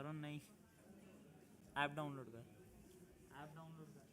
और नहीं app download कर, ऐप डाउनलोड कर।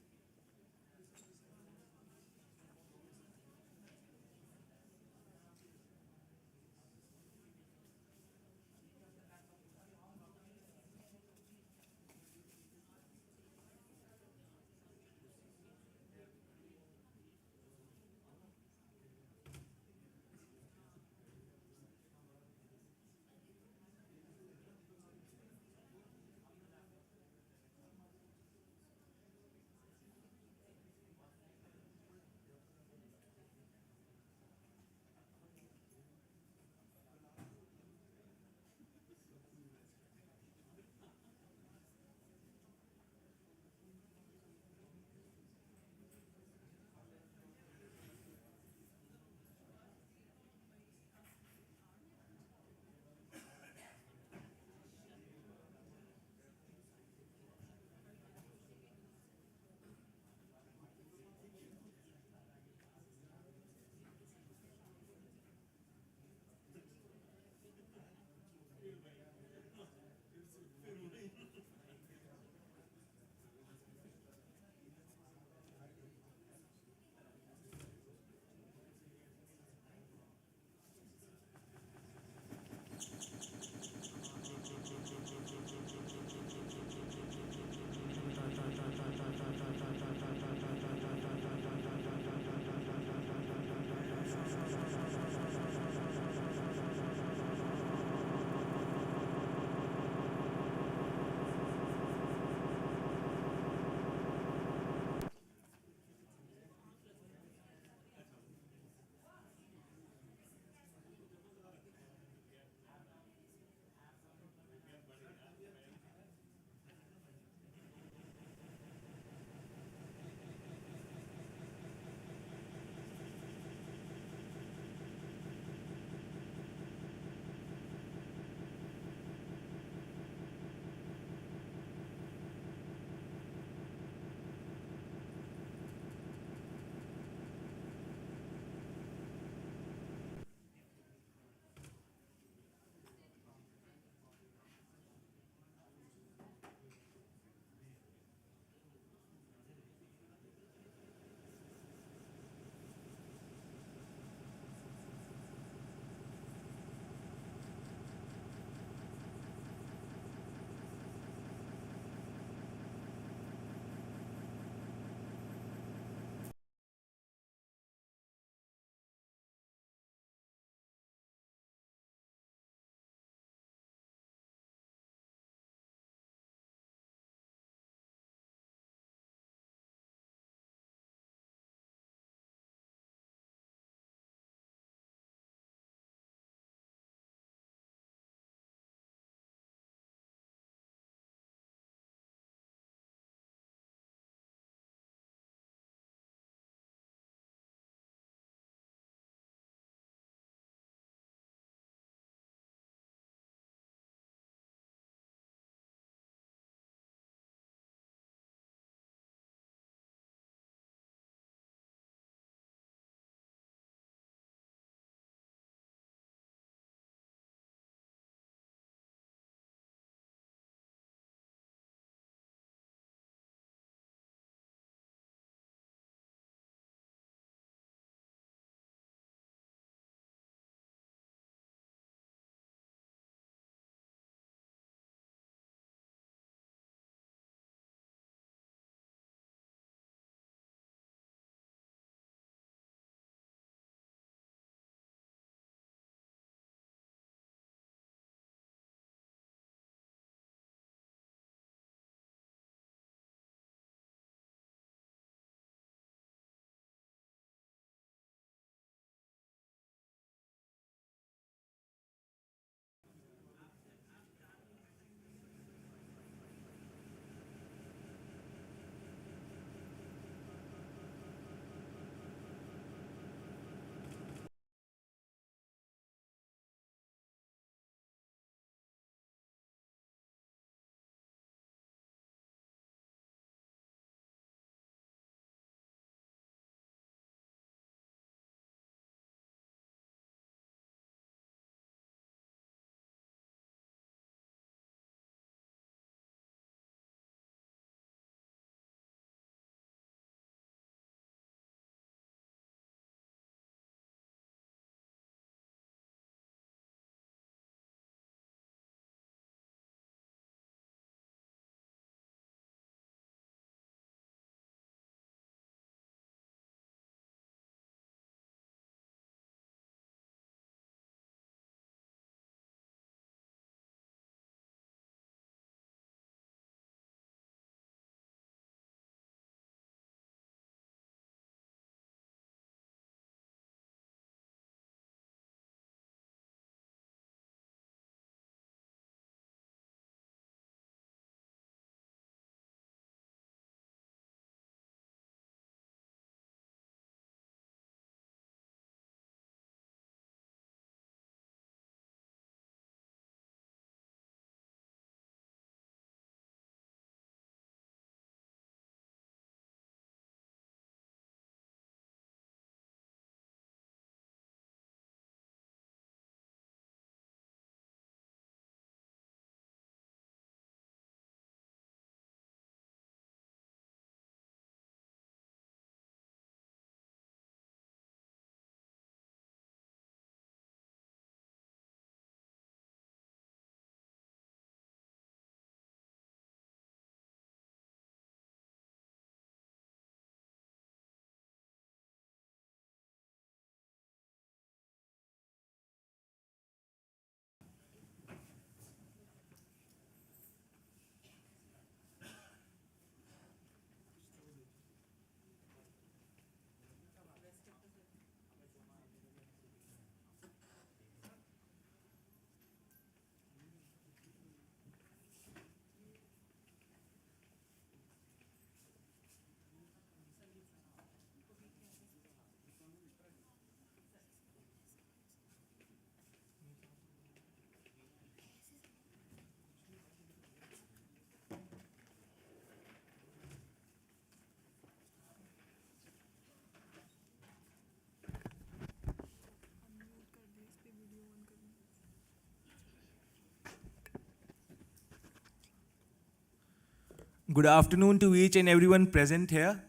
Good afternoon to each and everyone present here.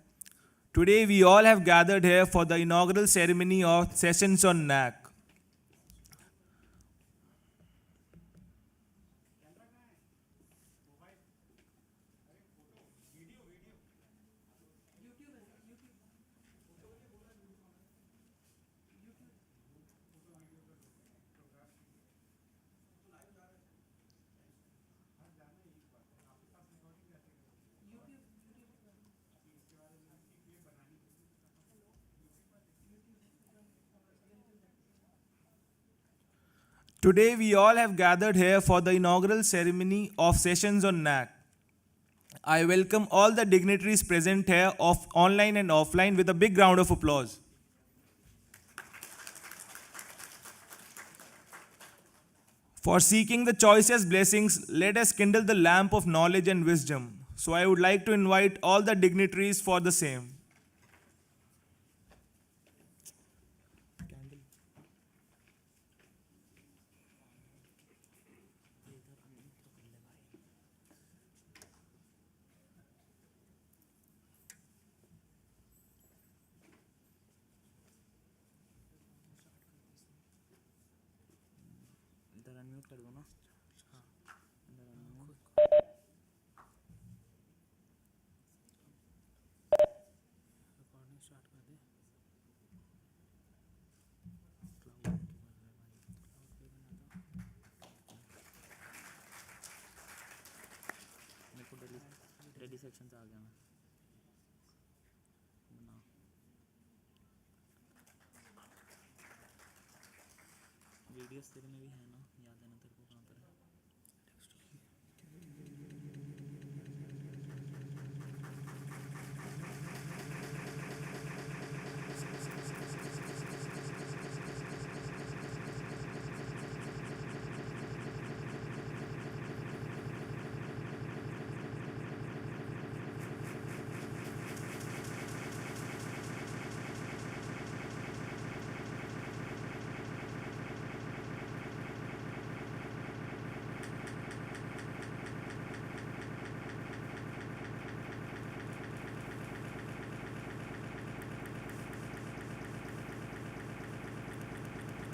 Today, we all have gathered here for the inaugural ceremony of Sessions on NAAC. Today, we all have gathered here for the inaugural ceremony of Sessions on NAAC. I welcome all the dignitaries present here of online and offline with a big round of applause. For seeking the choicest blessings, let us kindle the lamp of knowledge and wisdom. So I would like to invite all the dignitaries for the same. इधर unmute कर दो ना। हाँ इधर unmute recording start कर दे। Cloud पे बना था मेरे को रेडी सेक्शन से आ गया मैं बना वीडियोस तेरे में भी है ना, याद है ना तेरे को कहाँ पर है?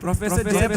Professor Jay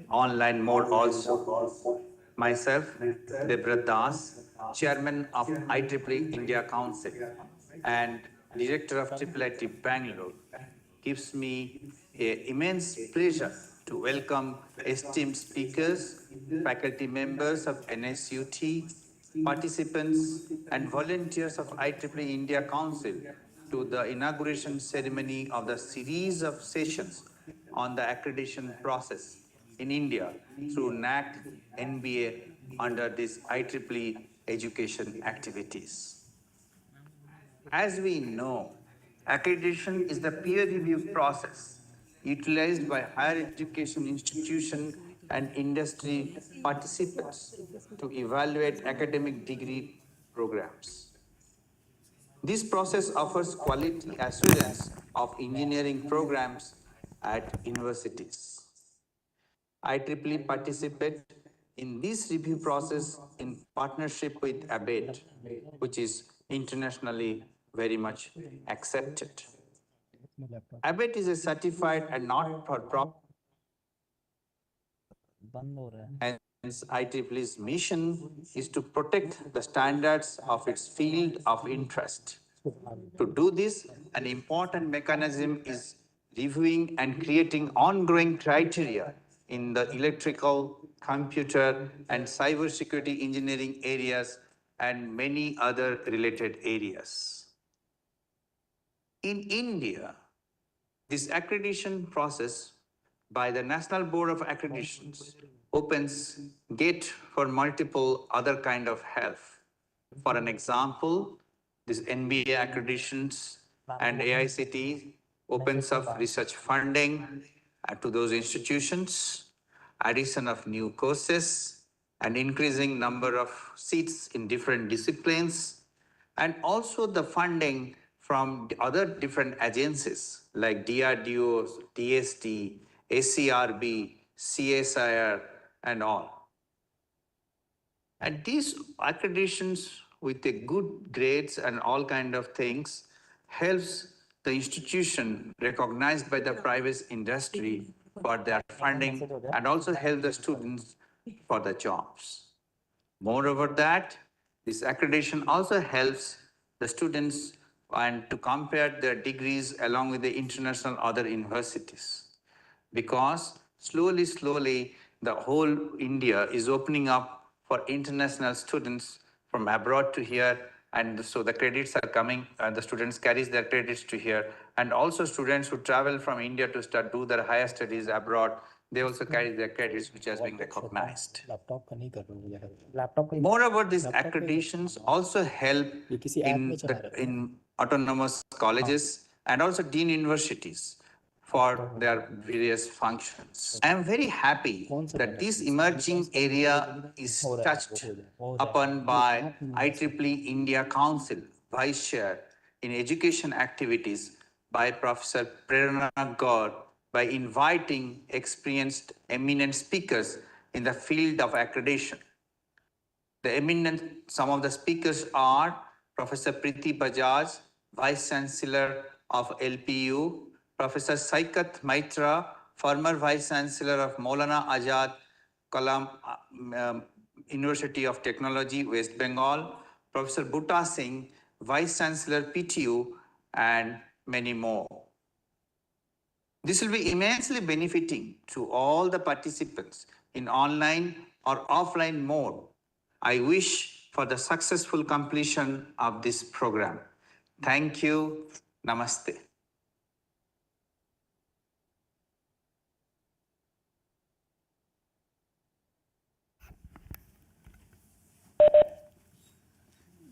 online mode also. Myself, Debrat Das, Chairman of IEEE India Council and Director of IIIT Bangalore, gives me an immense pleasure to welcome esteemed speakers, faculty members of NSUT, participants and volunteers of IEEE India Council to the inauguration ceremony of the series of sessions on the accreditation process in India through NAAC NBA under this IEEE education activities. As we know, Accreditation is the peer review process utilized by higher education institutions and industry participants to evaluate academic degree programs. This process offers quality assurance of engineering programs at universities. IEEE participate in this review process in partnership with ABET, which is internationally very much accepted. ABET is a certified and not-for-profit, बंद हो रहा है hence IEEE's mission is to protect the standards of its field of interest. To do this, an important mechanism is reviewing and creating ongoing criteria in the electrical, computer, and cybersecurity engineering areas and many other related areas. In India, this accreditation process by the National Board of Accreditations opens gate for multiple other kind of help. For an example, this NBA accreditations and AICT opens up research funding to those institutions, addition of new courses, and increasing number of seats in different disciplines, and also the funding from the other different agencies like DRDO, DST, ACRB, CSIR, and all. And these accreditations with the good grades and all kind of things helps the institution recognized by the private industry for their funding and also help the students for the jobs. Moreover that, this accreditation also helps the students and to compare their degrees along with the international other universities. Because slowly, the whole India is opening up for international students from abroad to here, and so the credits are coming, and the students carries their credits to here, and also students who travel from India to do their higher studies abroad, they also carry their credits, which has been recognized. Moreover, these accreditations also help in autonomous colleges and also dean universities for their various functions. I am very happy that this emerging area is touched upon by IEEE India Council Vice Chair in Education Activities by Professor Prerana Gaur by inviting experienced eminent speakers in the field of accreditation. Some of the speakers are Professor Priti Bajaj, Vice Chancellor of LPU, Professor Saikat Maitra, former Vice Chancellor of Maulana Azad Kalam University of Technology, West Bengal, Professor Butta Singh, Vice Chancellor PTU, and many more. This will be immensely benefiting to all the participants in online or offline mode. I wish for the successful completion of this program. Thank you. Namaste.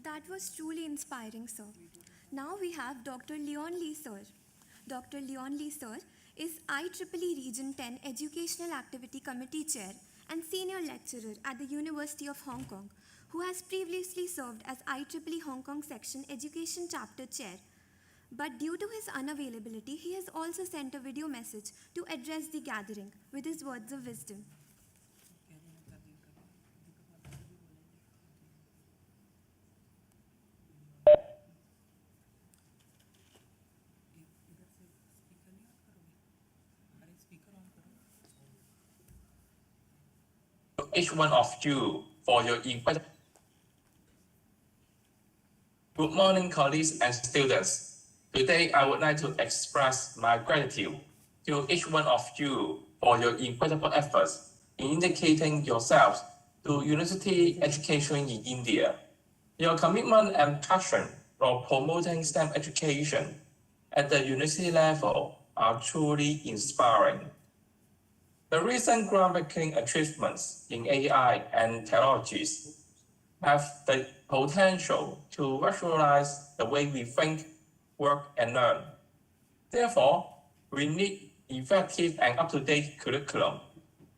That was truly inspiring, sir. Now we have Dr. Leon Lee, sir. Dr. Leon Lee, sir, is IEEE Region 10 Educational Activity Committee Chair and Senior Lecturer at the University of Hong Kong, who has previously served as IEEE Hong Kong Section Education Chapter Chair. But due to his unavailability, he has also sent a video message to address the gathering with his words of wisdom. Each one of you for your incredible. Good morning, colleagues and students. Today, I would like to express my gratitude to each one of you for your incredible efforts in indicating yourselves to university education in India. Your commitment and passion for promoting STEM education at the university level are truly inspiring. The recent groundbreaking achievements in AI and technologies have the potential to revolutionize the way we think, work, and learn. Therefore, we need effective and up-to-date curriculum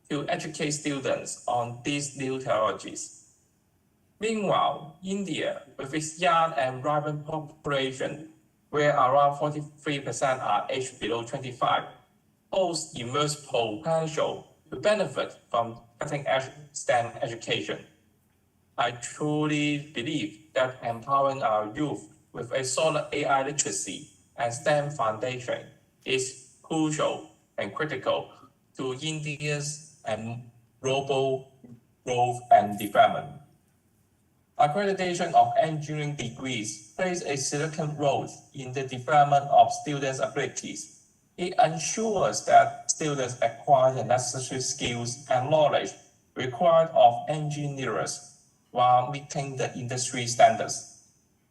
to educate students on these new technologies. Meanwhile, India, with its young and vibrant population, where around 43% are aged below 25, holds immense potential to benefit from cutting-edge STEM education. I truly believe that empowering our youth with a solid AI literacy and STEM foundation is crucial and critical to India's global growth and development. Accreditation of engineering degrees plays a significant role in the development of students' abilities. It ensures that students acquire the necessary skills and knowledge required of engineers while meeting the industry standards.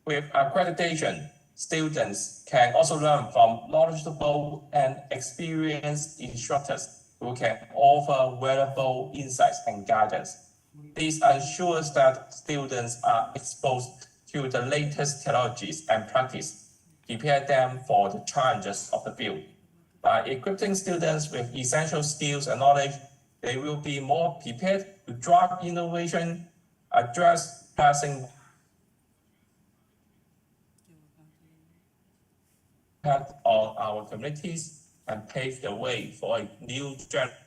With accreditation, students can also learn from knowledgeable and experienced instructors who can offer valuable insights and guidance. This ensures that students are exposed to the latest technologies and practice, prepare them for the challenges of the field. By equipping students with essential skills and knowledge, they will be more prepared to drive innovation, address pressing impact on our communities, and pave the way for a new generation.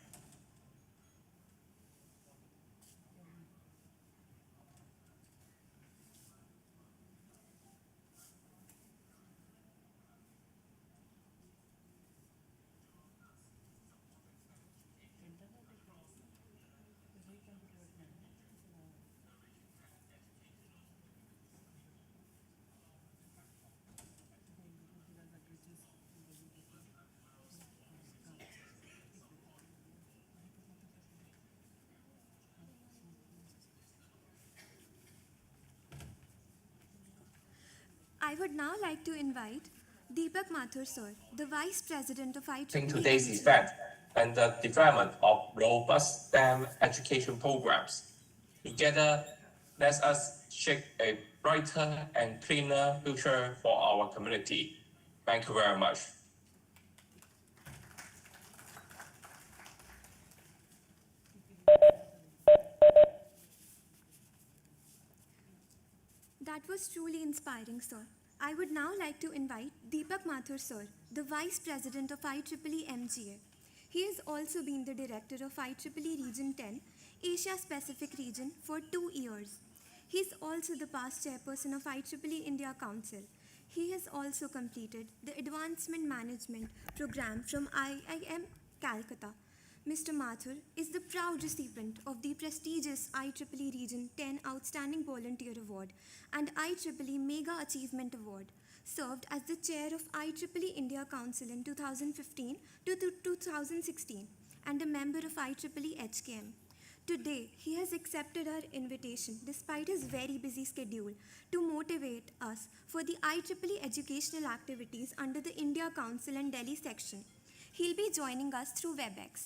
I would now like to invite Deepak Mathur sir, the Vice President of IEEE. In today's event and the development of robust STEM education programs. Together, let us shape a brighter and cleaner future for our community. Thank you very much. That was truly inspiring, sir. I would now like to invite Deepak Mathur sir, the Vice President of IEEE MGA. He has also been the Director of IEEE Region 10, Asia Pacific Region for 2 years. He is also the past chairperson of IEEE India Council. He has also completed the Advancement Management program from IIM Calcutta. Mr. Mathur is the proud recipient of the prestigious IEEE Region 10 Outstanding Volunteer Award and IEEE Mega Achievement Award, served as the chair of IEEE India Council in 2015 to 2016, and a member of IEEE HKM. Today, he has accepted our invitation despite his very busy schedule to motivate us for the IEEE educational activities under the India Council and Delhi section. He'll be joining us through WebEx.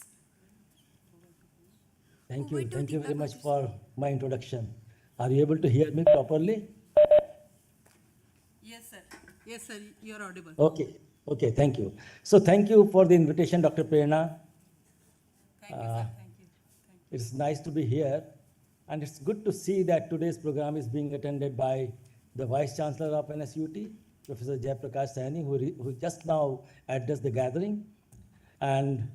Thank Over you. to Thank you very Deepak much Mathur. for my introduction. Are you able to hear me properly? Yes, sir. Yes, sir. You are audible. Okay. Okay. Thank you. So thank you for the invitation, Dr. Prerna. Thank you, sir. Thank you. It's nice to be here. And it's good to see that today's program is being attended by the Vice Chancellor of NSUT, Professor Jayaprakash Saini, who just now addressed the gathering, and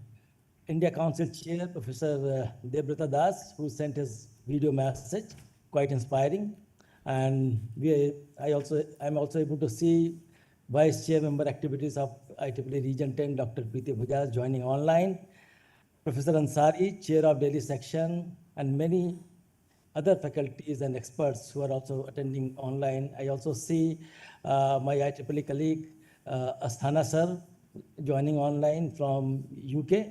India Council Chair, Professor Debrata Das, who sent his video message, quite inspiring. And I'm also able to see Vice Chair member activities of IEEE Region 10, Dr. Preeti Bhujaj joining online, Professor Ansari, Chair of Delhi Section, and many other faculties and experts who are also attending online. I also see my IEEE colleague, Asthana sir, joining online from UK.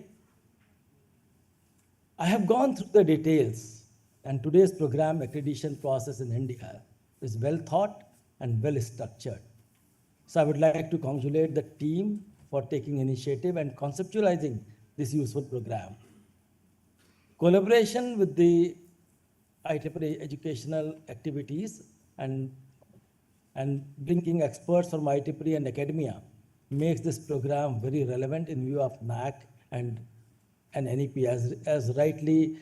I have gone through the details, and today's program accreditation process in India is well thought and well structured. So I would like to congratulate the team for taking initiative and conceptualizing this useful program. Collaboration with the IEEE educational activities and and bringing experts from IEEE and academia makes this program very relevant in view of NAAC and NEP as rightly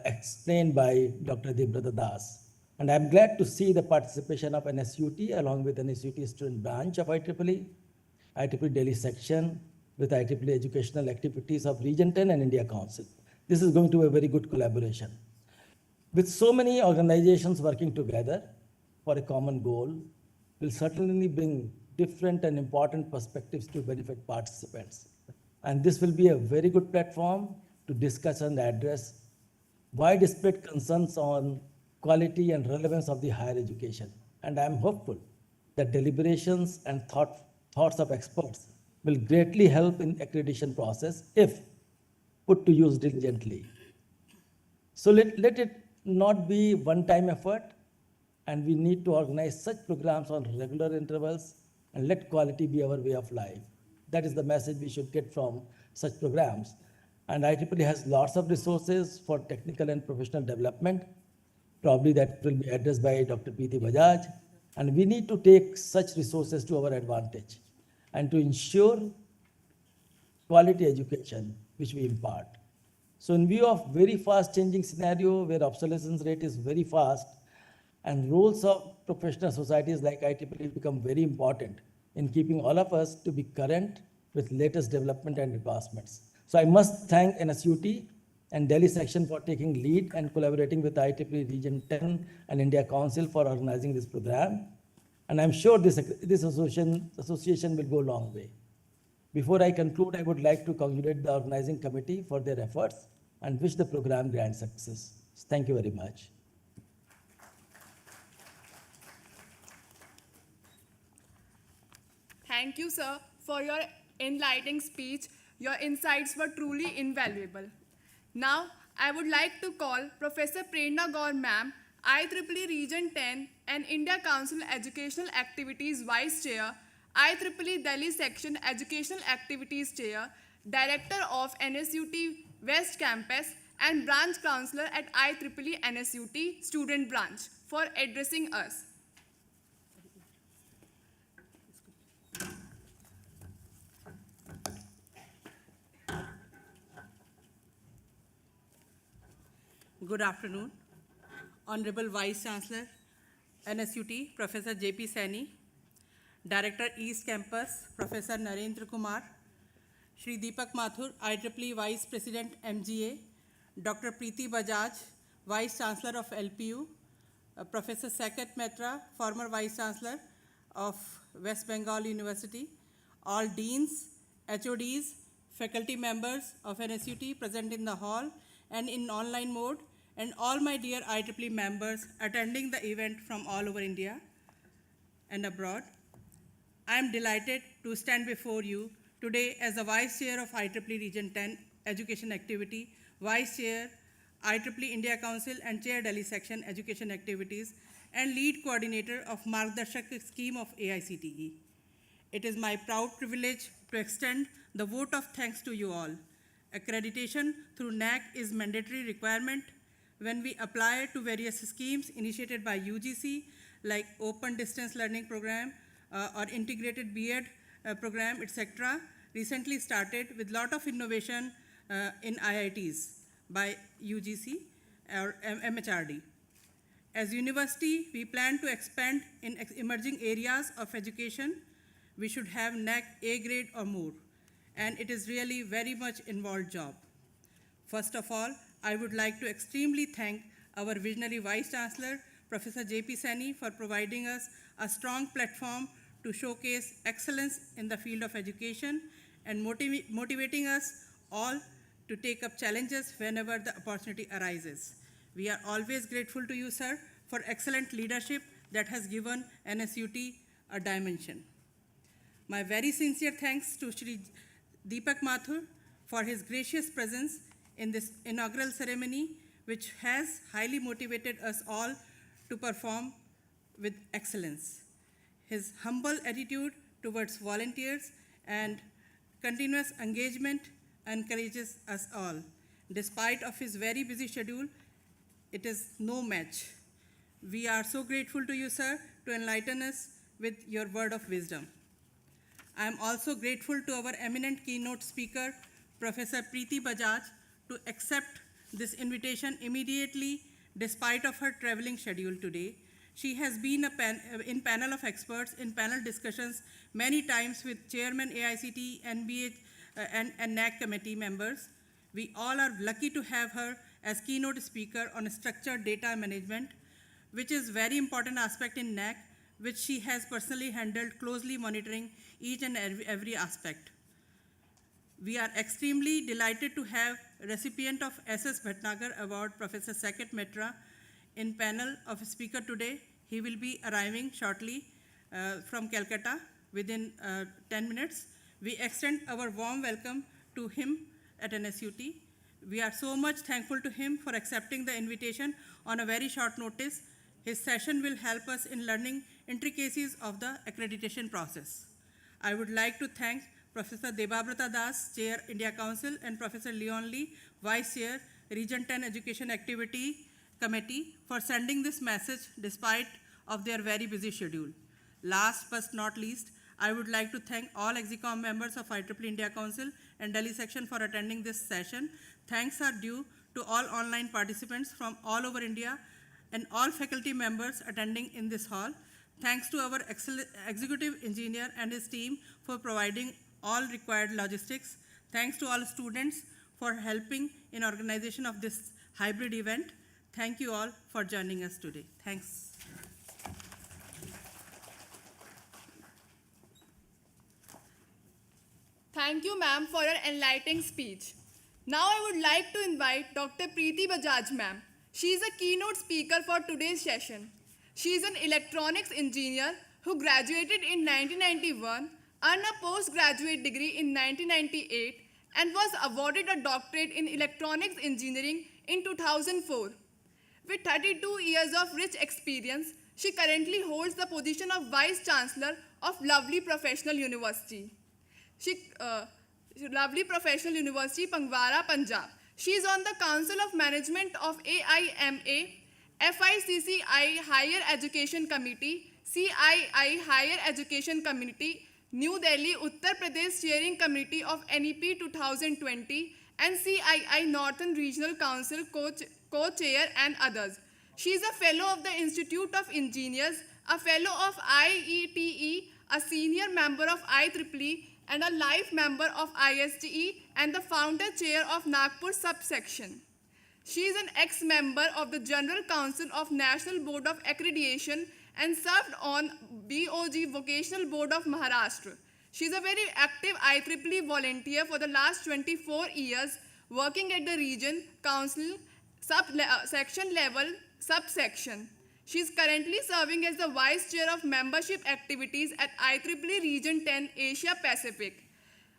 explained by Dr. Debrata Das. And I'm glad to see the participation of NSUT along with NSUT student branch of IEEE, IEEE Delhi section with IEEE educational activities of Region 10 and India Council. This is going to be a very good collaboration. With so many organizations working together for a common goal, will certainly bring different and important perspectives to benefit participants. And this will be a very good platform to discuss and address widespread concerns on quality and relevance of the higher education. And I'm hopeful that deliberations and thoughts of experts will greatly help in accreditation process if put to use diligently. So let it not be one-time effort, and we need to organize such programs on regular intervals and let quality be our way of life. That is the message we should get from such programs. And IEEE has lots of resources for technical and professional development. Probably that will be addressed by Dr. Preeti Bajaj. And we need to take such resources to our advantage and to ensure quality education which we impart. So in view of very fast changing scenario where obsolescence rate is very fast and roles of professional societies like IEEE become very important in keeping all of us to be current with latest development and advancements. So I must thank NSUT and Delhi section for taking lead and collaborating with IEEE Region 10 and India Council for organizing this program. And I'm sure this association will go a long way. Before I conclude, I would like to congratulate the organizing committee for their efforts and wish the program grand success. Thank you very much. Thank you, sir, for your enlightening speech. Your insights were truly invaluable. Now, I would like to call Professor Prerna Gaur Ma'am, IEEE Region 10 and India Council Educational Activities Vice Chair, IEEE Delhi Section Educational Activities Chair, Director of NSUT West Campus, and Branch Counselor at IEEE NSUT Student Branch for addressing us. Good afternoon. Honorable Vice Chancellor, NSUT, Professor J.P. Saini, Director East Campus, Professor Narendra Kumar, Shri Deepak Mathur, IEEE Vice President, MGA, Dr. Preeti Bajaj, Vice Chancellor of LPU, Professor Saket Mehta, former Vice Chancellor of West Bengal University, all deans, HODs, faculty members of NSUT present in the hall and in online mode, and all my dear IEEE members attending the event from all over India and abroad. I am delighted to stand before you today as the Vice Chair of IEEE Region 10 Education Activity, Vice Chair, IEEE India Council and Chair Delhi Section Education Activities, and Lead Coordinator of Margdarshak Scheme of AICTE. It is my proud privilege to extend the vote of thanks to you all. Accreditation through NAAC is mandatory requirement when we apply to various schemes initiated by UGC like Open Distance Learning Program or Integrated B.Ed program, etc. recently started with lot of innovation in IITs by UGC or MHRD. As university, we plan to expand in emerging areas of education. We should have NAAC A grade or more, and it is really very much involved job. First of all, I would like to extremely thank our visionary Vice Chancellor, Professor J.P. Saini, for providing us a strong platform to showcase excellence in the field of education and motivating us all to take up challenges whenever the opportunity arises. We are always grateful to you, sir, for excellent leadership that has given NSUT a dimension. My very sincere thanks to Shri Deepak Mathur for his gracious presence in this inaugural ceremony, which has highly motivated us all to perform with excellence. His humble attitude towards volunteers and continuous engagement encourages us all. Despite of his very busy schedule, it is no match. We are so grateful to you, sir, to enlighten us with your word of wisdom. I am also grateful to our eminent keynote speaker, Professor Preeti Bajaj, to accept this invitation immediately despite of her traveling schedule today. She has been in panel of experts in panel discussions many times with Chairman AICT, NBA, and NAAC committee members. We all are lucky to have her as keynote speaker on structured data management, which is very important aspect in NAAC, which she has personally handled, closely monitoring each and every aspect. We are extremely delighted to have recipient of SS Bhatnagar Award, Professor Saket Mitra, in panel of speaker today. He will be arriving shortly from Calcutta within 10 minutes. We extend our warm welcome to him at NSUT. We are so much thankful to him for accepting the invitation on a very short notice. His session will help us in learning intricacies of the accreditation process. I would like to thank Professor Debabrata Das, Chair, India Council, and Professor Leon Lee, Vice Chair, Region 10 Education Activity Committee, for sending this message despite of their very busy schedule. Last but not least, I would like to thank all EXICOM members of IEEE India Council and Delhi section for attending this session. Thanks are due to all online participants from all over India and all faculty members attending in this hall. Thanks to our executive engineer and his team for providing all required logistics. Thanks to all students for helping in organization of this hybrid event. Thank you all for joining us today. Thanks. Thank you, ma'am, for your enlightening speech. Now I would like to invite Dr. Preeti Bajaj, ma'am. She is a keynote speaker for today's session. She is an electronics engineer who graduated in 1991, earned a postgraduate degree in 1998, and was awarded a doctorate in electronics engineering in 2004. With 32 years of rich experience, she currently holds the position of Vice Chancellor of Lovely Professional University. Lovely Professional University, Pangwara, Punjab. She is on the Council of Management of AIMA, FICCI Higher Education Committee, CII Higher Education Committee, New Delhi, Uttar Pradesh Steering Committee of NEP 2020, and CII Northern Regional Council co-chair and others. She is a fellow of the Institute of Engineers, a fellow of IETE, a senior member of IEEE, and a life member of ISTE, and the founder chair of Nagpur subsection. She is an ex-member of the General Council of National Board of Accreditation and served on BOG Vocational Board of Maharashtra. She is a very active IEEE volunteer for the last 24 years, working at the region, council, section level, subsection. She is currently serving as the Vice Chair of Membership Activities at IEEE Region 10 Asia Pacific.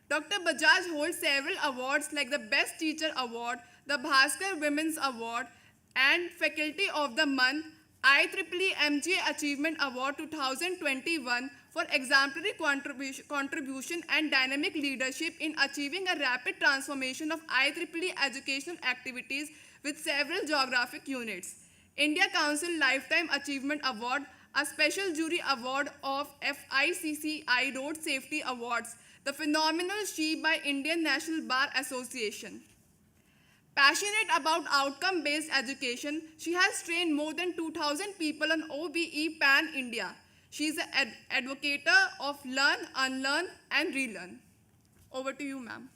Dr. Bajaj holds several awards like the Best Teacher Award, the Bhaskar Women's Award, and Faculty of the Month, IEEE MGA Achievement Award 2021 for exemplary contribution and dynamic leadership in achieving a rapid transformation of IEEE educational activities with several geographic units. India Council Lifetime Achievement Award, a special jury award of FICCI Road Safety Awards, the Phenomenal She by Indian National Bar Association. Passionate about outcome-based education, she has trained more than 2,000 people on OBE Pan-India. She is an advocate of learn, unlearn, and relearn. Over to you, ma'am.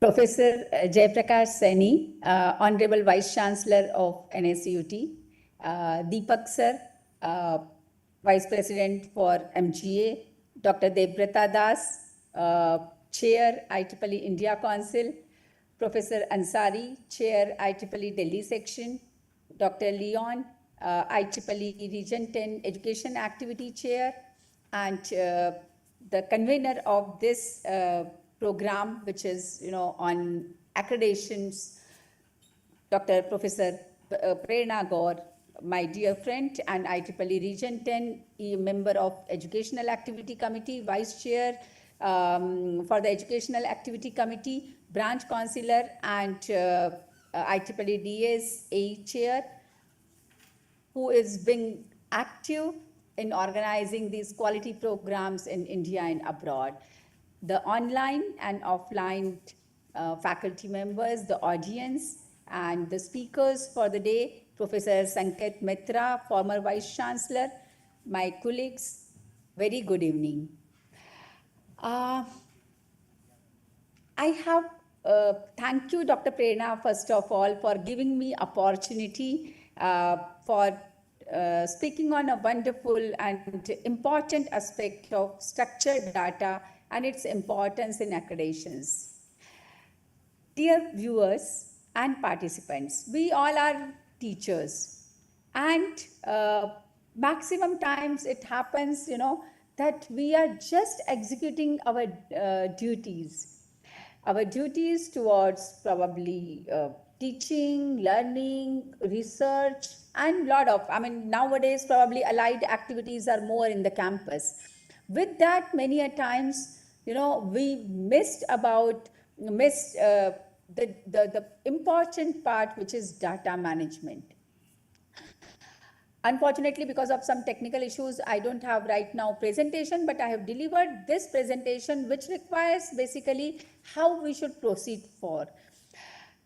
Professor Jaiprakash Saini, Honorable Vice Chancellor of NSUT, Deepak Sir, Vice President for MGA, Dr. Debabrata Das, Chair IEEE India Council, Professor Ansari, Chair IEEE Delhi Section, Dr. Leon, IEEE Region 10 Education Activity Chair, and the convener of this program, which is on accreditations, Dr. Professor Prerna Gaur, my dear friend and IEEE Region 10 member of Educational Activity Committee, Vice Chair for the Educational Activity Committee, Branch Councillor and IEEE DS A Chair, who is being active in organizing these quality programs in India and abroad. The online and offline faculty members, the audience, and the speakers for the day, Professor Sanket Mitra, former Vice Chancellor, my colleagues, very good evening. I have thank you, Dr. Prerna, first of all, for giving me opportunity for speaking on a wonderful and important aspect of structured data and its importance in accreditations. Dear viewers and participants, we all are teachers, and maximum times it happens, that we are just executing our duties towards probably teaching, learning, research, and nowadays probably allied activities are more in the campus. With that, many a times, we missed the important part, which is data management. Unfortunately, because of some technical issues, I don't have right now presentation, but I have delivered this presentation, which requires basically how we should proceed for.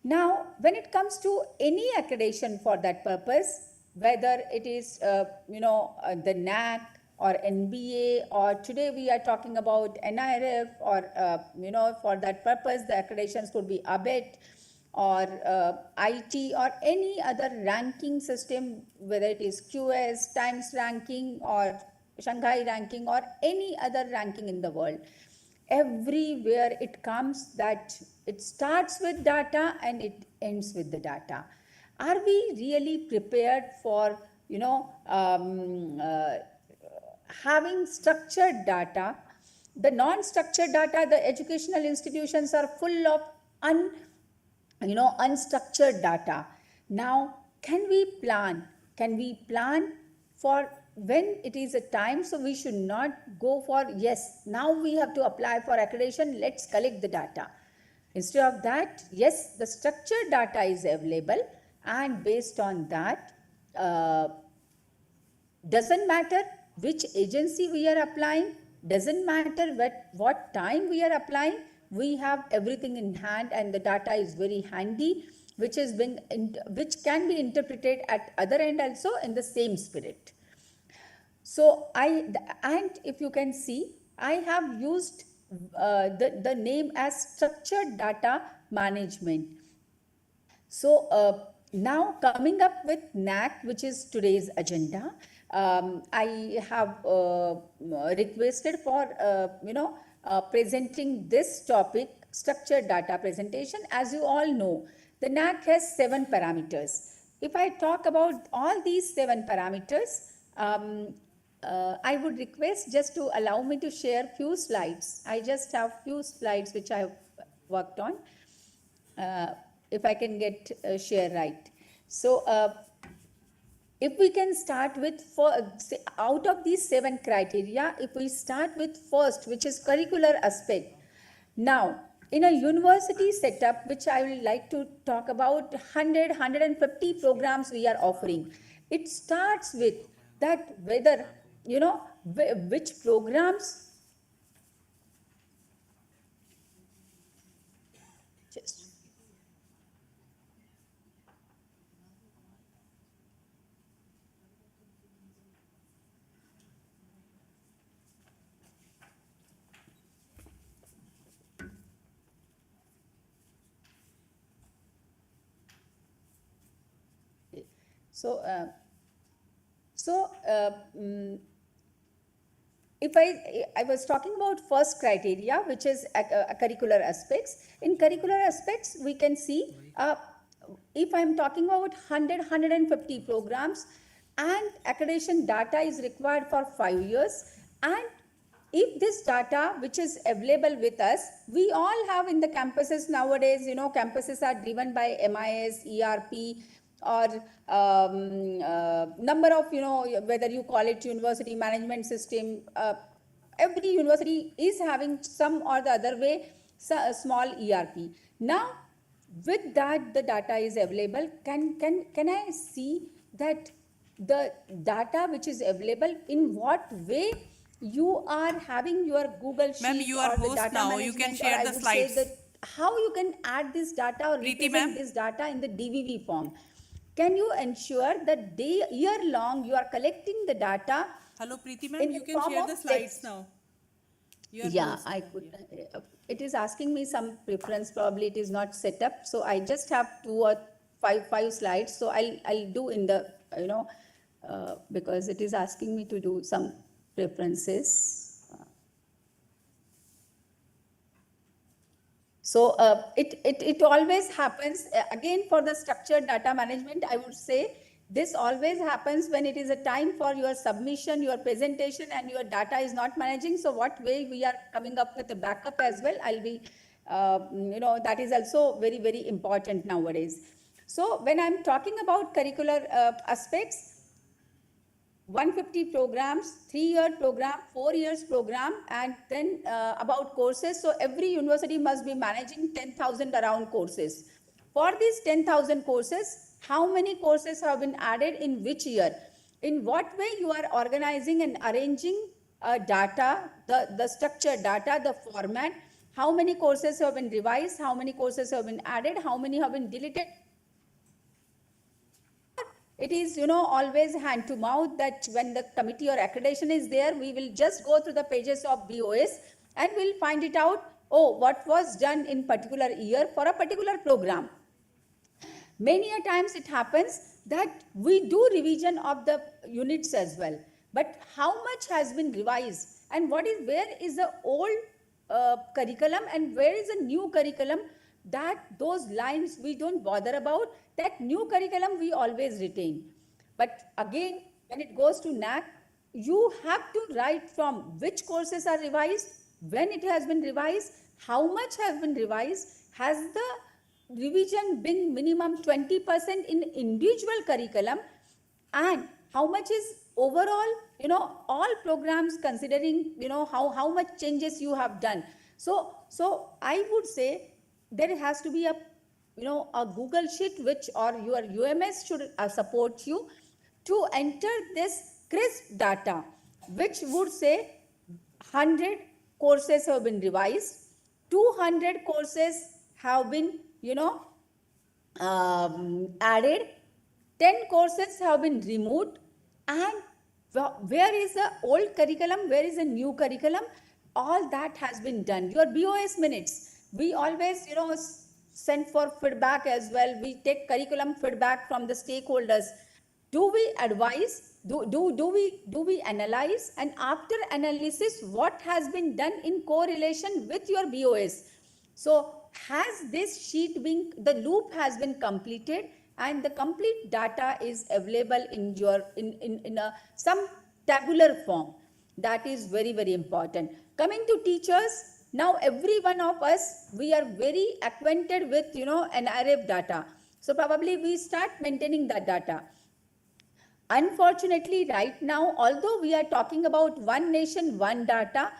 Now, when it comes to any accreditation for that purpose, whether it is, the NAAC or NBA, or today we are talking about NIRF, or, for that purpose, the accreditations could be ABET, or IT, or any other ranking system, whether it is QS, Times ranking, or Shanghai ranking, or any other ranking in the world. Everywhere it comes that it starts with data and it ends with the data. Are we really prepared for, having structured data? The non-structured data, the educational institutions are full of unstructured data. Now, can we plan? Can we plan for when it is a time? So we should not go for, yes, now we have to apply for accreditation, let's collect the data. Instead of that, yes, the structured data is available, and based on that, doesn't matter which agency we are applying, doesn't matter what time we are applying, we have everything in hand, and the data is very handy, which can be interpreted at other end also in the same spirit. So and if you can see, I have used the name as structured data management. So now coming up with NAAC, which is today's agenda, I have requested for presenting this topic, structured data presentation. As you all know, the NAAC has 7 parameters. If I talk about all these 7 parameters, I would request just to allow me to share few slides. I just have few slides which I have worked on. If I can get share right. So if we can start with, out of these 7 criteria, if we start with first, which is curricular aspect. Now, in a university setup, which I will like to talk about, 150 programs we are offering. It starts with that whether, which programs, just if I was talking about first criteria, which is curricular aspects. In curricular aspects, we can see if I'm talking about 150 programs, and accreditation data is required for 5 years, and if this data which is available with us, we all have in the campuses nowadays, campuses are driven by MIS, ERP, or number of, whether you call it university management system, every university is having some or the other way, a small ERP. Now, with that, the data is available. Can I see that the data which is available, in what way you are having your Google Sheet Ma'am, you are or the host data now. management, You can or share I the would slides. say that how you can add this data or Preeti, represent ma'am. this data in the DVV form. Can you ensure that year long you are collecting the data? Hello, Preeti ma'am, in you the can form share of the slides text? now. You are Yeah, host. I could. It is asking me some preference. Probably it is not set up. So I just have 2 or 5 slides. So I'll do in the because it is asking me to do some preferences. So it always happens, again for the structured data management, I would say this always happens when it is a time for your submission, your presentation, and your data is not managing. So what way we are coming up with a backup as well, I'll be, that is also very, very important nowadays. So when I'm talking about curricular aspects, 150 programs, 3-year program, 4 years program, and then about courses. So every university must be managing 10,000 around courses. For these 10,000 courses, how many courses have been added in which year? In what way you are organizing and arranging data, the structured data, the format, how many courses have been revised, how many courses have been added, how many have been deleted. It is, always hand to mouth that when the committee or accreditation is there, we will just go through the pages of BOS and we'll find it out, oh, what was done in particular year for a particular program. Many a times it happens that we do revision of the units as well, but how much has been revised and where is the old curriculum and where is the new curriculum, that those lines we don't bother about. That new curriculum we always retain. But again, when it goes to NAAC, you have to write from which courses are revised, when it has been revised, how much has been revised, has the revision been minimum 20% in individual curriculum, and how much is overall, all programs considering, how much changes you have done. So I would say there has to be a, a Google Sheet which, or your UMS should support you to enter this crisp data, which would say 100 courses have been revised, 200 courses have been, added, 10 courses have been removed, and where is the old curriculum, where is the new curriculum, all that has been done. Your BOS minutes, we always, send for feedback as well. We take curriculum feedback from the stakeholders. Do we advise, do we analyze, and after analysis, what has been done in correlation with your BOS? So has this sheet been, the loop has been completed and the complete data is available in your, in a, some tabular form. That is very, very important. Coming to teachers, now every one of us, we are very acquainted with, NRF data. So probably we start maintaining that data. Unfortunately, right now, although we are talking about one nation, one data,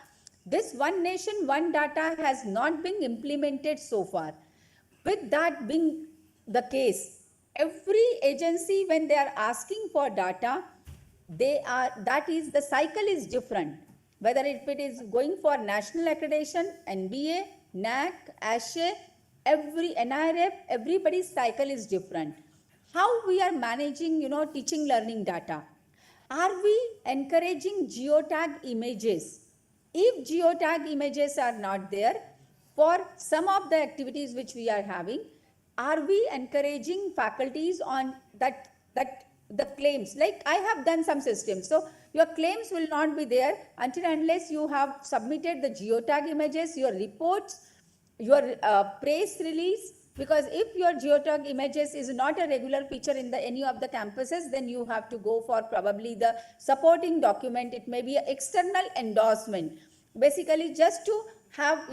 this one nation, one data has not been implemented so far. With that being the case, every agency, when they are asking for data, the cycle is different. Whether it is going for national accreditation, NBA, NAAC, ASHE, every NIRF, everybody's cycle is different. How we are managing, teaching learning data? Are we encouraging geotag images? If geotag images are not there, for some of the activities which we are having, are we encouraging faculties on that the claims? Like I have done some systems. So your claims will not be there until unless you have submitted the geotag images, your reports, your press release, because if your geotag images is not a regular feature in any of the campuses, then you have to go for probably the supporting document. It may be an external endorsement. basically just to have,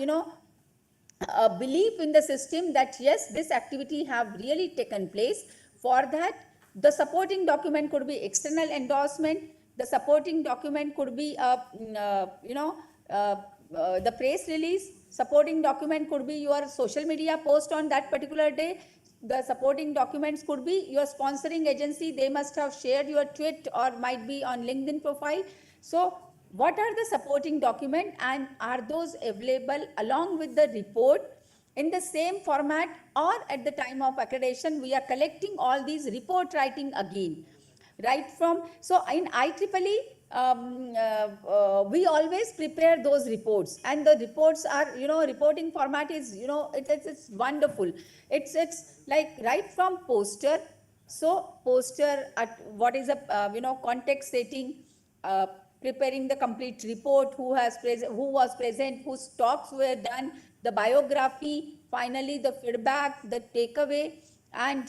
a belief in the system that yes, this activity have really taken place. For that, the supporting document could be external endorsement. The supporting document could be the press release. Supporting document could be your social media post on that particular day. The supporting documents could be your sponsoring agency. They must have shared your tweet or might be on LinkedIn profile. So what are the supporting document, and are those available along with the report in the same format, or at the time of accreditation we are collecting all these report writing again, right from. So in IEEE, we always prepare those reports, and the reports are, reporting format is, it's wonderful. It's like right from poster. So poster at what is a context setting, preparing the complete report, who was present, whose talks were done, the biography, finally the feedback, the takeaway, and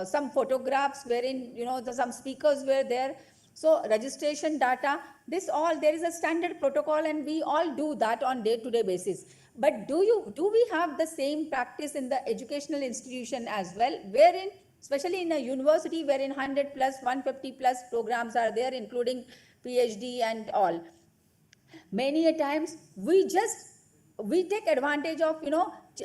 some photographs wherein some speakers were there. So registration data, this all, there is a standard protocol, and we all do that on day-to-day basis. But do we have the same practice in the educational institution as well, wherein especially in a university wherein 100 plus 150 plus programs are there, including PhD and all? Many a times we take advantage of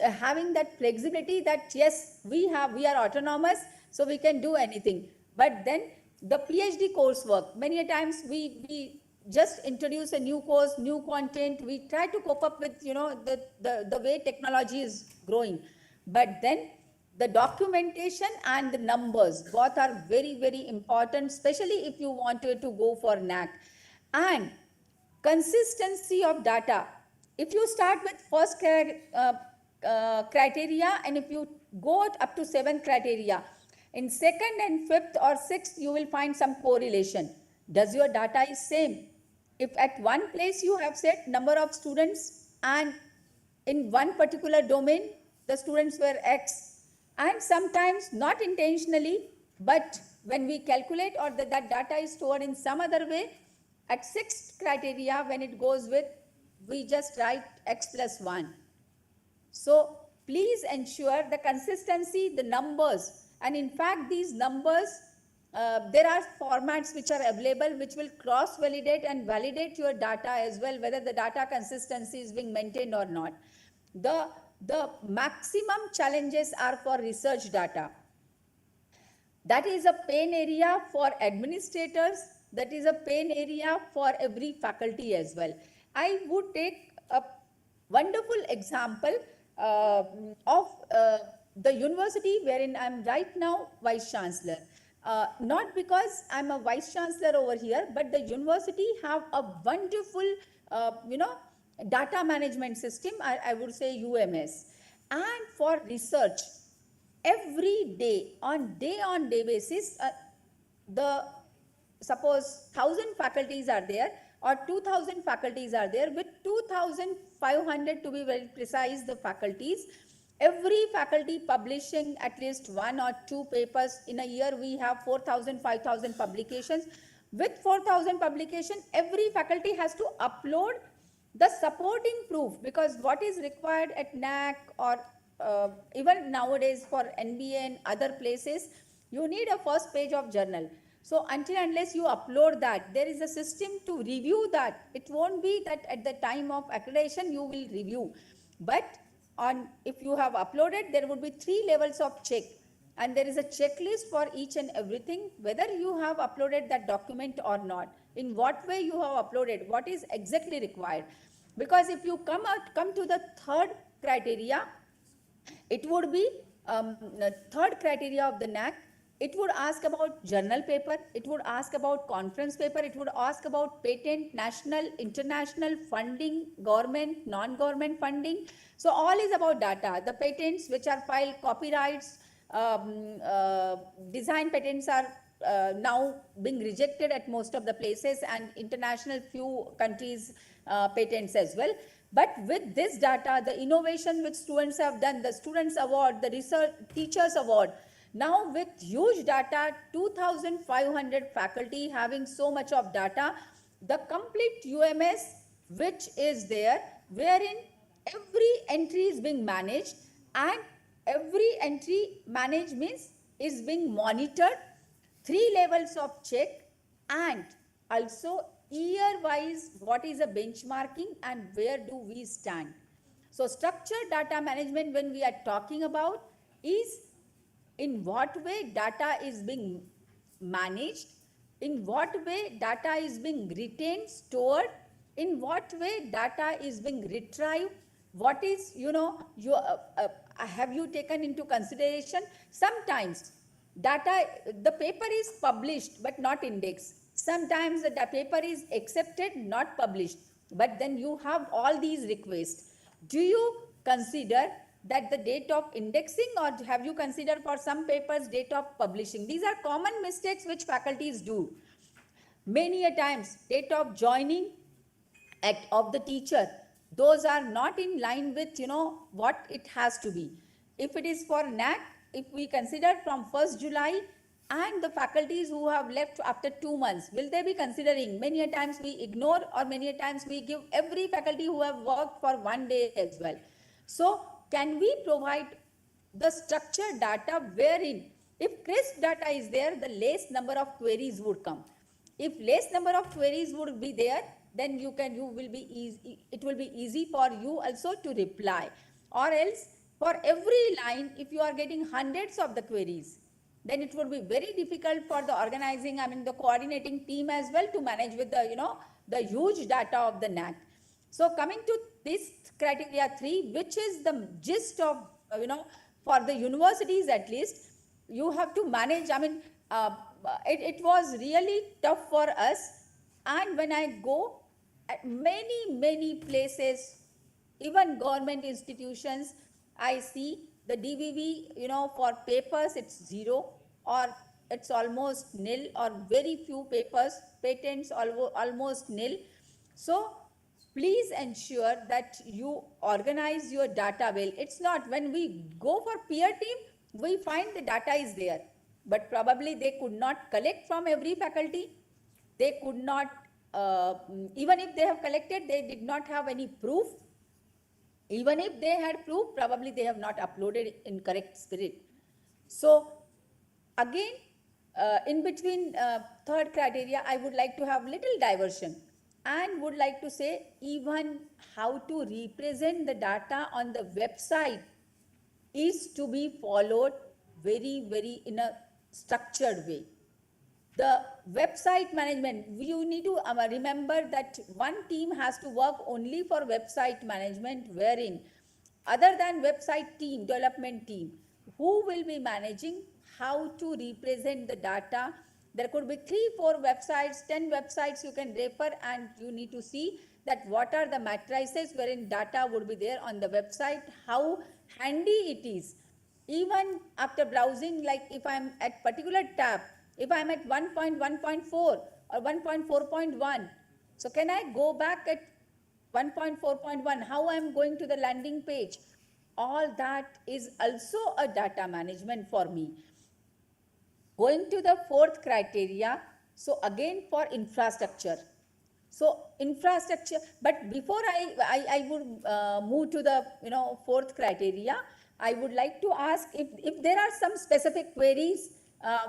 having that flexibility that yes, we are autonomous, so we can do anything. But then the PhD coursework, many a times we just introduce a new course, new content, we try to cope up with the way technology is growing. But then the documentation and the numbers both are very, very important, especially if you wanted to go for NAAC. And consistency of data. If you start with first criteria, and if you go up to 7 criteria, in second and fifth or sixth, you will find some correlation. Does your data is same? If at one place you have said number of students, and in one particular domain, the students were X, and sometimes not intentionally, but when we calculate, or that data is stored in some other way, at sixth criteria, when it goes with, we just write X plus 1. So please ensure the consistency, the numbers, and in fact these numbers, there are formats which are available which will cross-validate and validate your data as well, whether the data consistency is being maintained or not. The maximum challenges are for research data. That is a pain area for administrators. That is a pain area for every faculty as well. I would take a wonderful example of the university wherein I'm right now Vice Chancellor. Not because I'm a Vice Chancellor over here, but the university have a wonderful, data management system, I would say UMS. And for research, every day on day basis, suppose 1,000 faculties are there, or 2,000 faculties are there, with 2,500 to be very precise the faculties. Every faculty publishing at least 1 or 2 papers. In a year we have 4,000, 5,000 publications. With 4,000 publication, every faculty has to upload the supporting proof, because what is required at NAAC or even nowadays for NBA and other places, you need a first page of journal. So until unless you upload that, there is a system to review that. It won't be that at the time of accreditation you will review, but if you have uploaded, there would be 3 levels of check, and there is a checklist for each and everything, whether you have uploaded that document or not, in what way you have uploaded, what is exactly required. Because if you come to the third criteria, it would be the third criteria of the NAAC. It would ask about journal paper, it would ask about conference paper, it would ask about patent, national, international, funding, government, non-government funding. So all is about data. The patents which are filed, copyrights, design patents are now being rejected at most of the places, and international few countries patents as well. But with this data, the innovation which students have done, the students award, the research teachers award, now with huge data, 2,500 faculty having so much of data, the complete UMS which is there, wherein every entry is being managed, and every entry managed means is being monitored, 3 levels of check, and also year-wise what is a benchmarking and where do we stand. So structured data management, when we are talking about, is in what way data is being managed, in what way data is being retained, stored, in what way data is being retrieved, what is, have you taken into consideration, sometimes data, the paper is published but not indexed. Sometimes the paper is accepted, not published, but then you have all these requests. Do you consider that the date of indexing, or have you considered for some papers date of publishing? These are common mistakes which faculties do. Many a times date of joining of the teacher, those are not in line with what it has to be. If it is for NAAC, if we consider from 1st July, and the faculties who have left after 2 months, will they be considering? Many a times we ignore, or many a times we give every faculty who have worked for 1 day as well. So can we provide the structured data wherein if crisp data is there, the less number of queries would come. If less number of queries would be there, then it will be easy for you also to reply. Or else for every line, if you are getting hundreds of the queries, then it would be very difficult for the the coordinating team as well to manage with the huge data of the NAAC. So coming to this criteria 3, which is the gist of, for the universities at least, you have to manage, it was really tough for us. And when I go at many places, even government institutions, I see the DVV, for papers it's 0 or it's almost nil, or very few papers, patents almost nil. So please ensure that you organize your data well. It's not, when we go for peer team, we find the data is there, but probably they could not collect from every faculty. They could not, even if they have collected, they did not have any proof. Even if they had proof, probably they have not uploaded in correct spirit. So again, in between third criteria, I would like to have little diversion and would like to say even how to represent the data on the website is to be followed very in a structured way. The website management, you need to remember that one team has to work only for website management, wherein other than website team, development team, who will be managing how to represent the data. There could be 3-4 websites, 10 websites you can refer, and you need to see that what are the matrices wherein data would be there on the website, how handy it is. Even after browsing, like if I'm at particular tab, if I'm at 1.1.4 or 1.4.1, so can I go back at 1.4.1, how I'm going to the landing page? All that is also a data management for me. Going to the fourth criteria, so again for infrastructure. So infrastructure, but before I would move to the fourth criteria, I would like to ask if there are some specific queries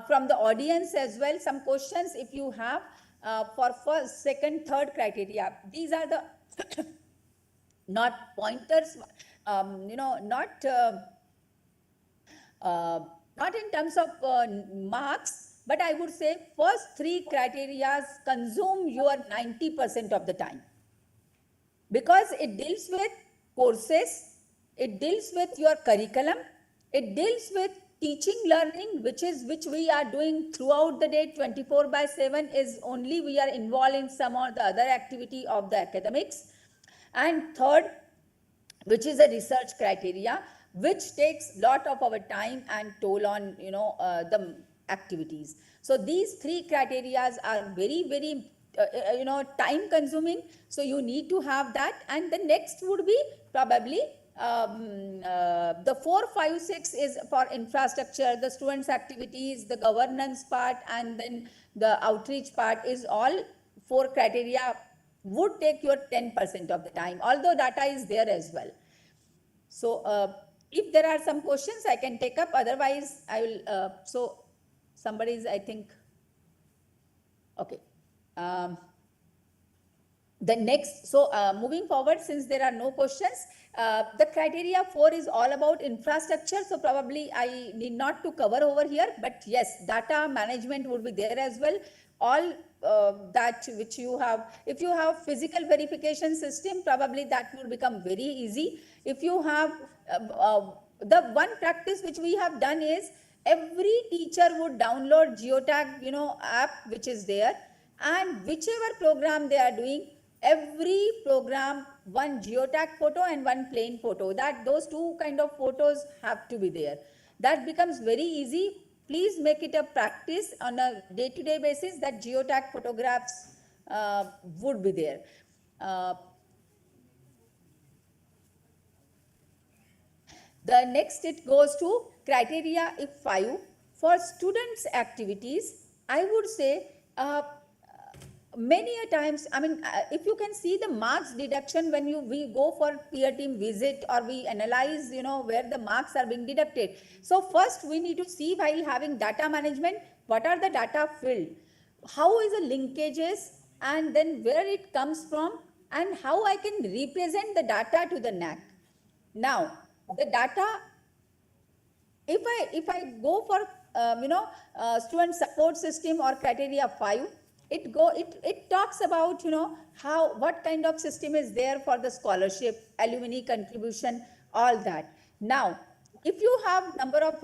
from the audience as well, some questions if you have for first, second, third criteria. These are the not pointers, not in terms of marks, but I would say first 3 criteria consume your 90% of the time, because it deals with courses, it deals with your curriculum, it deals with teaching learning, which we are doing throughout the day, 24/7 is only we are involved in some or the other activity of the academics. And third, which is a research criteria, which takes lot of our time and toll on the activities. So these 3 criteria are very time consuming, so you need to have that. And the next would be probably the 4, 5, 6 is for infrastructure, the students activities, the governance part, and then the outreach part is all 4 criteria would take your 10% of the time, although data is there as well. So if there are some questions, I can take up. Otherwise, I will. So somebody is, I think, okay. The next, so moving forward, since there are no questions, the criteria 4 is all about infrastructure. So probably I need not to cover over here, but yes, data management would be there as well. All that which you have, if you have physical verification system, probably that will become very easy. If you have, the one practice which we have done is every teacher would download geotag, app which is there, and whichever program they are doing, every program, one geotag photo and one plain photo, that those two kind of photos have to be there. That becomes very easy. Please make it a practice on a day-to-day basis that geotag photographs would be there. The next, it goes to criteria if 5. For students' activities, I would say many a times, I mean, if you can see the marks deduction when we go for peer team visit or we analyze, where the marks are being deducted. So first we need to see, while having data management, what are the data filled, how is the linkages, and then where it comes from, and how I can represent the data to the NAAC. Now, the data, if I go for student support system or criteria 5, it talks about what kind of system is there for the scholarship, alumni contribution, all that. Now, if you have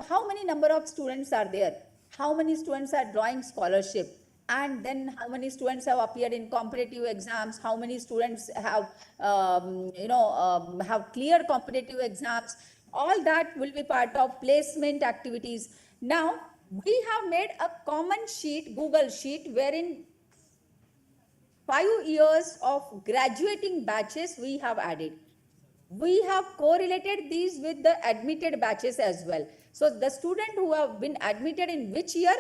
how many number of students are there, how many students are drawing scholarship, and then how many students have appeared in competitive exams, how many students have have cleared competitive exams, all that will be part of placement activities. Now we have made a common sheet, Google sheet, wherein 5 years of graduating batches we have added. We have correlated these with the admitted batches as well. So the student who have been admitted in which year,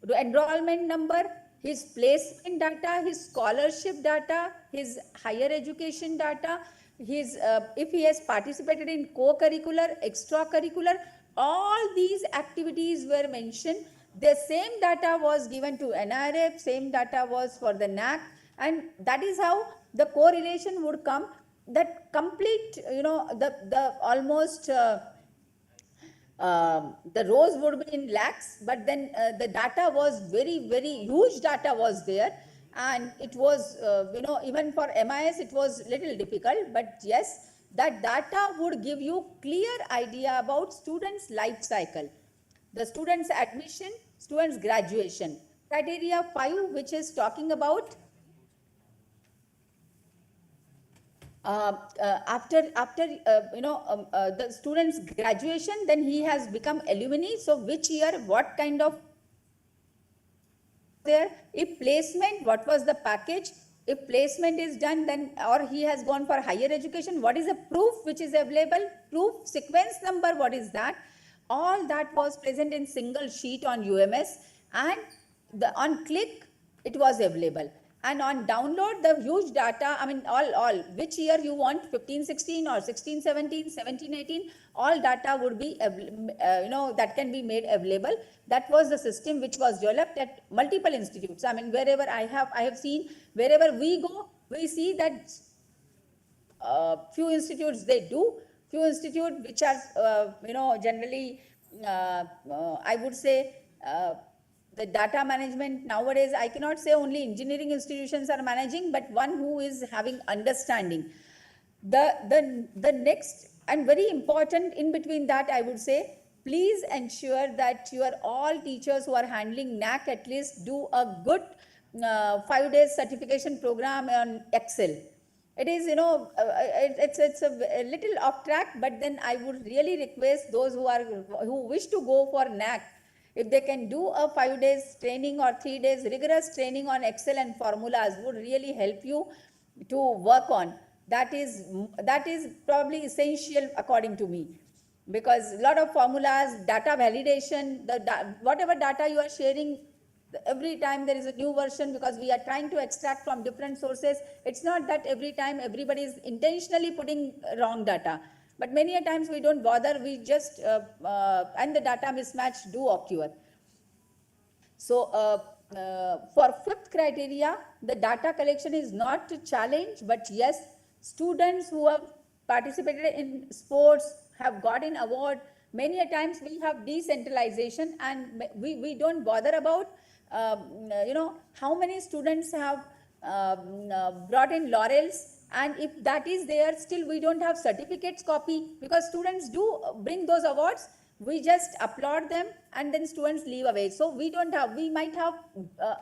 the enrollment number, his placement data, his scholarship data, his higher education data, his if he has participated in co-curricular, extracurricular, all these activities were mentioned. The same data was given to NRF, same data was for the NAAC, and that is how the correlation would come. That complete, the almost the rows would be in lakhs, but then the data was very, very huge data was there, and it was, even for MIS it was little difficult, but yes, that data would give you clear idea about students' life cycle, the students' admission, students' graduation. Criteria 5, which is talking about after the student's graduation, then he has become alumni. So which year, what kind of there, if placement, what was the package, if placement is done, then or he has gone for higher education, what is the proof which is available, proof sequence number, what is that, all that was present in single sheet on UMS, and on click it was available. And on download, the huge data, I mean, all which year you want, 15-16 or 16-17, 17-18, all data would be, that can be made available. That was the system which was developed at multiple institutes. I mean, wherever I have seen, wherever we go, we see that few institutes they do, few institutes which are, generally, I would say, the data management nowadays, I cannot say only engineering institutions are managing, but one who is having understanding. The next and very important in between that, I would say, please ensure that your all teachers who are handling NAAC at least do a good 5 days certification program on Excel. It is, it's a little off track, but then I would really request those who wish to go for NAAC, if they can do a 5 days training or 3 days rigorous training on Excel and formulas, would really help you to work on. That is probably essential according to me, because a lot of formulas, data validation, whatever data you are sharing, every time there is a new version because we are trying to extract from different sources. It's not that every time everybody is intentionally putting wrong data, but many a times we don't bother, we just and the data mismatch do occur. So for fifth criteria, the data collection is not a challenge, but yes, students who have participated in sports have gotten award. Many a times we have decentralization and we don't bother about, how many students have brought in laurels, and if that is there, still we don't have certificates copy because students do bring those awards. We just applaud them and then students leave away. So we don't have, we might have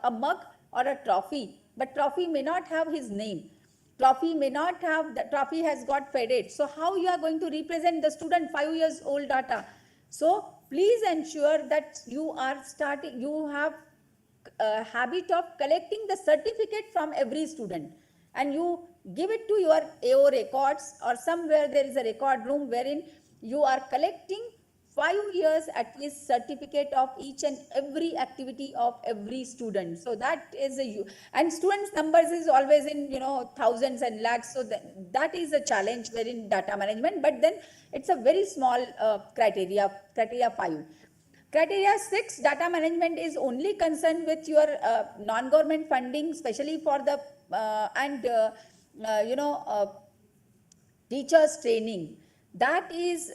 a mug or a trophy, but trophy may not have his name. Trophy may not have, the trophy has got faded. So how you are going to represent the student 5 years old data? So please ensure that you are starting, you have a habit of collecting the certificate from every student and you give it to your AO records or somewhere there is a record room wherein you are collecting 5 years at least certificate of each and every activity of every student. So that is and students numbers is always in, thousands and lakhs. So that is a challenge wherein data management, but then it's a very small criteria 5. Criteria 6, data management is only concerned with your non-government funding, especially for the teachers training. That is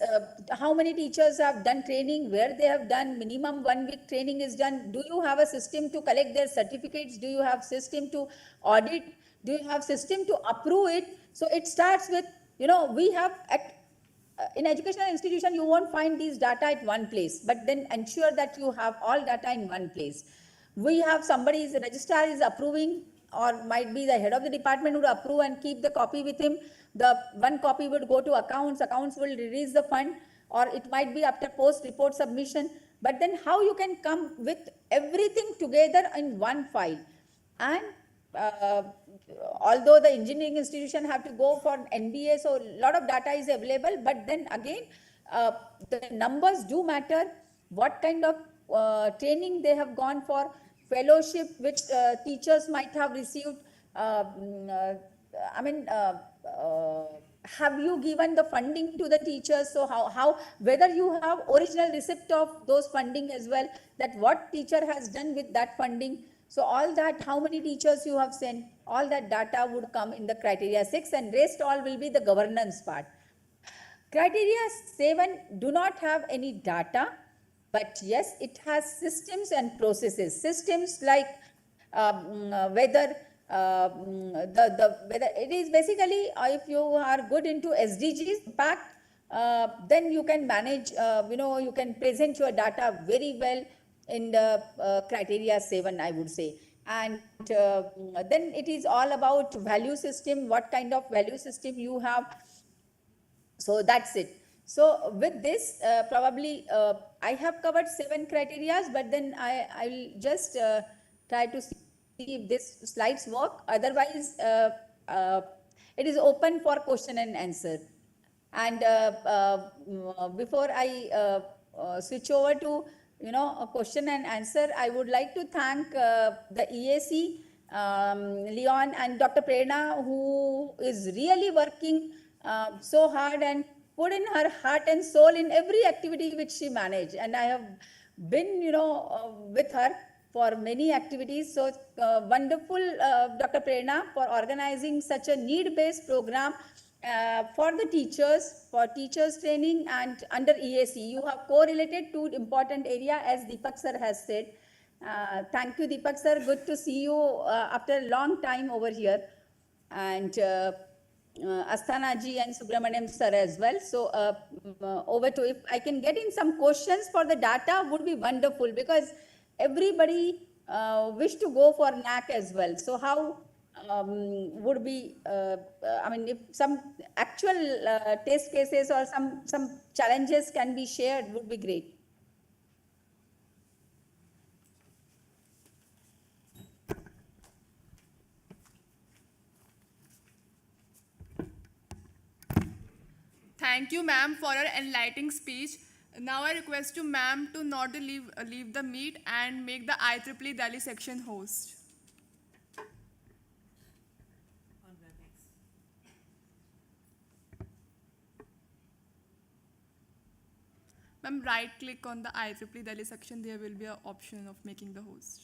how many teachers have done training, where they have done minimum 1 week training is done. Do you have a system to collect their certificates? Do you have system to audit? Do you have system to approve it? So it starts with, we have in educational institution, you won't find these data at one place, but then ensure that you have all data in one place. We have somebody's registrar is approving, or might be the head of the department would approve and keep the copy with him. The one copy would go to accounts will release the fund, or it might be after post report submission. But then how you can come with everything together in one file? And although the engineering institution have to go for NBA, so a lot of data is available, but then again, the numbers do matter. What kind of training they have gone for, fellowship which teachers might have received. Have you given the funding to the teachers? So how whether you have original receipt of those funding as well, that what teacher has done with that funding. So all that, how many teachers you have sent, all that data would come in the criteria 6, and rest all will be the governance part. Criteria 7 do not have any data, but yes, it has systems and processes. Systems like whether whether it is basically if you are good into SDGs impact, then you can manage, you can present your data very well in the criteria 7, I would say. And then it is all about value system, what kind of value system you have. So that's it. So with this, probably I have covered 7 criteria, but then I will just try to see if this slides work. Otherwise, it is open for question and answer. And before I switch over to a question and answer, I would like to thank the EAC, Leon and Dr. Prerna, who is really working so hard and put in her heart and soul in every activity which she managed. And I have been, with her for many activities. So wonderful, Dr. Prerna, for organizing such a need-based program for the teachers, for teachers training, and under EAC. You have correlated to important area, as Deepak sir has said. Thank you, Deepak sir. Good to see you after a long time over here. And Asthana ji and Subramaniam sir as well. So over to, if I can get in some questions for the data, would be wonderful, because everybody wish to go for NAAC as well. So how would be, if some actual test cases or some challenges can be shared, would be great. Thank you, ma'am, for your enlightening speech. Now I request you, ma'am, to not to leave the meet and make the IEEE Delhi section host. Ma'am, right click on the IEEE Delhi section. There will be an option of making the host.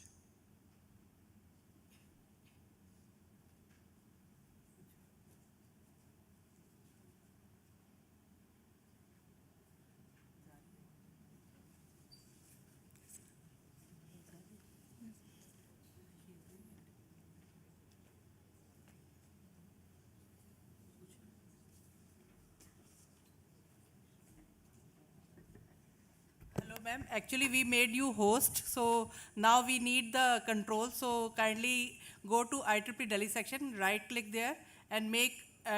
Hello, ma'am. Actually, we made you host, so now we need the control. So kindly go to IEEE Delhi section, right-click there, and make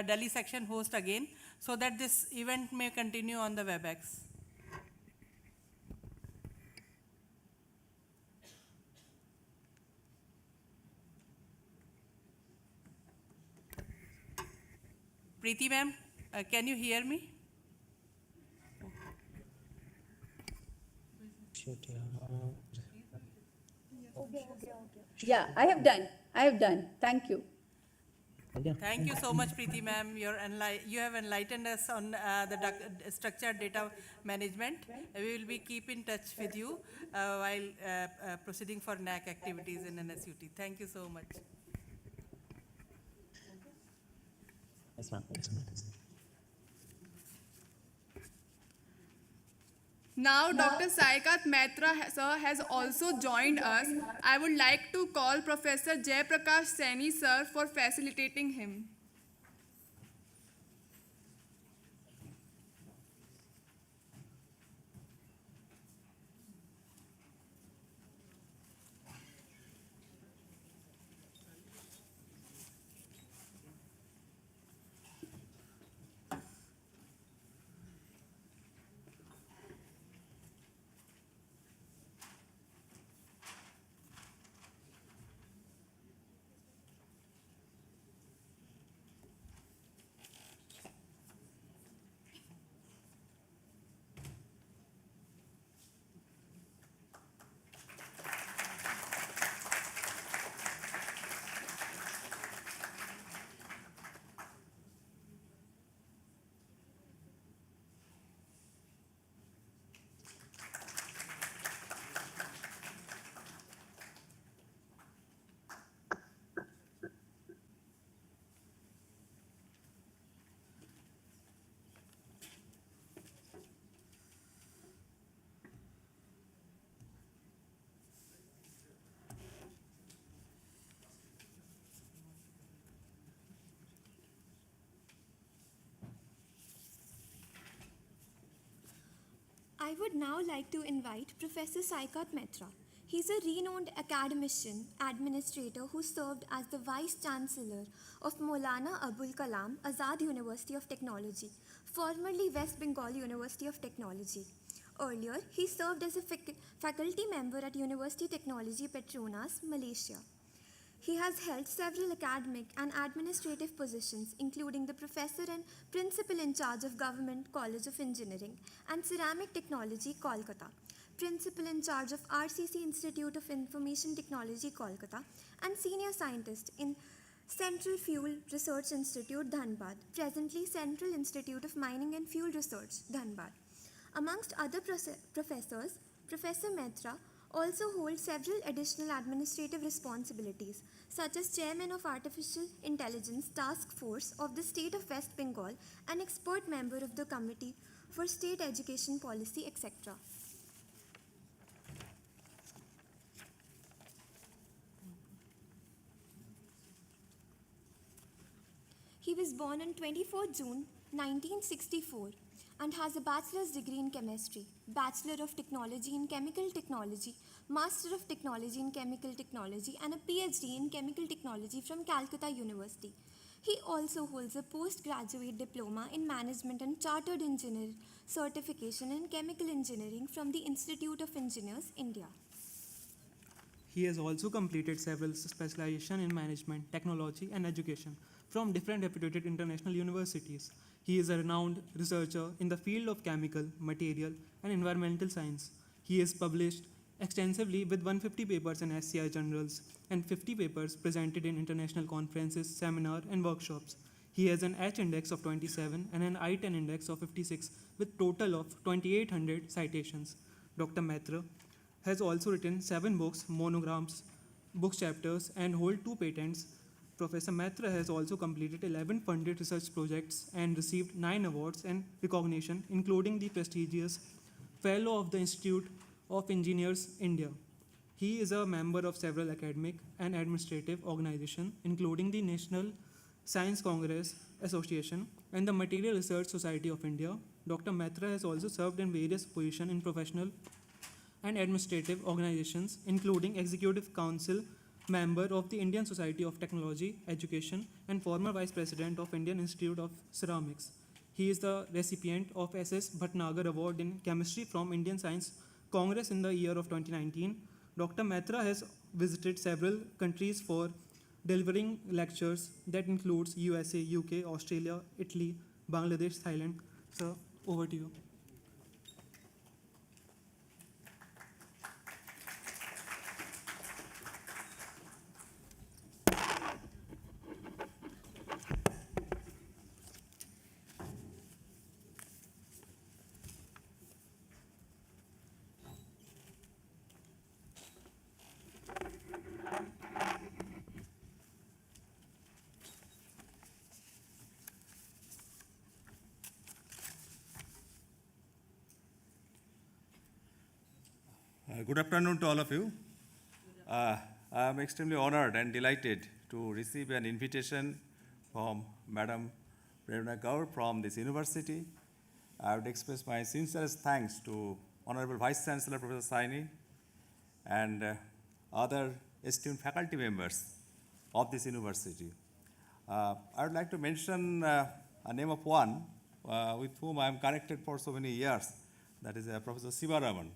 Delhi section host again, so that this event may continue on the WebEx. Preeti, ma'am, can you hear me? Yeah, I have done. I have done. Thank you. Thank you so much, Preeti ma'am. You have enlightened us on the structured data management. We will be keep in touch with you while proceeding for NAAC activities in NSUT. Thank you so much. Yes, ma'am. Now, Dr. Saikat Mehta sir has also joined us. I would like to call Professor Jay Prakash Saini sir for facilitating him. I would now like to invite Professor Saikat Mehta. He's a renowned academician, administrator who served as the Vice Chancellor of Maulana Abul Kalam Azad University of Technology, formerly West Bengal University of Technology. Earlier, he served as a faculty member at University Technology Petronas, Malaysia. He has held several academic and administrative positions, including the professor and principal in charge of Government College of Engineering and Ceramic Technology, Kolkata, principal in charge of RCC Institute of Information Technology, Kolkata, and senior scientist in Central Fuel Research Institute, Dhanbad, presently Central Institute of Mining and Fuel Research, Dhanbad. Amongst other professors, Professor Mehta also holds several additional administrative responsibilities, such as Chairman of Artificial Intelligence Task Force of the State of West Bengal and expert member of the Committee for State Education Policy, etc. He was born on 24 June 1964 and has a bachelor's degree in chemistry, Bachelor of Technology in Chemical Technology, Master of Technology in Chemical Technology, and a PhD in Chemical Technology from Calcutta University. He also holds a postgraduate diploma in Management and Chartered Engineer certification in Chemical Engineering from the Institute of Engineers, India. He has also completed several specializations in management, technology, and education from different reputed international universities. He is a renowned researcher in the field of chemical, material, and environmental science. He has published extensively with 150 papers in SCI journals and 50 papers presented in international conferences, seminars, and workshops. He has an H index of 27 and an I-10 index of 56 with total of 2800 citations. Dr. Mehta has also written 7 books, monograms, book chapters, and hold 2 patents. Professor Mehta has also completed 11 funded research projects and received 9 awards and recognition, including the prestigious Fellow of the Institute of Engineers, India. He is a member of several academic and administrative organizations, including the National Science Congress Association and the Material Research Society of India. Dr. Mehta has also served in various positions in professional and administrative organizations, including Executive Council member of the Indian Society of Technology Education and former Vice President of Indian Institute of Ceramics. He is the recipient of S.S. Bhatnagar Award in Chemistry from Indian Science Congress in the year of 2019. Dr. Mehta has visited several countries for delivering lectures that includes USA, UK, Australia, Italy, Bangladesh, Thailand. Sir, over to you. Good afternoon to all of you. I am extremely honored and delighted to receive an invitation from Madam Prerna Gaur from this university. I would express my sincerest thanks to Honorable Vice Chancellor Professor Saini and other esteemed faculty members of this university. I would like to mention a name of one with whom I am connected for so many years, that is Professor Sivaraman.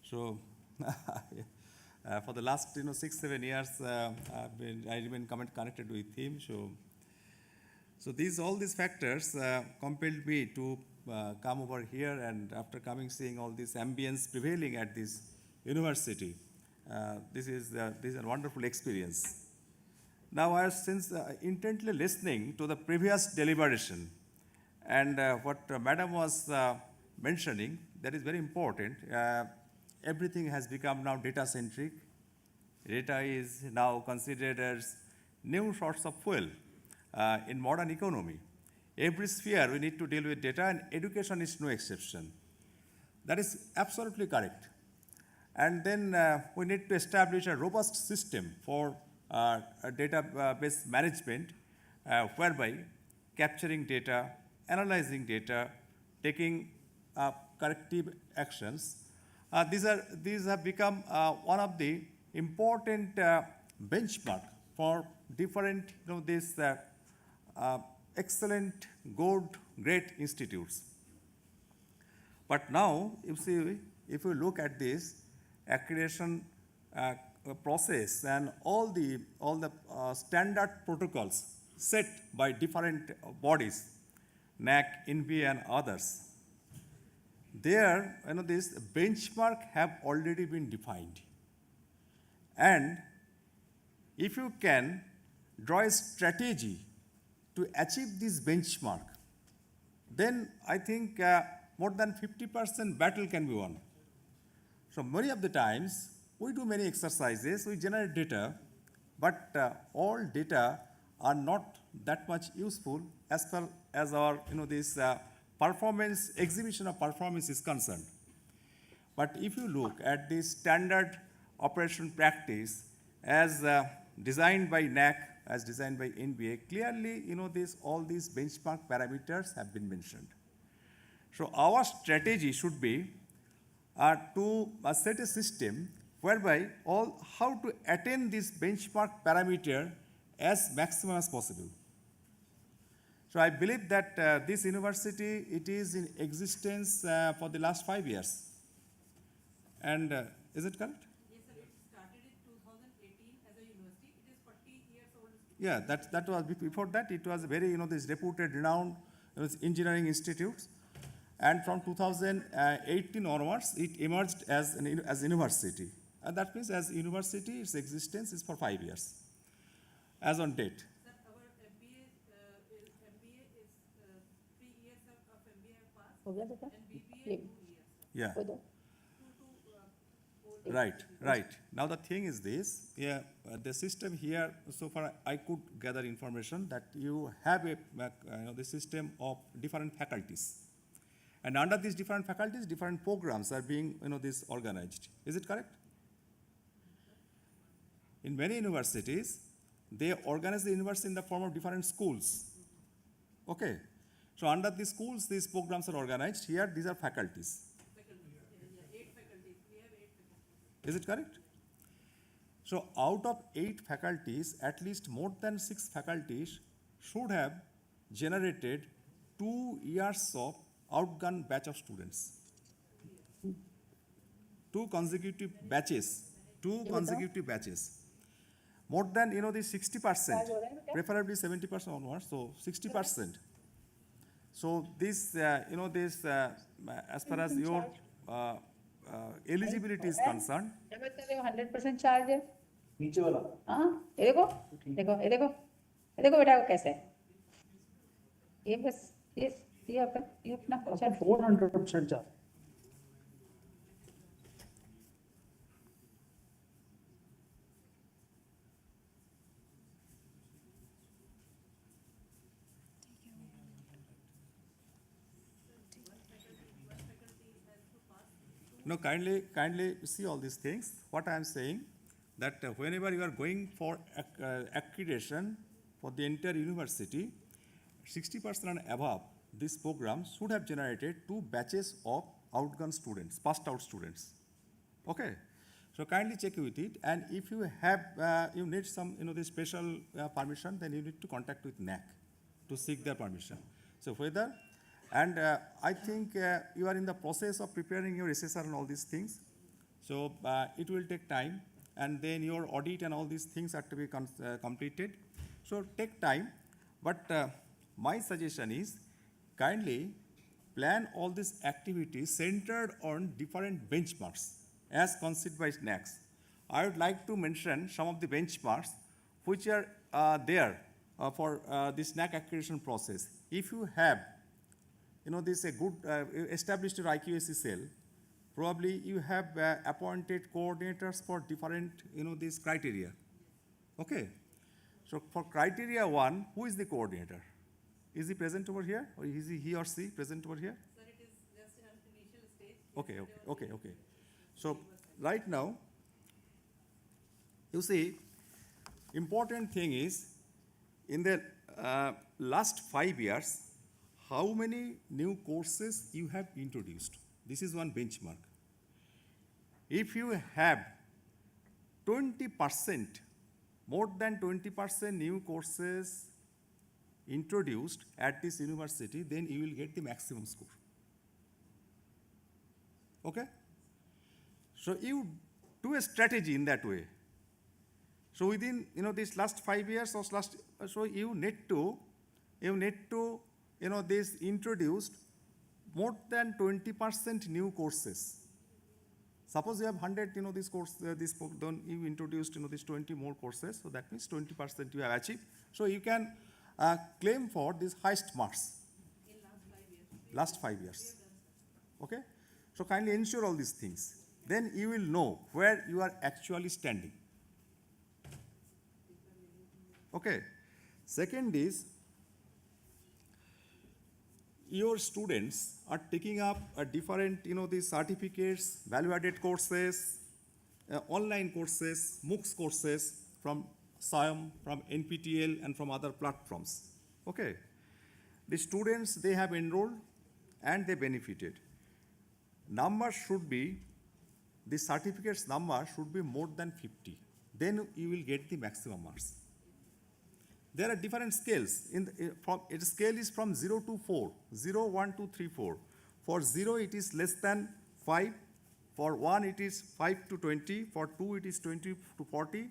So for the last 6-7 years, I remain connected with him. So all these factors compelled me to come over here, and after coming, seeing all this ambience prevailing at this university, this is a wonderful experience. Now, I was since intently listening to the previous deliberation, and what Madam was mentioning, that is very important. Everything has become now data-centric. Data is now considered as new source of fuel in modern economy. Every sphere we need to deal with data, and education is no exception. That is absolutely correct. And then we need to establish a robust system for database management, whereby capturing data, analyzing data, taking corrective actions. These have become one of the important benchmark for different these excellent, good, great institutes. But now, if you look at this accreditation process and all the standard protocols set by different bodies, NAAC, NBA, and others, there, this benchmark have already been defined. And if you can draw a strategy to achieve this benchmark, then I think more than 50% battle can be won. So many of the times, we do many exercises, we generate data, but all data are not that much useful as far as our, this performance, exhibition of performance is concerned. But if you look at the standard operation practice as designed by NAAC, as designed by NBA, clearly, all these benchmark parameters have been mentioned. So our strategy should be to set a system whereby how to attain this benchmark parameter as maximum as possible. So I believe that this university, it is in existence for the last 5 years. And is it correct? Yes, sir. It started in 2018 as a university. It is 40 years old. Yeah, that was before that. It was very, this reputed, renowned engineering institutes. And from 2018 onwards, it emerged as as university. And that means as university, its existence is for 5 years, as on date. Sir, our MBA is 3 years of MBA have passed हो गया बेटा? and BBA ले, 2 years. Yeah. वो दो. Right. Now the thing is this, the system here, so far I could gather information that you have the system of different faculties. And under these different faculties, different programs are being, this organized. Is it correct? In many universities, they organize the university in the form of different schools. Okay. So under these schools, these programs are organized. Here, these are faculties. 8 faculties. We have 8 faculties. Is it correct? So out of 8 faculties, at least more than 6 faculties should have generated 2 years of outgone batch of students. 2 consecutive batches. 2 consecutive batches. More than, the 60%, preferably 70% onwards, so 60%. So this, as far as your eligibility is concerned, 100% charge है. नीचे वाला. हाँ, ये देखो बेटा वो कैसे है. ये बस ये अपना 400% charge. No, kindly see all these things. What I am saying, that whenever you are going for accreditation for the entire university, 60% and above, this program should have generated 2 batches of outgone students, passed out students. Okay. So kindly check with it, and if you have, you need some, the special permission, then you need to contact with NAAC to seek their permission. So whether, and I think you are in the process of preparing your SSR and all these things. So it will take time, and then your audit and all these things have to be completed. So take time, but my suggestion is kindly plan all these activities centered on different benchmarks as considered by NAAC. I would like to mention some of the benchmarks which are there for this NAAC accreditation process. If you have, this a good established your IQAC cell, probably you have appointed coordinators for different, these criteria. Okay. So for criteria 1, who is the coordinator? Is he present over here, or is he or she present over here? Sir, it is just an initial stage. Okay. So right now, you see, important thing is, in the last 5 years, how many new courses you have introduced? This is one benchmark. If you have 20%, more than 20% new courses introduced at this university, then you will get the maximum score. Okay? So you do a strategy in that way. So within, this last 5 years or so you need to, this introduced more than 20% new courses. Suppose you have 100, this course, then you introduced, this 20 more courses. So that means 20% you have achieved. So you can claim for these highest marks. In Last 5 years. Okay? So kindly ensure all these things. Then you will know where you are actually standing. Okay. Second is, your students are taking up different, these certificates, value-added courses, online courses, MOOCs courses from SIAM, from NPTEL, and from other platforms. Okay. The students, they have enrolled and they benefited. Number should be, the certificates number should be more than 50. Then you will get the maximum marks. There are different scales. Its scale is from 0 to 4, 0, 1, 2, 3, 4. For 0, it is less than 5. For 1, it is 5 to 20. For 2, it is 20 to 40.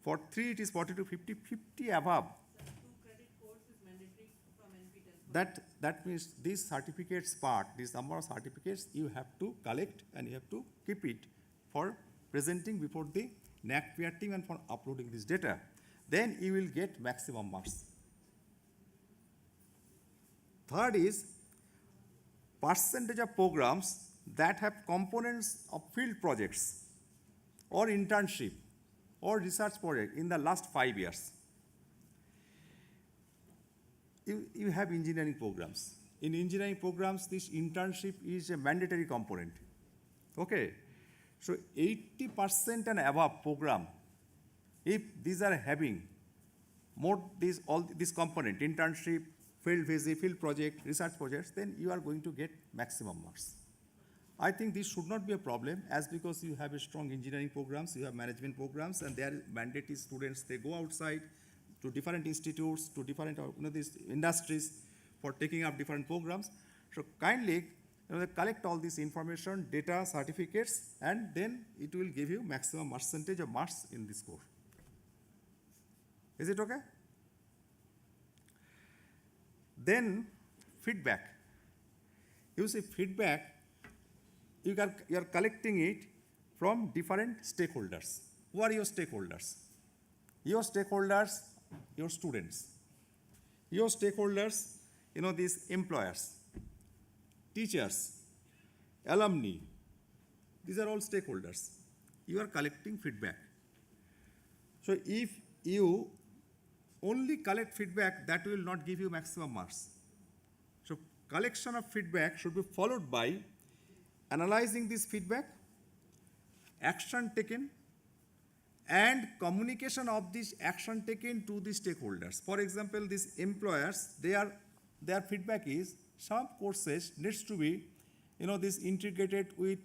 For 3, it is 40 to 50. 50 above. Sir, 2 credit course is mandatory from NPTEL. that means these certificates part, this number of certificates you have to collect and you have to keep it for presenting before the NAAC peer team and for uploading this data. Then you will get maximum marks. Third is percentage of programs that have components of field projects or internship or research project in the last 5 years. You have engineering programs. In engineering programs, this internship is a mandatory component. Okay, so 80% and above program, if these are having more all this component, internship, field visit, field project, research projects, then you are going to get maximum marks. I think this should not be a problem, as because you have a strong engineering programs, you have management programs, and their mandatory students, they go outside to different institutes, to different these industries for taking up different programs. So kindly collect all this information, data, certificates, and then it will give you maximum percentage of marks in this course. Is it okay? Then feedback. You see feedback, you are collecting it from different stakeholders. Who are your stakeholders? Your stakeholders, your students. Your stakeholders, these employers, teachers, alumni. These are all stakeholders. You are collecting feedback. So if you only collect feedback, that will not give you maximum marks. So collection of feedback should be followed by analyzing this feedback, action taken, and communication of this action taken to the stakeholders. For example, these employers, their feedback is some courses needs to be, this integrated with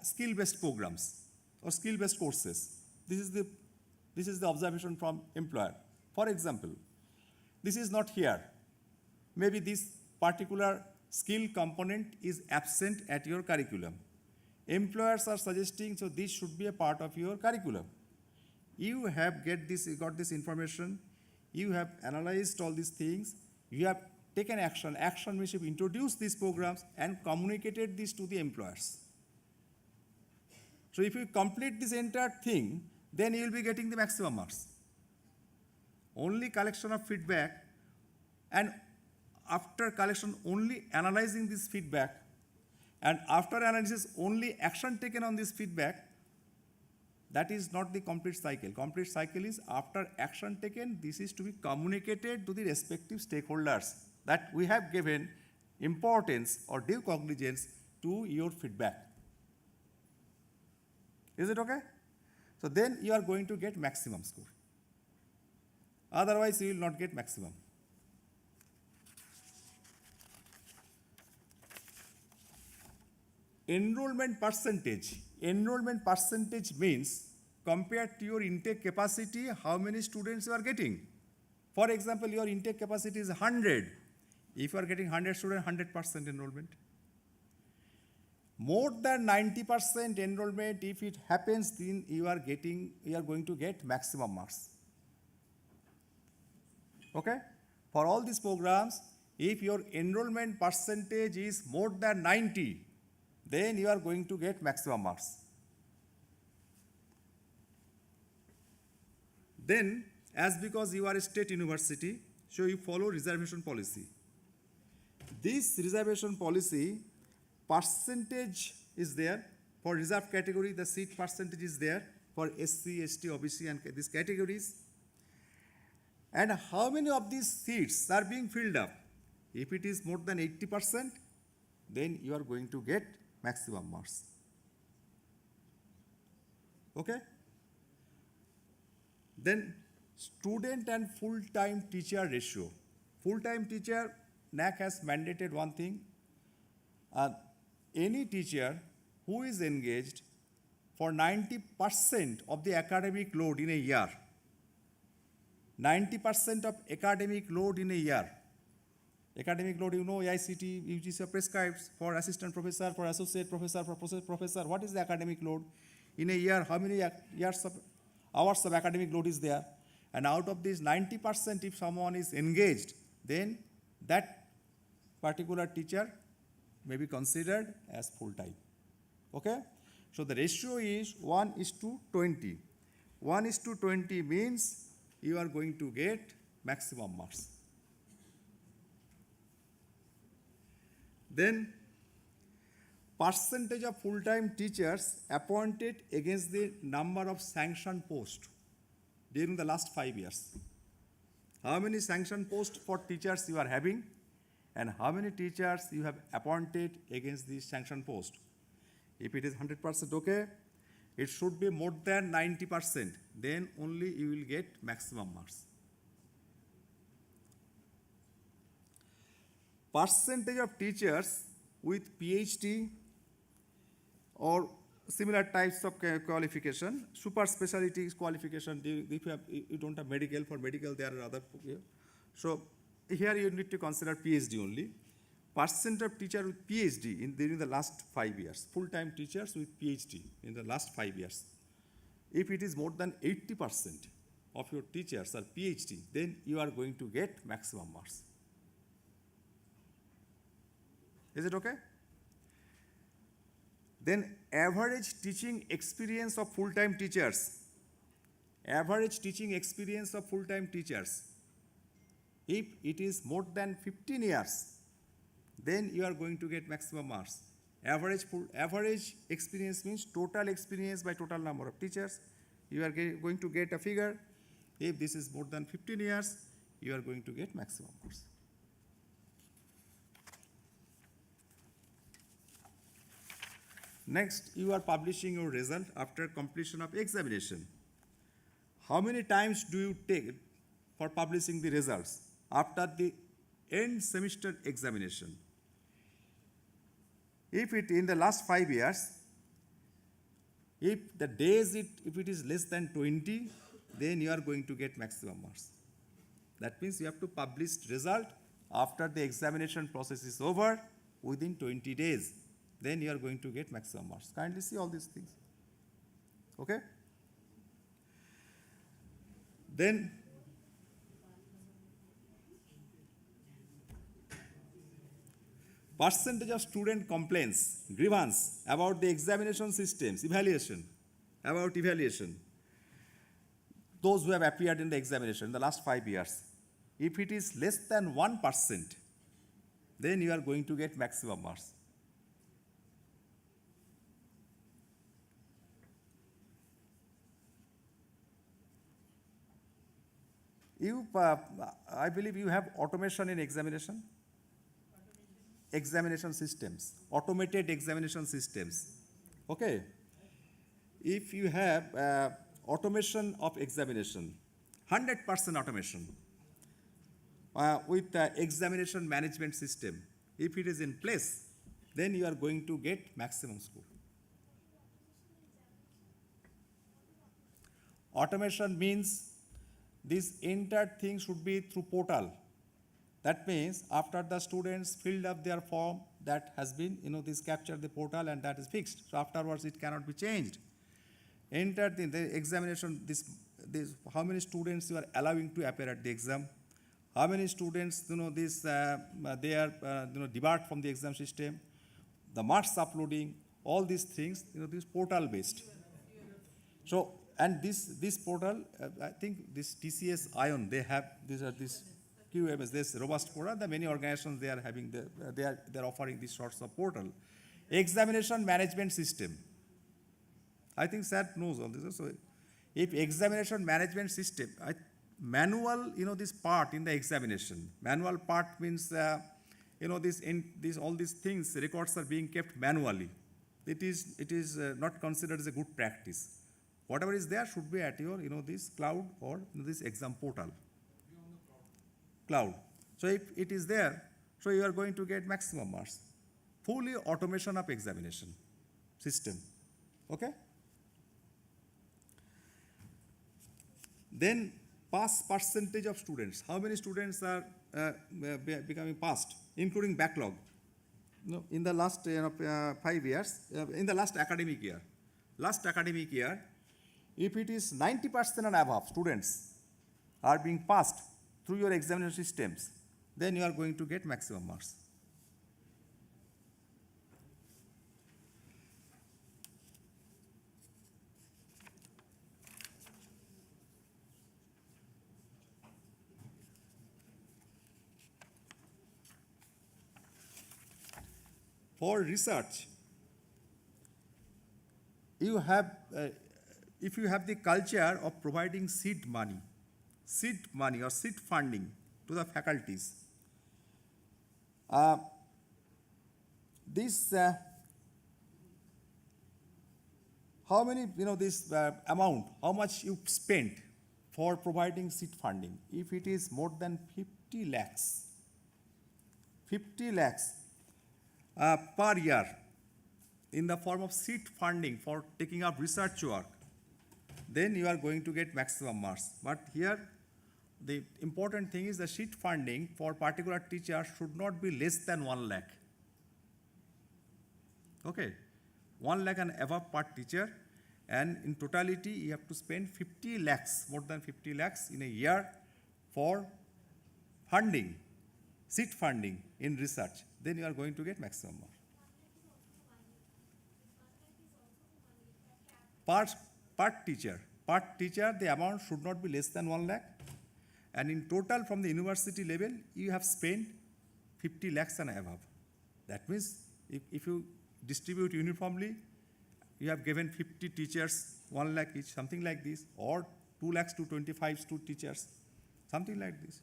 skill-based programs or skill-based courses. This is the observation from employer. For example, this is not here. Maybe this particular skill component is absent at your curriculum. Employers are suggesting, so this should be a part of your curriculum. You have got this information, you have analyzed all these things, you have taken action. Action means you've introduced these programs and communicated this to the employers. So if you complete this entire thing, then you will be getting the maximum marks. Only collection of feedback, and after collection only analyzing this feedback, and after analysis only action taken on this feedback, that is not the complete cycle. Complete cycle is after action taken, this is to be communicated to the respective stakeholders that we have given importance or due cognizance to your feedback. Is it okay? So then you are going to get maximum score. Otherwise, you will not get maximum. Enrollment percentage. Enrollment percentage means compared to your intake capacity, how many students you are getting. For example, your intake capacity is 100. If you are getting 100 students, 100% enrollment. More than 90% enrollment, if it happens, then you are going to get maximum marks. Okay? For all these programs, if your enrollment percentage is more than 90, then you are going to get maximum marks. Then, as because you are a state university, so you follow reservation policy. This reservation policy, percentage is there. For reserved category, the seat percentage is there. For SC, ST, OBC, and these categories. And how many of these seats are being filled up? If it is more than 80%, then you are going to get maximum marks. Okay? Then student and full-time teacher ratio. Full-time teacher, NAAC has mandated one thing. Any teacher who is engaged for 90% of the academic load in a year, 90% of academic load in a year. Academic load, AICT, UGC prescribes for assistant professor, for associate professor, for professor. What is the academic load? In a year, how many hours of academic load is there? And out of this 90%, if someone is engaged, then that particular teacher may be considered as full-time. Okay? So the ratio is 1:20. 1:20 means you are going to get maximum marks. Then percentage of full-time teachers appointed against the number of sanctioned posts during the last 5 years. How many sanctioned posts for teachers you are having and how many teachers you have appointed against the sanctioned post. If it is 100% okay, it should be more than 90%. Then only you will get maximum marks. Percentage of teachers with PhD or similar types of qualification, super specialty qualification, if you don't have medical, for medical there are other. So here you need to consider PhD only. Percent of teacher with PhD during the last 5 years, full-time teachers with PhD in the last 5 years. If it is more than 80% of your teachers are PhD, then you are going to get maximum marks. Is it okay? Then average teaching experience of full-time teachers. Average teaching experience of full-time teachers. If it is more than 15 years, then you are going to get maximum marks. Average experience means total experience by total number of teachers. You are going to get a figure. If this is more than 15 years, you are going to get maximum marks. Next, you are publishing your result after completion of examination. How many times do you take for publishing the results after the end semester examination? If it in the last 5 years, if the days if it is less than 20, then you are going to get maximum marks. That means you have to publish result after the examination process is over within 20 days. Then you are going to get maximum marks. Kindly see all these things. Okay? Then percentage of student complaints, grievance about the examination systems, evaluation. Those who have appeared in the examination in the last 5 years. If it is less than 1%, then you are going to get maximum marks. I believe you have automation in examination. Examination systems, automated examination systems. Okay. If you have automation of examination, 100% automation with the examination management system, if it is in place, then you are going to get maximum score. Automation means this entire thing should be through portal. That means after the students filled up their form, that has been, this capture the portal and that is fixed. So afterwards it cannot be changed. Entered in the examination, this how many students you are allowing to appear at the exam, how many students, they are, depart from the exam system, the marks uploading, all these things, this portal based. So, and this portal, I think this TCS ION, they have, this QMS, this robust portal, the many organizations, they are having, they are offering these sorts of portal. Examination management system. I think SAT knows all this. So if examination management system, manual, this part in the examination, manual part means, all these things, records are being kept manually. It is not considered as a good practice. Whatever is there should be at your, this cloud or this exam portal. Cloud. So if it is there, so you are going to get maximum marks. Fully automation of examination system. Okay? Then pass percentage of students. How many students are becoming passed, including backlog? In the last 5 years, in the last academic year. Last academic year, if it is 90% and above students are being passed through your examination systems, then you are going to get maximum marks. for research, you have, if you have the culture of providing seed money or seed funding to the faculties, this how many, this amount, how much you spent for providing seed funding? If it is more than 50 lakhs per year in the form of seed funding for taking up research work, then you are going to get maximum marks. But here, the important thing is the seed funding for particular teacher should not be less than 1 lakh. Okay, 1 lakh and above per teacher, and in totality you have to spend 50 lakhs, more than 50 lakhs in a year for funding, seed funding in research. Then you are going to get maximum marks. Per teacher, the amount should not be less than 1 lakh. And in total from the university level, you have spent 50 lakhs and above. That means if you distribute uniformly, you have given 50 teachers 1 lakh each, something like this, or 2 lakhs to 25 to teachers, something like this.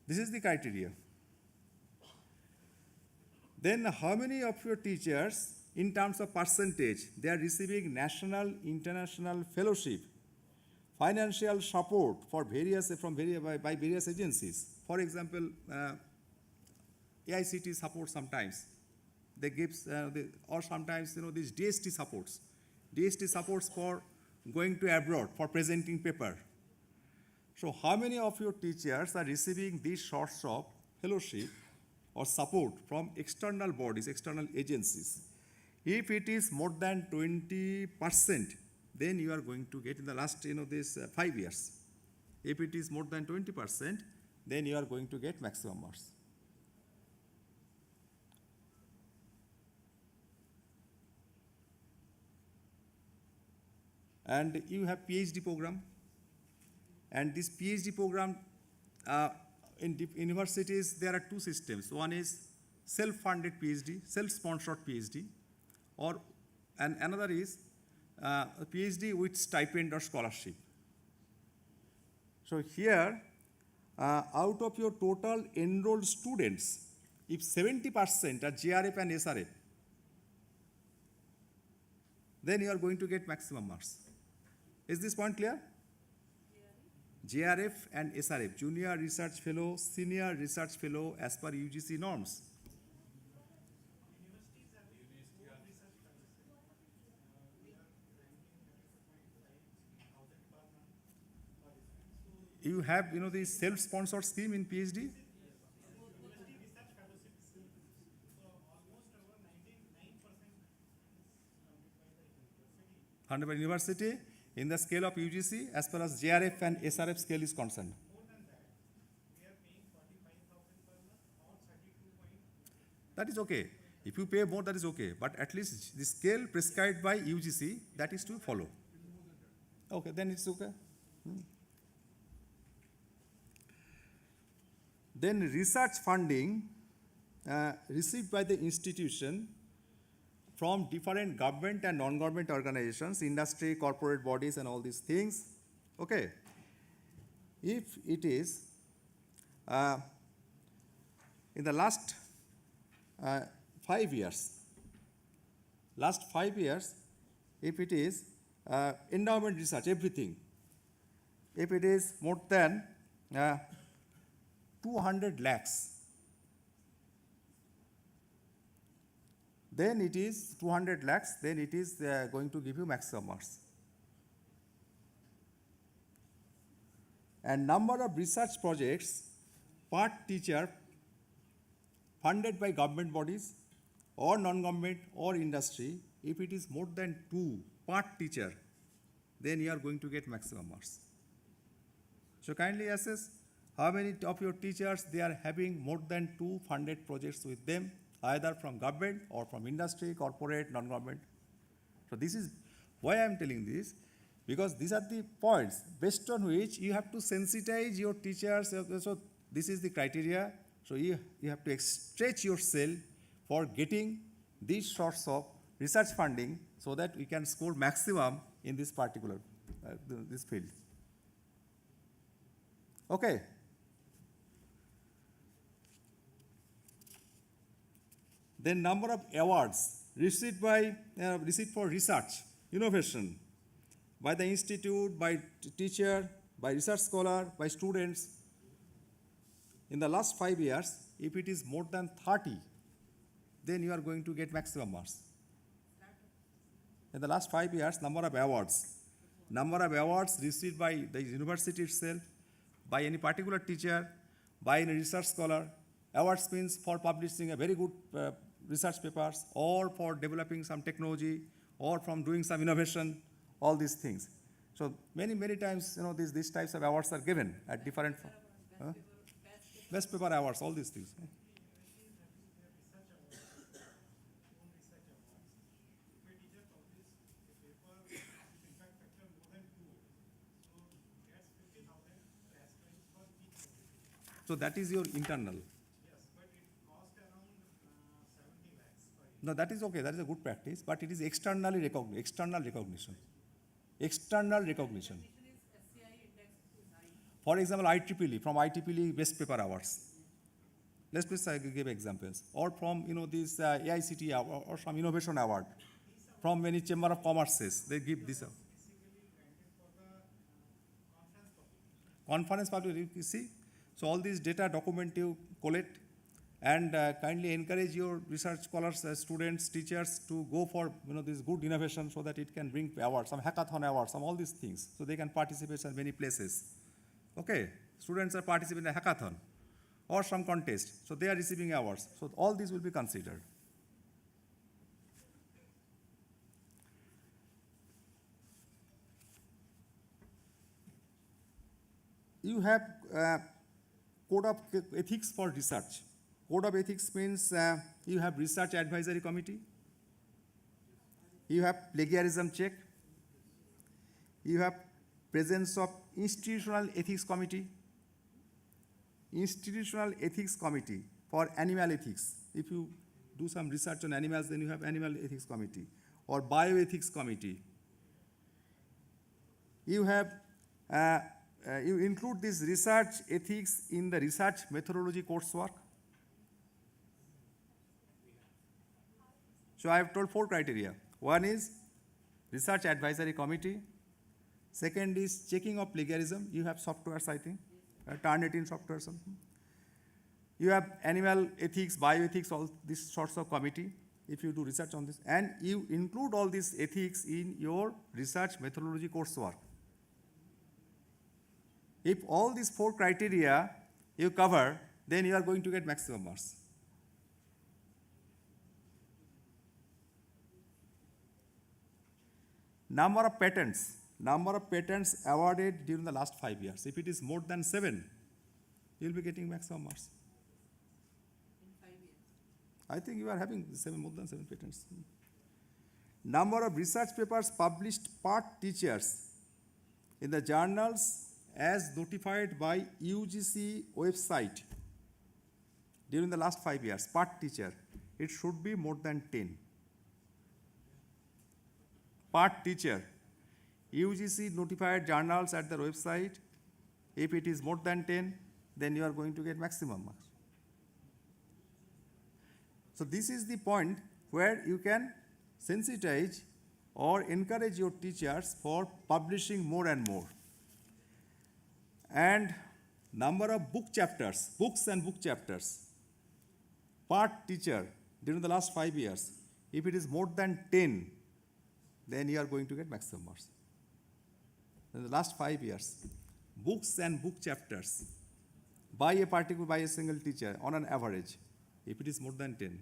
This is the criteria. Then how many of your teachers, in terms of percentage, they are receiving national, international fellowship, financial support for by various agencies? For example, AICT support sometimes. They give, or sometimes, these DST supports. DST supports for going to abroad, for presenting paper. So how many of your teachers are receiving these sorts of fellowship or support from external bodies, external agencies? If it is more than 20%, then you are going to get in the last, this 5 years. If it is more than 20%, then you are going to get maximum marks. And you have PhD program. And this PhD program, in universities, there are two systems. One is self-funded PhD, self-sponsored PhD, and another is a PhD with stipend or scholarship. So here, out of your total enrolled students, if 70% are JRF and SRF, then you are going to get maximum marks. Is this point clear? JRF and SRF, Junior Research Fellow, Senior Research Fellow, as per UGC norms. You have, the self-sponsored scheme in PhD? Funded by university in the scale of UGC as far as JRF and SRF scale is concerned. That is okay. If you pay more, that is okay. But at least the scale prescribed by UGC, that is to follow. Okay, then it's okay. Then research funding received by the institution from different government and non-government organizations, industry, corporate bodies, and all these things. Okay. If it is in the last 5 years, if it is endowment research, everything, if it is more than 200 lakhs, then it is 200 lakhs, then it is going to give you maximum marks. And number of research projects per teacher funded by government bodies or non-government or industry, if it is more than 2 per teacher, then you are going to get maximum marks. So kindly assess how many of your teachers they are having more than 2 funded projects with them, either from government or from industry, corporate, non-government. So this is why I am telling this, because these are the points based on which you have to sensitize your teachers. So this is the criteria So you have to stretch yourself for getting these sorts of research funding so that we can score maximum in this particular this field. Okay. Then number of awards received for research, innovation, by the institute, by teacher, by research scholar, by students. In the last 5 years, if it is more than 30, then you are going to get maximum marks. In the last 5 years, number of awards received by the university itself, by any particular teacher, by any research scholar. Awards means for publishing a very good research papers, or for developing some technology, or from doing some innovation, all these things. So many times, these types of awards are given at different, best paper awards, all these things. So that is your internal. No, that is okay. That is a good practice, but it is external recognition. External recognition. For example, IEEE, from IEEE Best Paper Awards. Let's please give examples. Or from this AICT or some innovation award. From many Chamber of Commerces, they give this. Conference public, you see. So all these data document you collect, and kindly encourage your research scholars, students, teachers to go for this good innovation so that it can bring awards, some hackathon awards, some all these things, so they can participate in many places. Okay, students are participating in a hackathon or some contest, so they are receiving awards. So all these will be considered. You have Code of Ethics for Research. Code of Ethics means you have Research Advisory Committee, you have Plagiarism Check, you have presence of Institutional Ethics Committee for Animal Ethics. If you do some research on animals, then you have Animal Ethics Committee, or Bioethics Committee. You have you include this research ethics in the research methodology coursework. So I have told 4 criteria. One is Research Advisory Committee. Second is checking of plagiarism. You have softwares, I think, Turnitin software. You have animal ethics, bioethics, all these sorts of committee, if you do research on this. And you include all these ethics in your research methodology coursework. If all these 4 criteria you cover, then you are going to get maximum marks. Number of patents awarded during the last 5 years. If it is more than 7, you will be getting maximum marks. In 5 years. I think you are having more than 7 patents. Number of research papers published per teachers in the journals as notified by UGC website during the last 5 years, per teacher, it should be more than 10. Per teacher, UGC notified journals at their website, if it is more than 10, then you are going to get maximum marks. So this is the point where you can sensitize or encourage your teachers for publishing more and more. And number of books and book chapters per teacher during the last 5 years, if it is more than 10, then you are going to get maximum marks. In the last 5 years, books and book chapters by a single teacher on an average, if it is more than 10.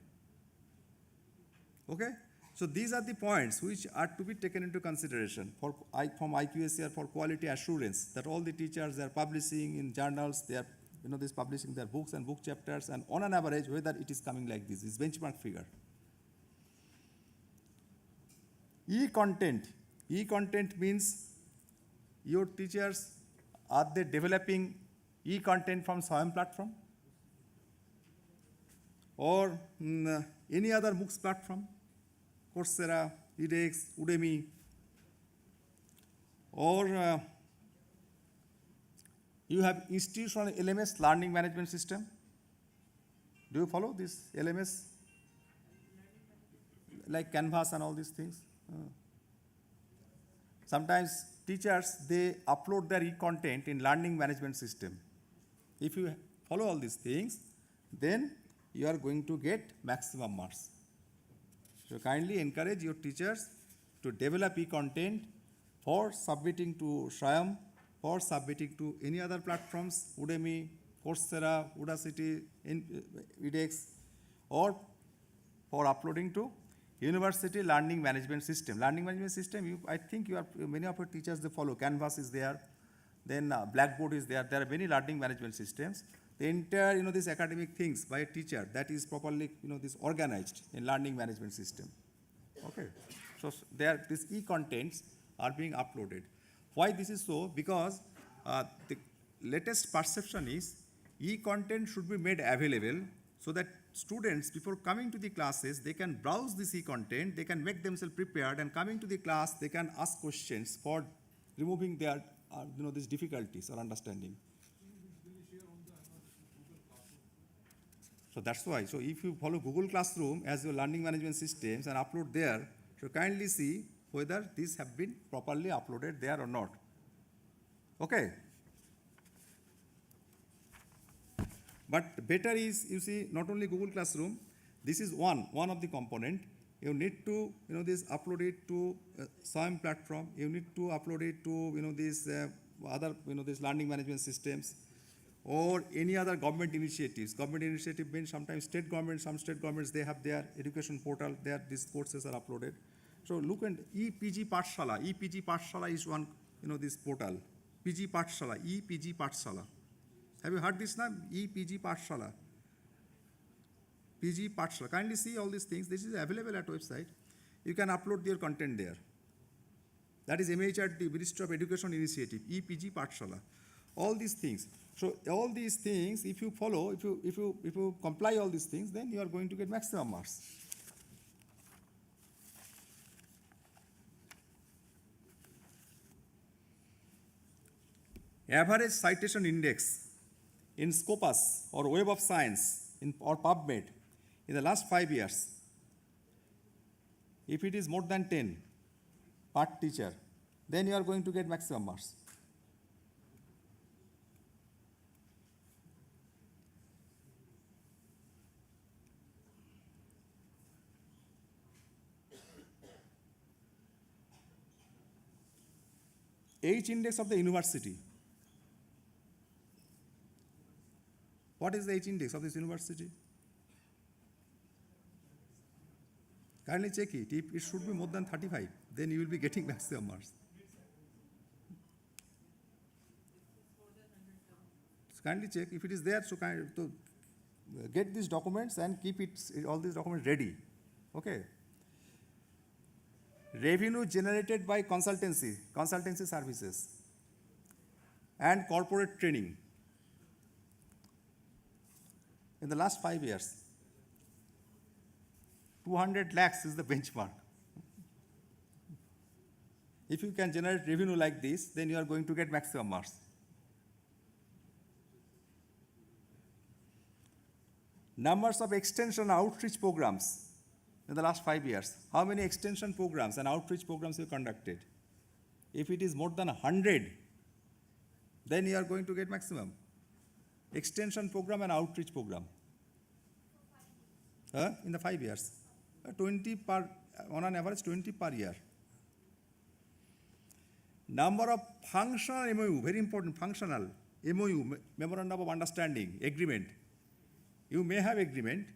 Okay? So these are the points which are to be taken into consideration from IQACR for quality assurance, that all the teachers, they are publishing in journals, they are publishing their books and book chapters, and on an average, whether it is coming like this benchmark figure. E-content means your teachers, are they developing e-content from SWAYAM platform? or any other MOOCs platform, Coursera, edX, Udemy, or you have institutional LMS, learning management system. Do you follow this LMS? Like Canvas and all these things. Sometimes teachers, they upload their e-content in learning management system. If you follow all these things, then you are going to get maximum marks. So kindly encourage your teachers to develop e-content for submitting to SWAYAM, for submitting to any other platforms, Udemy, Coursera, Udacity, edX, or for uploading to University Learning Management System. Learning Management System, I think many of your teachers, they follow. Canvas is there, then Blackboard is there. There are many learning management systems. The entire, these academic things by a teacher, that is properly, this organized in learning management system. Okay. So these e-contents are being uploaded. Why this is so? Because the latest perception is e-content should be made available so that students, before coming to the classes, they can browse this e-content, they can make themselves prepared, and coming to the class, they can ask questions for removing their, these difficulties or understanding. So that's why. So if you follow Google Classroom as your learning management systems and upload there, so kindly see whether these have been properly uploaded there or not. Okay. But better is, you see, not only Google Classroom, this is one of the component. You need to, this upload it to SWAYAM platform. You need to upload it to, these other, these learning management systems, or any other government initiatives. Government initiative means sometimes state government, some state governments, they have their education portal, there these courses are uploaded. So look at EPG Pathshala. EPG Pathshala is one, this portal. PG Pathshala, EPG Pathshala. Have you heard this name? EPG Pathshala. PG Pathshala. Kindly see all these things. This is available at website. You can upload your content there. That is MHRD, Ministry of Education Initiative, EPG Pathshala. All these things. So all these things, if you follow, if you comply all these things, then you are going to get maximum marks. Average citation index in Scopus or Web of Science or PubMed in the last 5 years, if it is more than 10 per teacher, then you are going to get maximum marks. H index of the university. What is the H index of this university? Kindly check it. If it should be more than 35, then you will be getting maximum marks. So kindly check. If it is there, so get these documents and keep all these documents ready. Okay. Revenue generated by consultancy services, and corporate training. In the last 5 years, 200 lakhs is the benchmark. If you can generate revenue like this, then you are going to get maximum marks. Numbers of extension outreach programs in the last 5 years. How many extension programs and outreach programs you conducted? If it is more than 100, then you are going to get maximum. Extension program and outreach program. In the 5 years. 20 per, on an average 20 per year. Number of functional MOU, very important, functional MOU, Memorandum of Understanding, agreement. You may have agreement,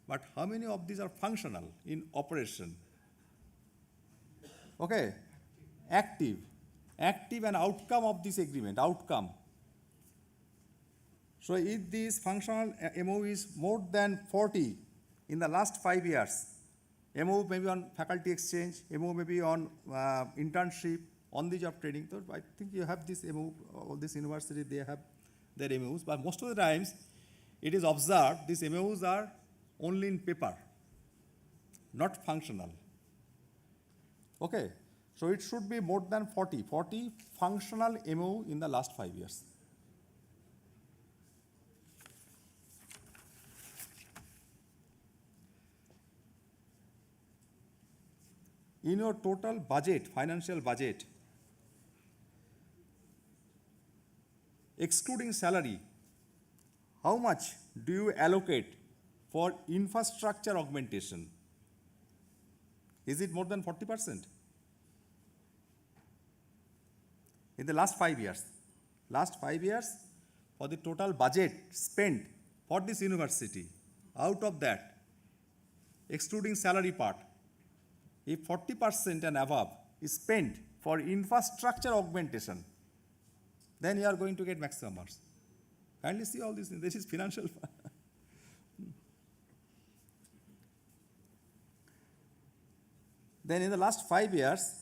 but how many of these are functional in operation? Okay, active and outcome of this agreement, outcome. So if this functional MOU is more than 40 in the last 5 years, MOU may be on faculty exchange, MOU may be on internship, on the job training. So I think you have this MOU, all this university, they have their MOUs, but most of the times it is observed these MOUs are only in paper, not functional. Okay, so it should be more than 40 functional MOU in the last 5 years. In your total budget, financial budget, excluding salary, how much do you allocate for infrastructure augmentation? Is it more than 40%? In the last 5 years, for the total budget spent for this university, out of that, excluding salary part, if 40% and above is spent for infrastructure augmentation, then you are going to get maximum marks. Kindly see all these things. This is financial. Then in the last 5 years,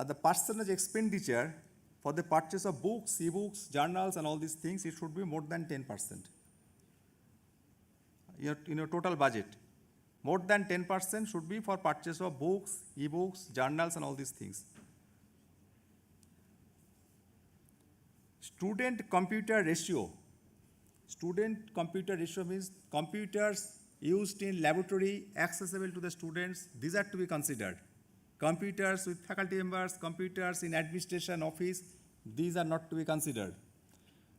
the percentage expenditure for the purchase of books, e-books, journals, and all these things, it should be more than 10%. In your total budget, more than 10% should be for purchase of books, e-books, journals, and all these things. Student computer ratio. Student computer ratio means computers used in laboratory accessible to the students. These are to be considered. Computers with faculty members, computers in administration office, these are not to be considered.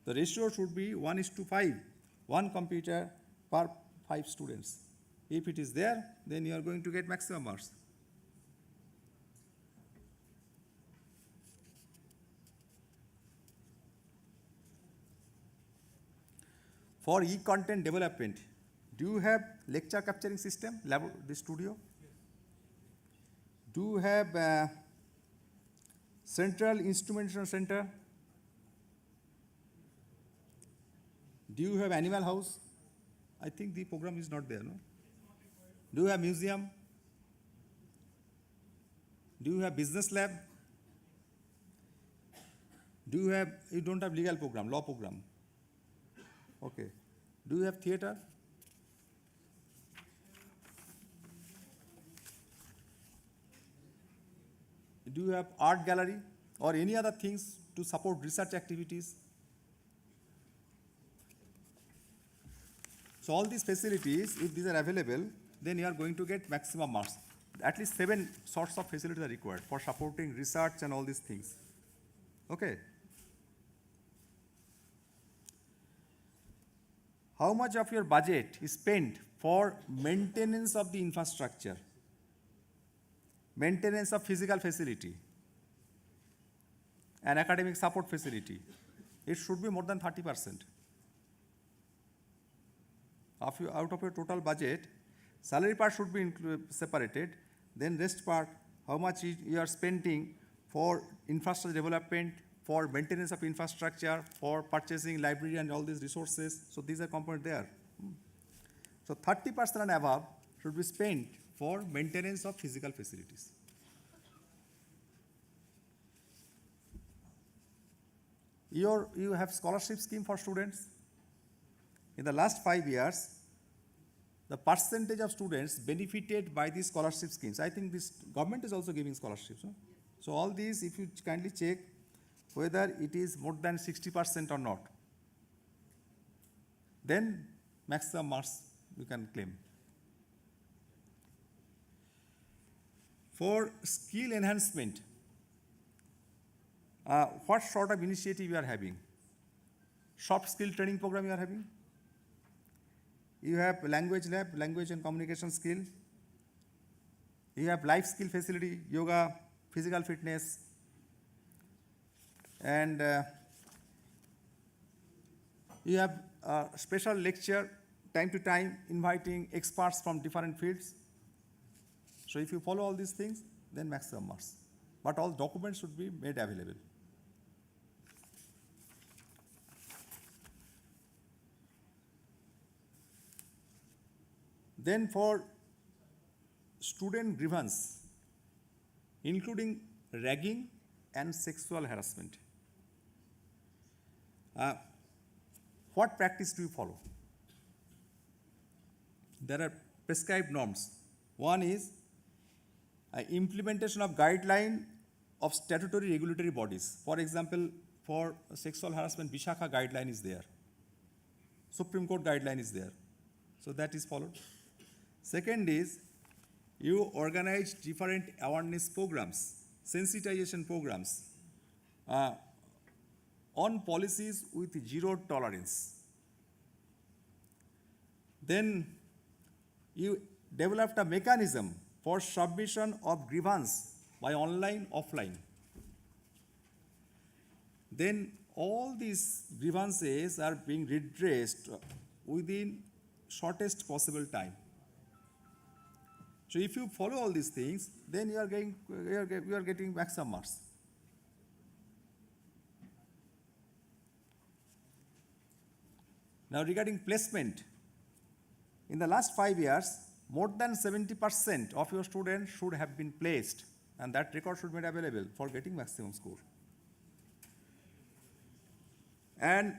The ratio should be 1:5, one computer per 5 students. If it is there, then you are going to get maximum marks. For e-content development, do you have lecture capturing system, the studio? Do you have central instrumentation center? Do you have animal house? I think the program is not there, no? Do you have museum? Do you have business lab? You don't have legal program, law program? Okay. Do you have theater? Do you have art gallery or any other things to support research activities? So all these facilities, if these are available, then you are going to get maximum marks. At least 7 sorts of facilities are required for supporting research and all these things. Okay. How much of your budget is spent for maintenance of the infrastructure, maintenance of physical facility, and academic support facility? It should be more than 30%. Out of your total budget, salary part should be separated, then rest part, how much you are spending for infrastructure development, for maintenance of infrastructure, for purchasing library and all these resources. So these are components there. So 30% and above should be spent for maintenance of physical facilities. You have scholarship scheme for students. In the last 5 years, the percentage of students benefited by these scholarship schemes. I think this government is also giving scholarships. No? So all these, if you kindly check whether it is more than 60% or not, then maximum marks you can claim. For skill enhancement, what sort of initiative you are having? Soft skill training program you are having? You have language lab, language and communication skill. You have life skill facility, yoga, physical fitness. And you have special lecture time to time inviting experts from different fields. So if you follow all these things, then maximum marks. But all documents should be made available. Then for student grievance, including ragging and sexual harassment, what practice do you follow? there are prescribed norms. One is implementation of guideline of statutory regulatory bodies. For example, for sexual harassment, Vishakha guideline is there. Supreme Court guideline is there. So that is followed. Second is you organize different awareness programs, sensitization programs on policies with zero tolerance. Then you developed a mechanism for submission of grievance by online, offline. Then all these grievances are being redressed within shortest possible time. So if you follow all these things, then you are getting maximum marks. Now regarding placement, in the last 5 years, more than 70% of your students should have been placed, and that record should be made available for getting maximum score. And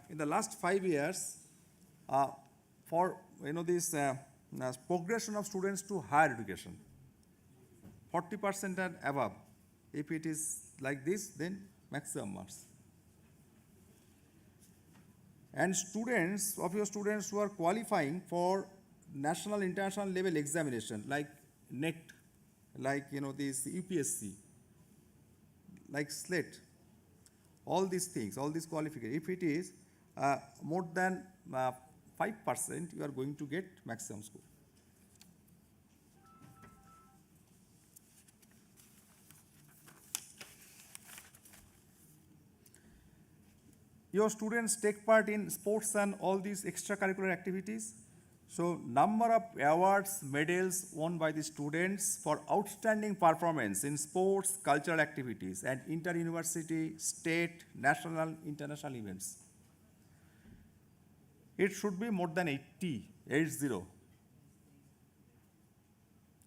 in the last 5 years, for this progression of students to higher education, 40% and above. If it is like this, then maximum marks. And students of your students who are qualifying for national international level examination like NET, like this UPSC, like SLET, all these things, all these qualifications, if it is more than 5%, you are going to get maximum score. Your students take part in sports and all these extracurricular activities. So number of awards, medals won by the students for outstanding performance in sports, cultural activities, and inter-university, state, national, international events. It should be more than 80. Is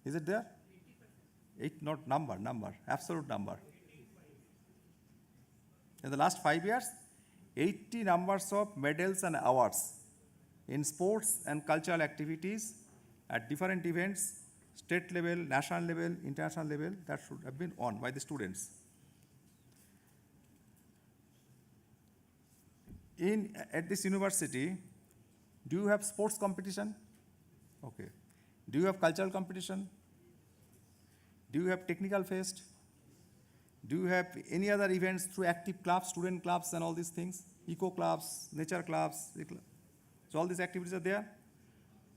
it there? 8, not number, absolute number. In the last 5 years, 80 numbers of medals and awards in sports and cultural activities at different events, state level, national level, international level, that should have been won by the students. At this university, do you have sports competition? Okay. Do you have cultural competition? Do you have technical fest? Do you have any other events through active clubs, student clubs and all these things? Eco clubs, nature clubs. So all these activities are there.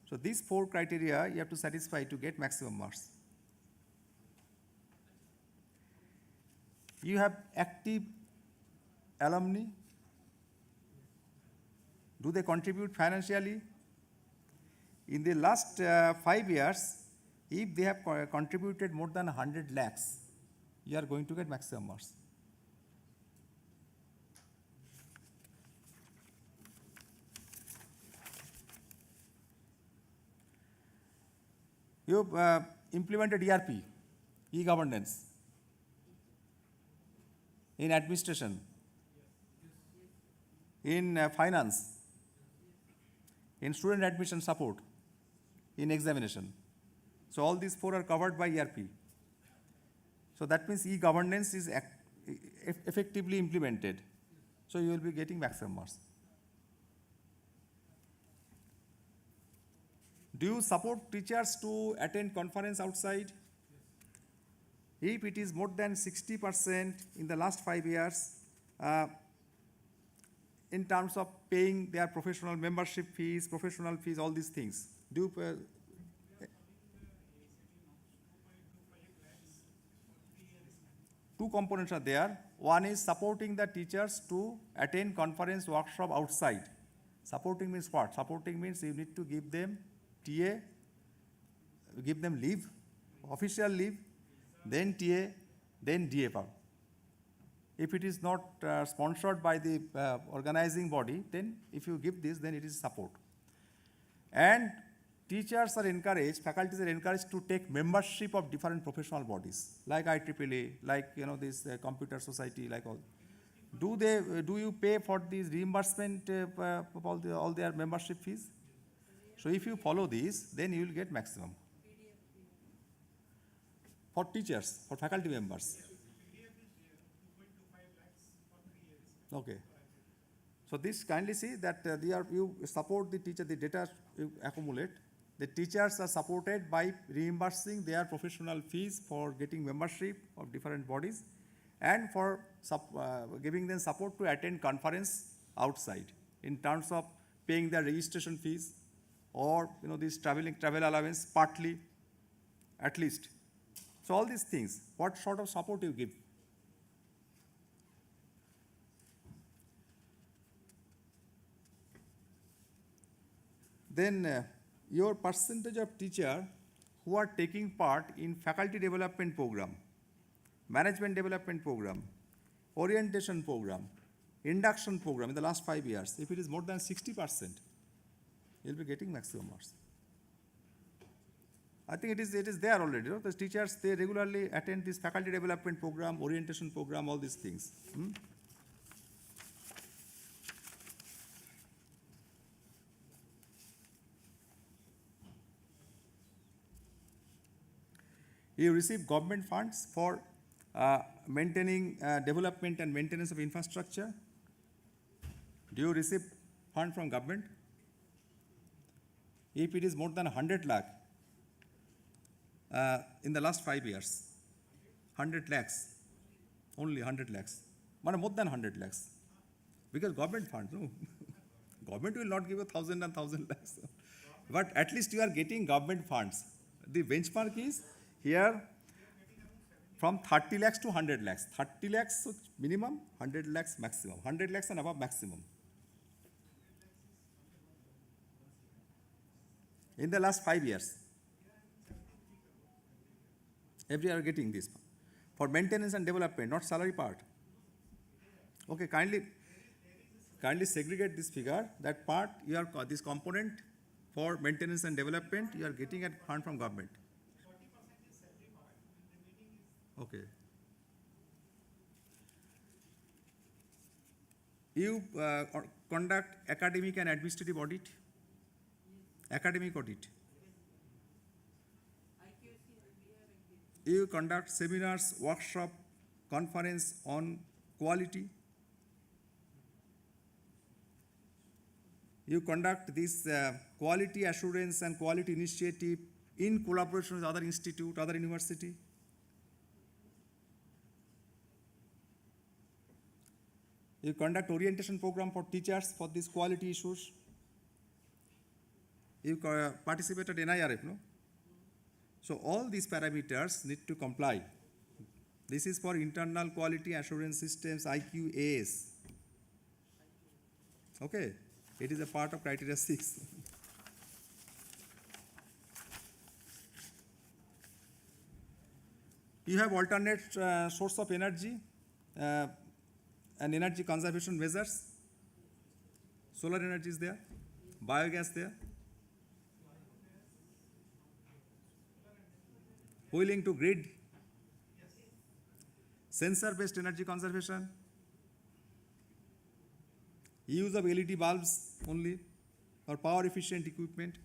So these 4 criteria you have to satisfy to get maximum marks. You have active alumni. Do they contribute financially? In the last 5 years, if they have contributed more than 100 lakhs, you are going to get maximum marks. You have implemented ERP, e-governance, in administration, in finance, in student admission support, in examination. So all these 4 are covered by ERP. So that means e-governance is effectively implemented. So you will be getting maximum marks. Do you support teachers to attend conference outside? If it is more than 60% in the last 5 years, in terms of paying their professional membership fees, professional fees, all these things, do you two components are there. One is supporting the teachers to attend conference workshop outside. Supporting means what? Supporting means you need to give them TA, give them leave, official leave, then TA, then DA power. If it is not sponsored by the organizing body, then if you give this, then it is support. And teachers are encouraged, faculties are encouraged to take membership of different professional bodies, like IEEE, like this computer society, like all. Do you pay for this reimbursement of all their membership fees? So if you follow these, then you will get maximum. For teachers, for faculty members. Okay. So this kindly see that you support the teacher, the data you accumulate. The teachers are supported by reimbursing their professional fees for getting membership of different bodies and for giving them support to attend conference outside in terms of paying their registration fees or this travel allowance partly at least. So all these things, what sort of support you give? Then your percentage of teachers who are taking part in faculty development program, management development program, orientation program, induction program in the last 5 years, if it is more than 60%, you'll be getting maximum marks. I think it is there already. The teachers, they regularly attend this faculty development program, orientation program, all these things. You receive government funds for maintaining development and maintenance of infrastructure. Do you receive fund from government? If it is more than 100 lakh in the last 5 years, 100 lakhs, only 100 lakhs, more than 100 lakhs, because government funds, no. Government will not give 1,000 and 1,000 lakhs, but at least you are getting government funds. The benchmark is here from 30 lakhs to 100 lakhs. 30 lakhs minimum, 100 lakhs maximum. 100 lakhs and above maximum. In the last 5 years, every year getting this. For maintenance and development, not salary part. Okay, kindly segregate this figure. That part, you are this component for maintenance and development, you are getting a fund from government. Okay. You conduct academic and administrative audit? Academic audit. You conduct seminars, workshop, conference on quality. You conduct this quality assurance and quality initiative in collaboration with other institute, other university. You conduct orientation program for teachers for these quality issues. You participate at NIRF, no? So all these parameters need to comply. This is for internal quality assurance systems, IQAS. Okay, it is a part of criteria 6. You have alternate source of energy and energy conservation measures. Solar energy is there, biogas there. Wheeling to grid, sensor-based energy conservation, use of LED bulbs only or power efficient equipment.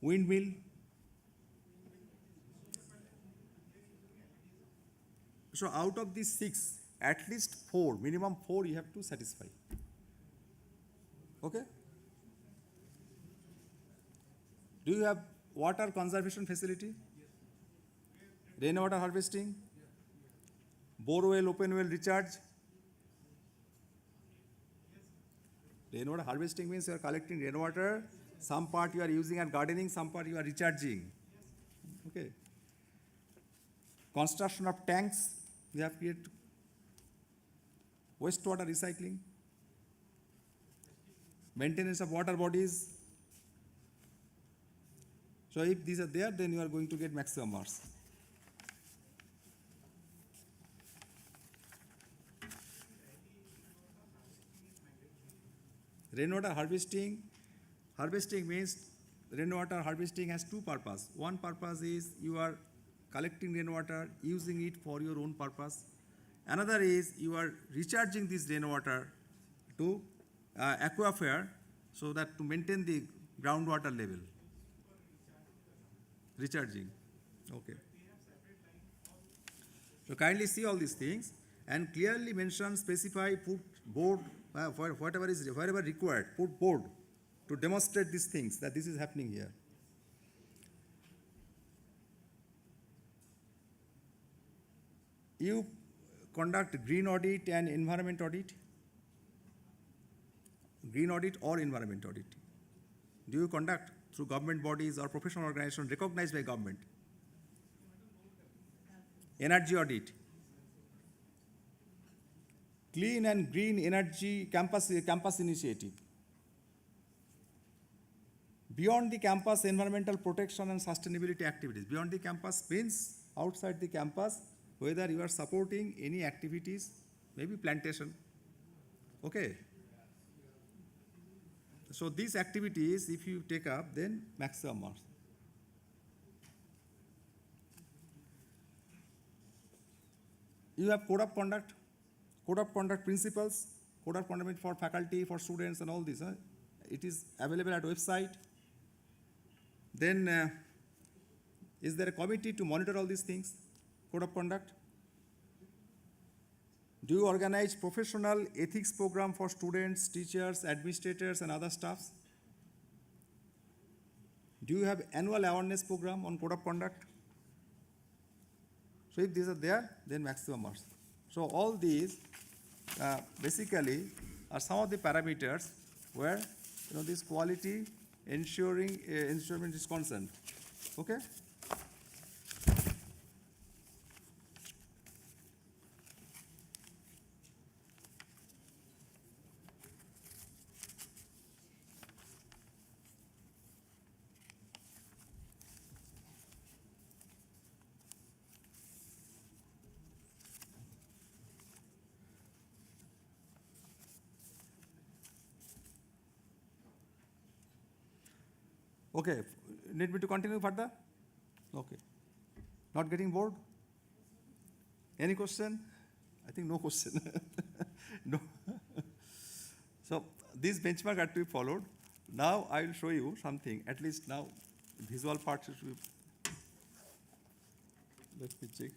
Windmill. So out of these 6, at least 4, minimum 4 you have to satisfy. Okay? Do you have water conservation facility? Rainwater harvesting? Bore well, open well recharge? Rainwater harvesting means you are collecting rainwater. Some part you are using at gardening, some part you are recharging. Okay. Construction of tanks, we have created. Wastewater recycling. Maintenance of water bodies. So if these are there, then you are going to get maximum marks. Rainwater harvesting. Harvesting means rainwater harvesting has 2 purposes. One purpose is you are collecting rainwater, using it for your own purpose. Another is you are recharging this rainwater to aquifer, so that to maintain the groundwater level. Recharging. Okay. So kindly see all these things and clearly mention, specify, put board, wherever required, put board to demonstrate these things, that this is happening here. You conduct green audit and environment audit. Green audit or environment audit. Do you conduct through government bodies or professional organizations recognized by government? Energy audit. Clean and green energy campus initiative. Beyond the campus, environmental protection and sustainability activities. Beyond the campus means outside the campus, whether you are supporting any activities, maybe plantation. Okay. So these activities, if you take up, then maximum marks. You have code of conduct principles, code of conduct for faculty, for students and all this. It is available at website. Then is there a committee to monitor all these things, code of conduct? Do you organize professional ethics program for students, teachers, administrators and other staffs? Do you have annual awareness program on code of conduct? So if these are there, then maximum marks. So all these basically are some of the parameters where this quality ensuring ensurement is concerned. Okay. Okay, need me to continue further? Okay. Not getting bored? Any question? I think no question. No. So this benchmark had to be followed. Now I will show you something, at least now visual part should be. Let me check.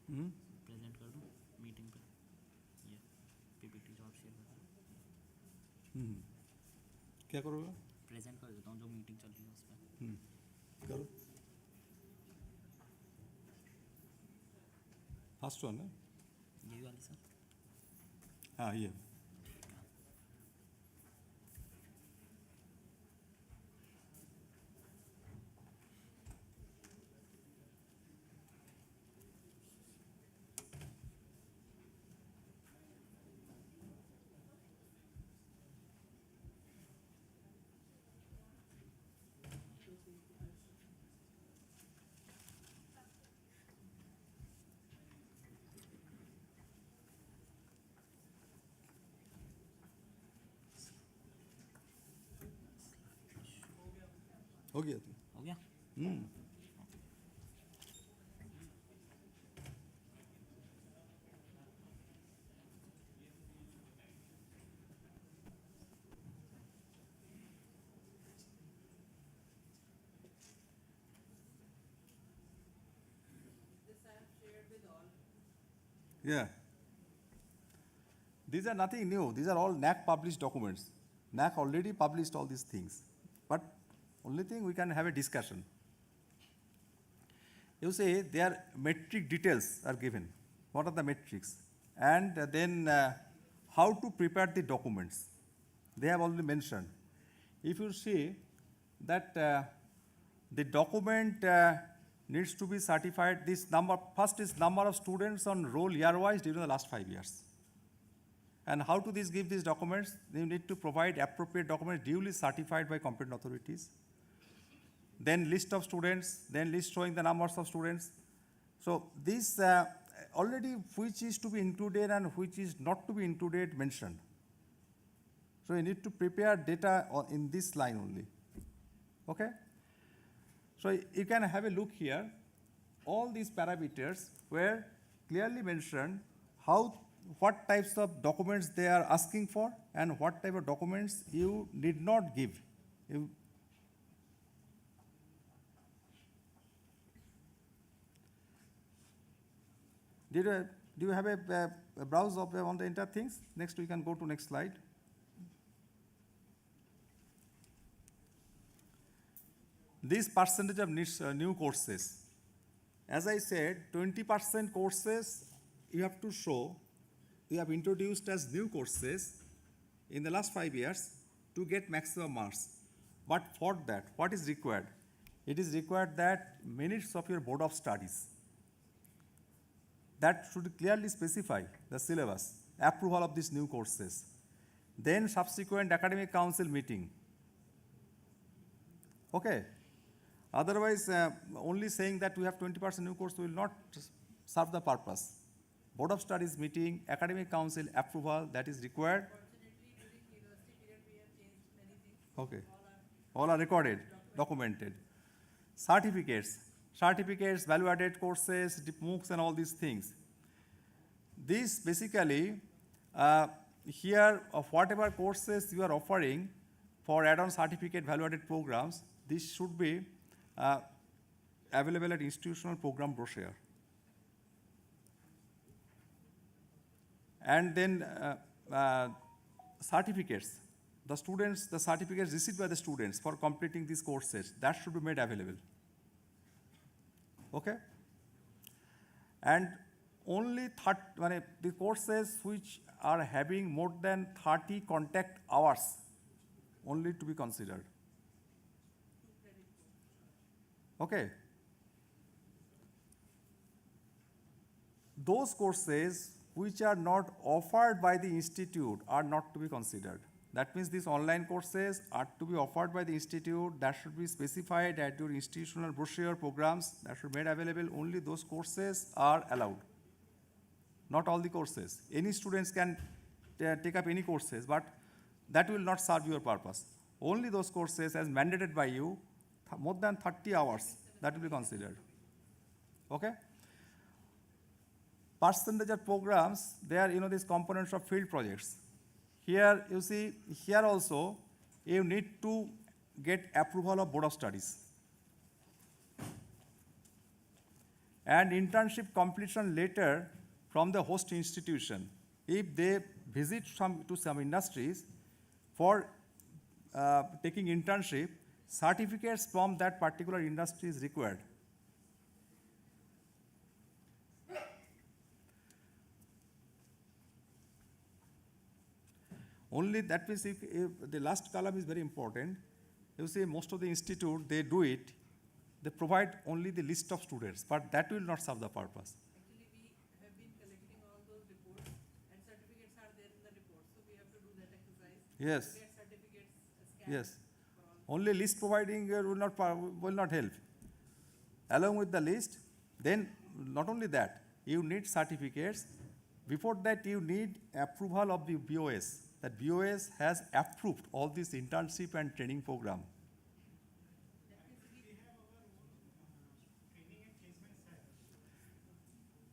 Present कर दूँ meeting पे, ये PPT जो आप share कर रहे हो। क्या करोगे? प्रेजेंट कर देता हूँ जो मीटिंग चल रही है उस पर। करो। फर्स्ट वन है? यही वाली सर? हाँ ये। हो गया तू? हो गया? Yeah. These are nothing new. These are all NAAC published documents. NAAC already published all these things. But Only thing we can have a discussion. You say their metric details are given. What are the metrics? And then how to prepare the documents. They have already mentioned. If you see that the document needs to be certified, this number, first is number of students on roll year-wise during the last 5 years. And how to give these documents? You need to provide appropriate documents duly certified by competent authorities. Then list of students, then list showing the numbers of students. So this already which is to be included and which is not to be included mentioned. So you need to prepare data in this line only. Okay? So you can have a look here. All these parameters were clearly mentioned what types of documents they are asking for and what type of documents you did not give. Do you have a browse on the entire things? Next, we can go to next slide. This percentage of new courses. As I said, 20% courses you have to show, we have introduced as new courses in the last 5 years to get maximum marks. But for that, what is required? It is required that minutes of your board of studies. That should clearly specify the syllabus, approval of these new courses. Then subsequent academic council meeting. Okay. Otherwise, only saying that we have 20% new course will not serve the purpose. Board of Studies meeting, academic council approval, that is required. Okay. All are recorded, documented. Certificates, value-added courses, MOOCs and all these things. This basically, here of whatever courses you are offering for add-on certificate value-added programs, this should be available at institutional program brochure. And then certificates. The certificates received by the students for completing these courses, that should be made available. Okay? And only the courses which are having more than 30 contact hours only to be considered. Okay? Those courses which are not offered by the institute are not to be considered. That means these online courses are to be offered by the institute, that should be specified at your institutional brochure programs, that should be made available. Only those courses are allowed. Not all the courses. Any students can take up any courses, but that will not serve your purpose. Only those courses as mandated by you, more than 30 hours, that will be considered. Okay? Percentage of programs, there are these components of field projects. Here you see, here also you need to get approval of Board of Studies. And internship completion letter from the host institution. If they visit to some industries for taking internship, certificates from that particular industry is required. Only that means if the last column is very important. You see, most of the institute, they do it, they provide only the list of students, but that will not serve the purpose. Actually, we have been collecting all those reports and certificates are there in the reports, so we have to do that exercise. Yes. To get certificates scanned. Yes. Only list providing will not help. Along with the list, then not only that, you need certificates. Before that, you need approval of the BOS. That BOS has approved all this internship and training program.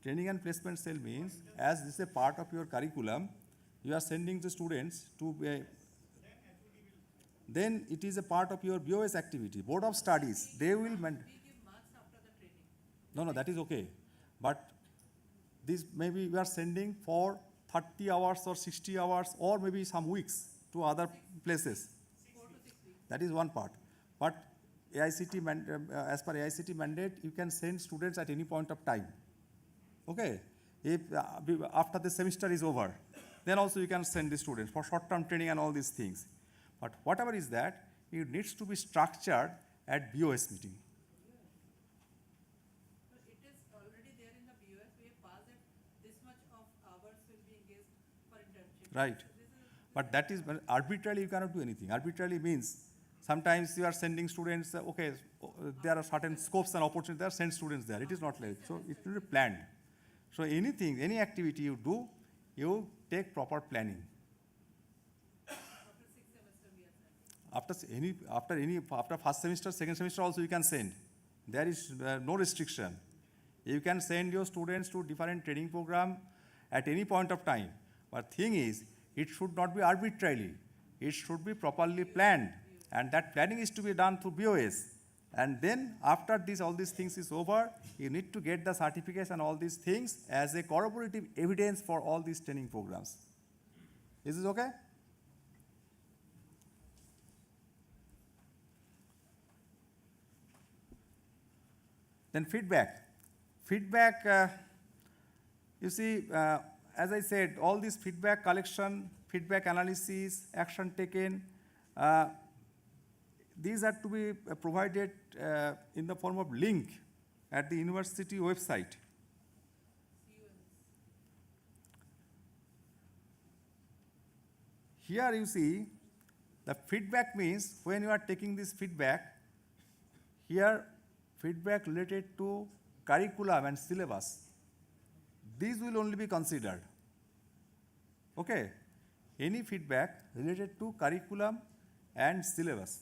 Training and placement cell means, as this is a part of your curriculum, you are sending the students to then it is a part of your BOS activity. Board of Studies, they will We give marks after the training. No, that is okay. But this maybe we are sending for 30 hours or 60 hours or maybe some weeks to other places. 4 to 6 weeks. That is one part. But as per AICT mandate, you can send students at any point of time. Okay, if after the semester is over, then also you can send the students for short-term training and all these things. But whatever is that, it needs to be structured at BOS meeting. It is already there in the BOS. We have passed it. This much of hours will be engaged for internship. Right. But that is, arbitrarily you cannot do anything. Arbitrarily means sometimes you are sending students, okay, there are certain scopes and opportunities, there are send students there. It is not like, so it will be planned. So anything, any activity you do, you take proper planning. After first semester, second semester also you can send. There is no restriction. You can send your students to different training program at any point of time. But thing is, it should not be arbitrarily. It should be properly planned. And that planning is to be done through BOS. And then after this, all these things is over, you need to get the certificates and all these things as a corroborative evidence for all these training programs. Is this okay? Then feedback. Feedback, you see, as I said, all this feedback collection, feedback analysis, action taken, these are to be provided in the form of link at the university website. Here you see, the feedback means when you are taking this feedback, here feedback related to curriculum and syllabus. These will only be considered. Okay? Any feedback related to curriculum and syllabus,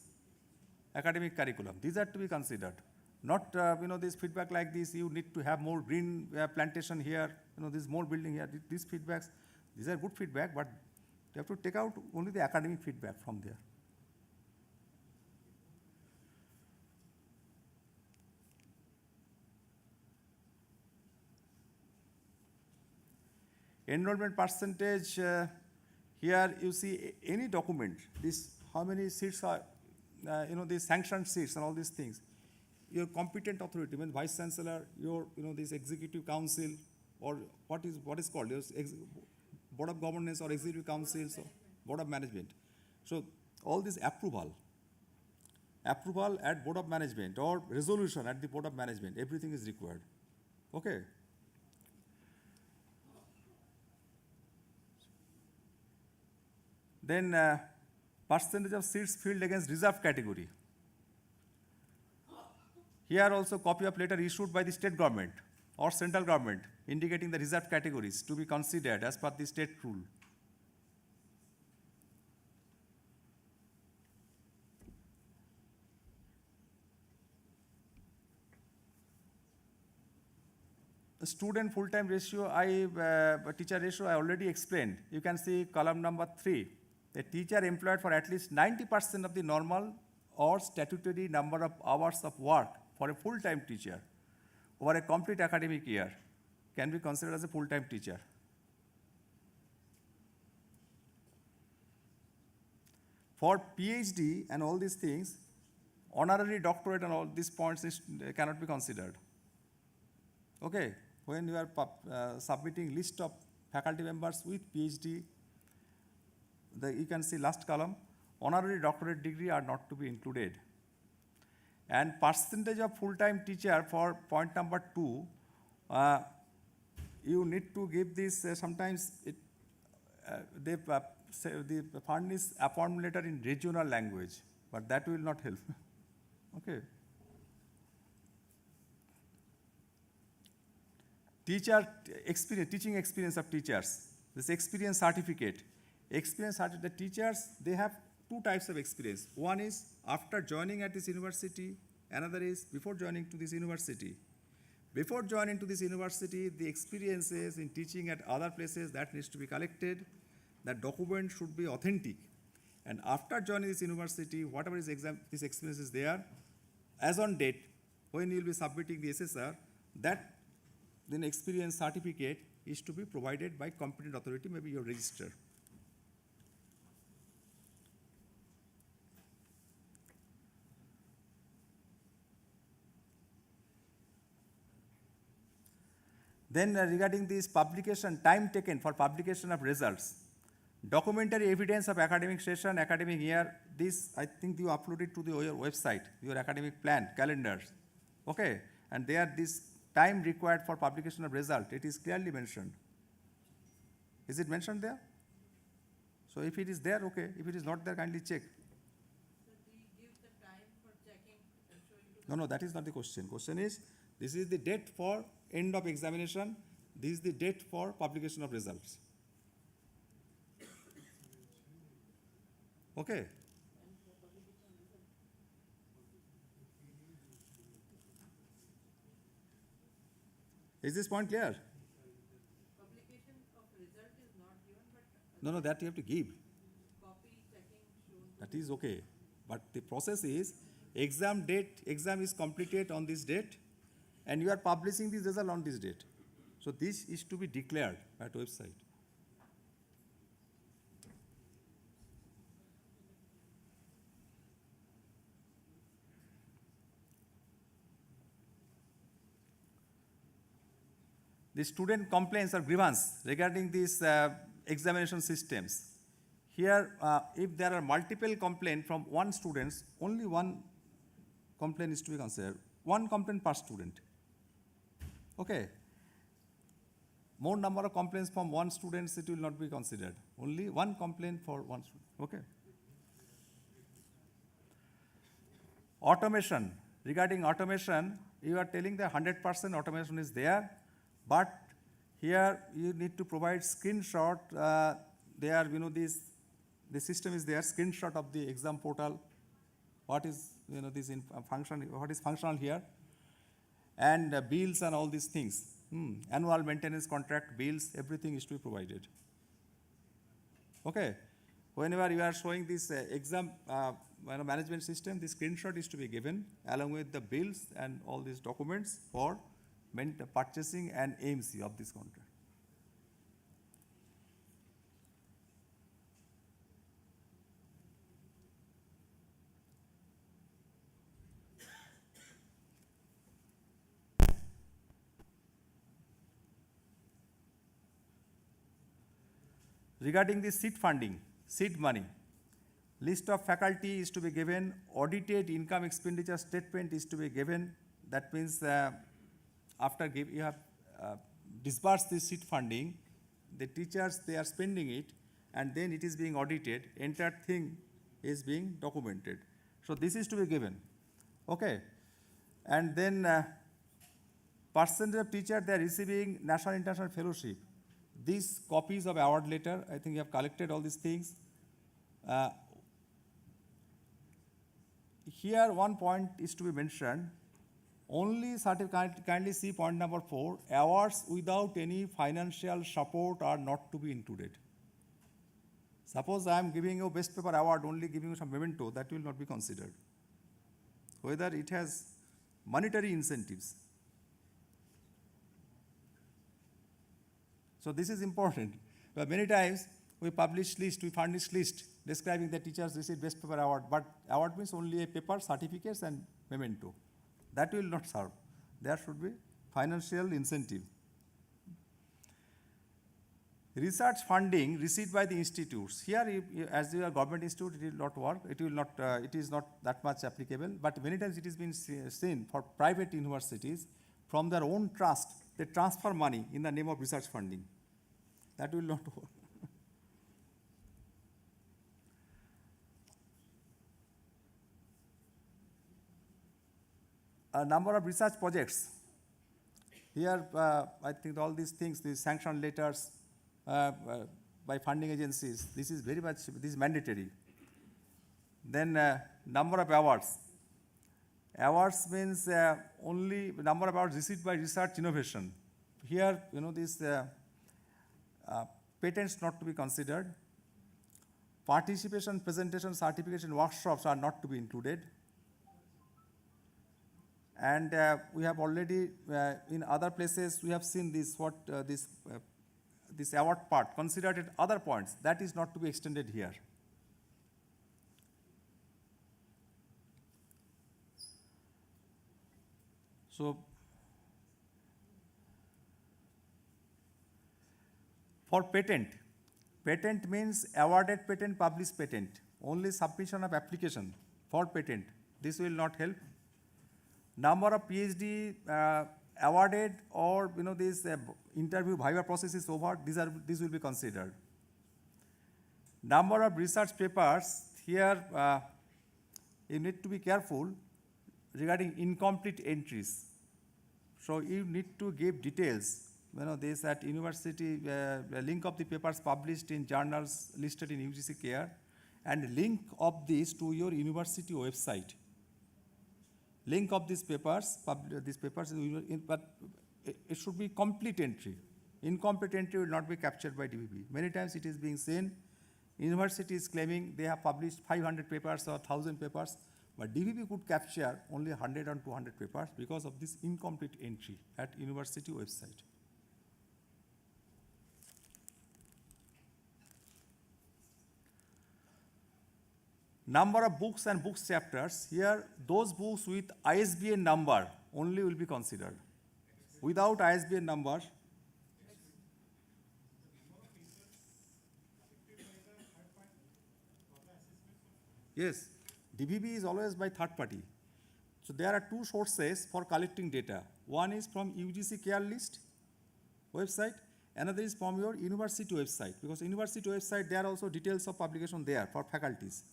academic curriculum, these are to be considered. Not, this feedback like this, you need to have more green plantation here, this more building here, these feedbacks, these are good feedback, but you have to take out only the academic feedback from there. Enrollment percentage, here you see any document, this how many seats are, these sanctioned seats and all these things. Your competent authority, when Vice Chancellor, your, this Executive Council, or what is called, your Board of Governance or Executive Council, so Board of Management. So all this approval at Board of Management or resolution at the Board of Management, everything is required. Okay. Then percentage of seats filled against reserved category. Here also copy of letter issued by the state government or central government indicating the reserved categories to be considered as per the state rule. The student full-time ratio, teacher ratio, I already explained. You can see column number 3. A teacher employed for at least 90% of the normal or statutory number of hours of work for a full-time teacher over a complete academic year can be considered as a full-time teacher. For PhD and all these things, honorary doctorate and all these points cannot be considered. Okay, when you are submitting list of faculty members with PhD, you can see last column, honorary doctorate degree are not to be included. And percentage of full-time teacher for point number 2, you need to give this, sometimes they furnish appointment letter in regional language, but that will not help. Okay. Teaching experience of teachers, this experience certificate. The teachers, they have 2 types of experience. One is after joining at this university, another is before joining to this university. Before joining to this university, the experiences in teaching at other places, that needs to be collected. That document should be authentic. And after joining this university, whatever is this experience is there, as on date, when you will be submitting the SSR, that then experience certificate is to be provided by competent authority, maybe your registrar. Then regarding this publication, time taken for publication of results, documentary evidence of academic session, academic year, this I think you uploaded to your website, your academic plan, calendars, okay? And there this time required for publication of result, it is clearly mentioned. Is it mentioned there? So if it is there, okay. If it is not there, kindly check. No, that is not the question. Question is, this is the date for end of examination. This is the date for publication of results. Okay. Is this point clear? Publication of result is not given, but No, that you have to give. copy checking shows. That is okay. But the process is, exam is completed on this date, and you are publishing this result on this date. So this is to be declared at website. The student complaints or grievance regarding these examination systems. Here, if there are multiple complaints from one student, only one complaint is to be considered. One complaint per student. Okay. More number of complaints from one student, it will not be considered. Only one complaint for one student. Okay. Automation. Regarding automation, you are telling that 100% automation is there, but here you need to provide screenshot. There, the system is there, screenshot of the exam portal. What is, this function, what is functional here? And bills and all these things. Annual maintenance contract, bills, everything is to be provided. Okay. Whenever you are showing this exam management system, the screenshot is to be given along with the bills and all these documents for purchasing and AMC of this contract. Regarding the seed funding, seed money, list of faculty is to be given, audited income expenditure statement is to be given. That means after you have disbursed this seed funding, the teachers, they are spending it, and then it is being audited, entire thing is being documented. So this is to be given, okay? And then percentage of teachers, they are receiving national international fellowship. These copies of award letter, I think you have collected all these things. Here one point is to be mentioned. Only kindly see point number 4, awards without any financial support are not to be included. Suppose I am giving you best paper award, only giving you some memento, that will not be considered. Whether it has monetary incentives. So this is important. But many times we publish list, we furnish list describing the teachers received best paper award, but award means only a paper, certificates and memento. That will not serve. There should be financial incentive. Research funding received by the institutes. Here, as you are government institute, it will not work. It will not. It is not that much applicable. But many times it has been seen for private universities, from their own trust, they transfer money in the name of research funding. That will not work. A number of research projects. Here, I think all these things, these sanction letters by funding agencies, this is very much, this is mandatory. Then number of awards. Awards means only number of awards received by research innovation. Here, these patents not to be considered. Participation, presentation, certification, workshops are not to be included. And we have already, in other places, we have seen this, this award part, considered at other points. That is not to be extended here. So, For patent, patent means awarded patent, published patent. Only submission of application for patent. This will not help. Number of PhD awarded, or this interview viva process is over. These will be considered. Number of research papers. Here you need to be careful regarding incomplete entries. So you need to give details. This at university, link of the papers published in journals listed in UGC Care, and link of this to your university website. Link of these papers, but it should be complete entry. Incomplete entry will not be captured by DBB. Many times it is being seen, university is claiming they have published 500 papers or 1,000 papers, but DBB could capture only 100 or 200 papers because of this incomplete entry at university website. Number of books and books chapters. Here, those books with ISBN number only will be considered. Without ISBN number, yes, DBB is always by third party. So there are two sources for collecting data. One is from UGC Care List website, another is from your university website, because university website there are also details of publication there for faculties.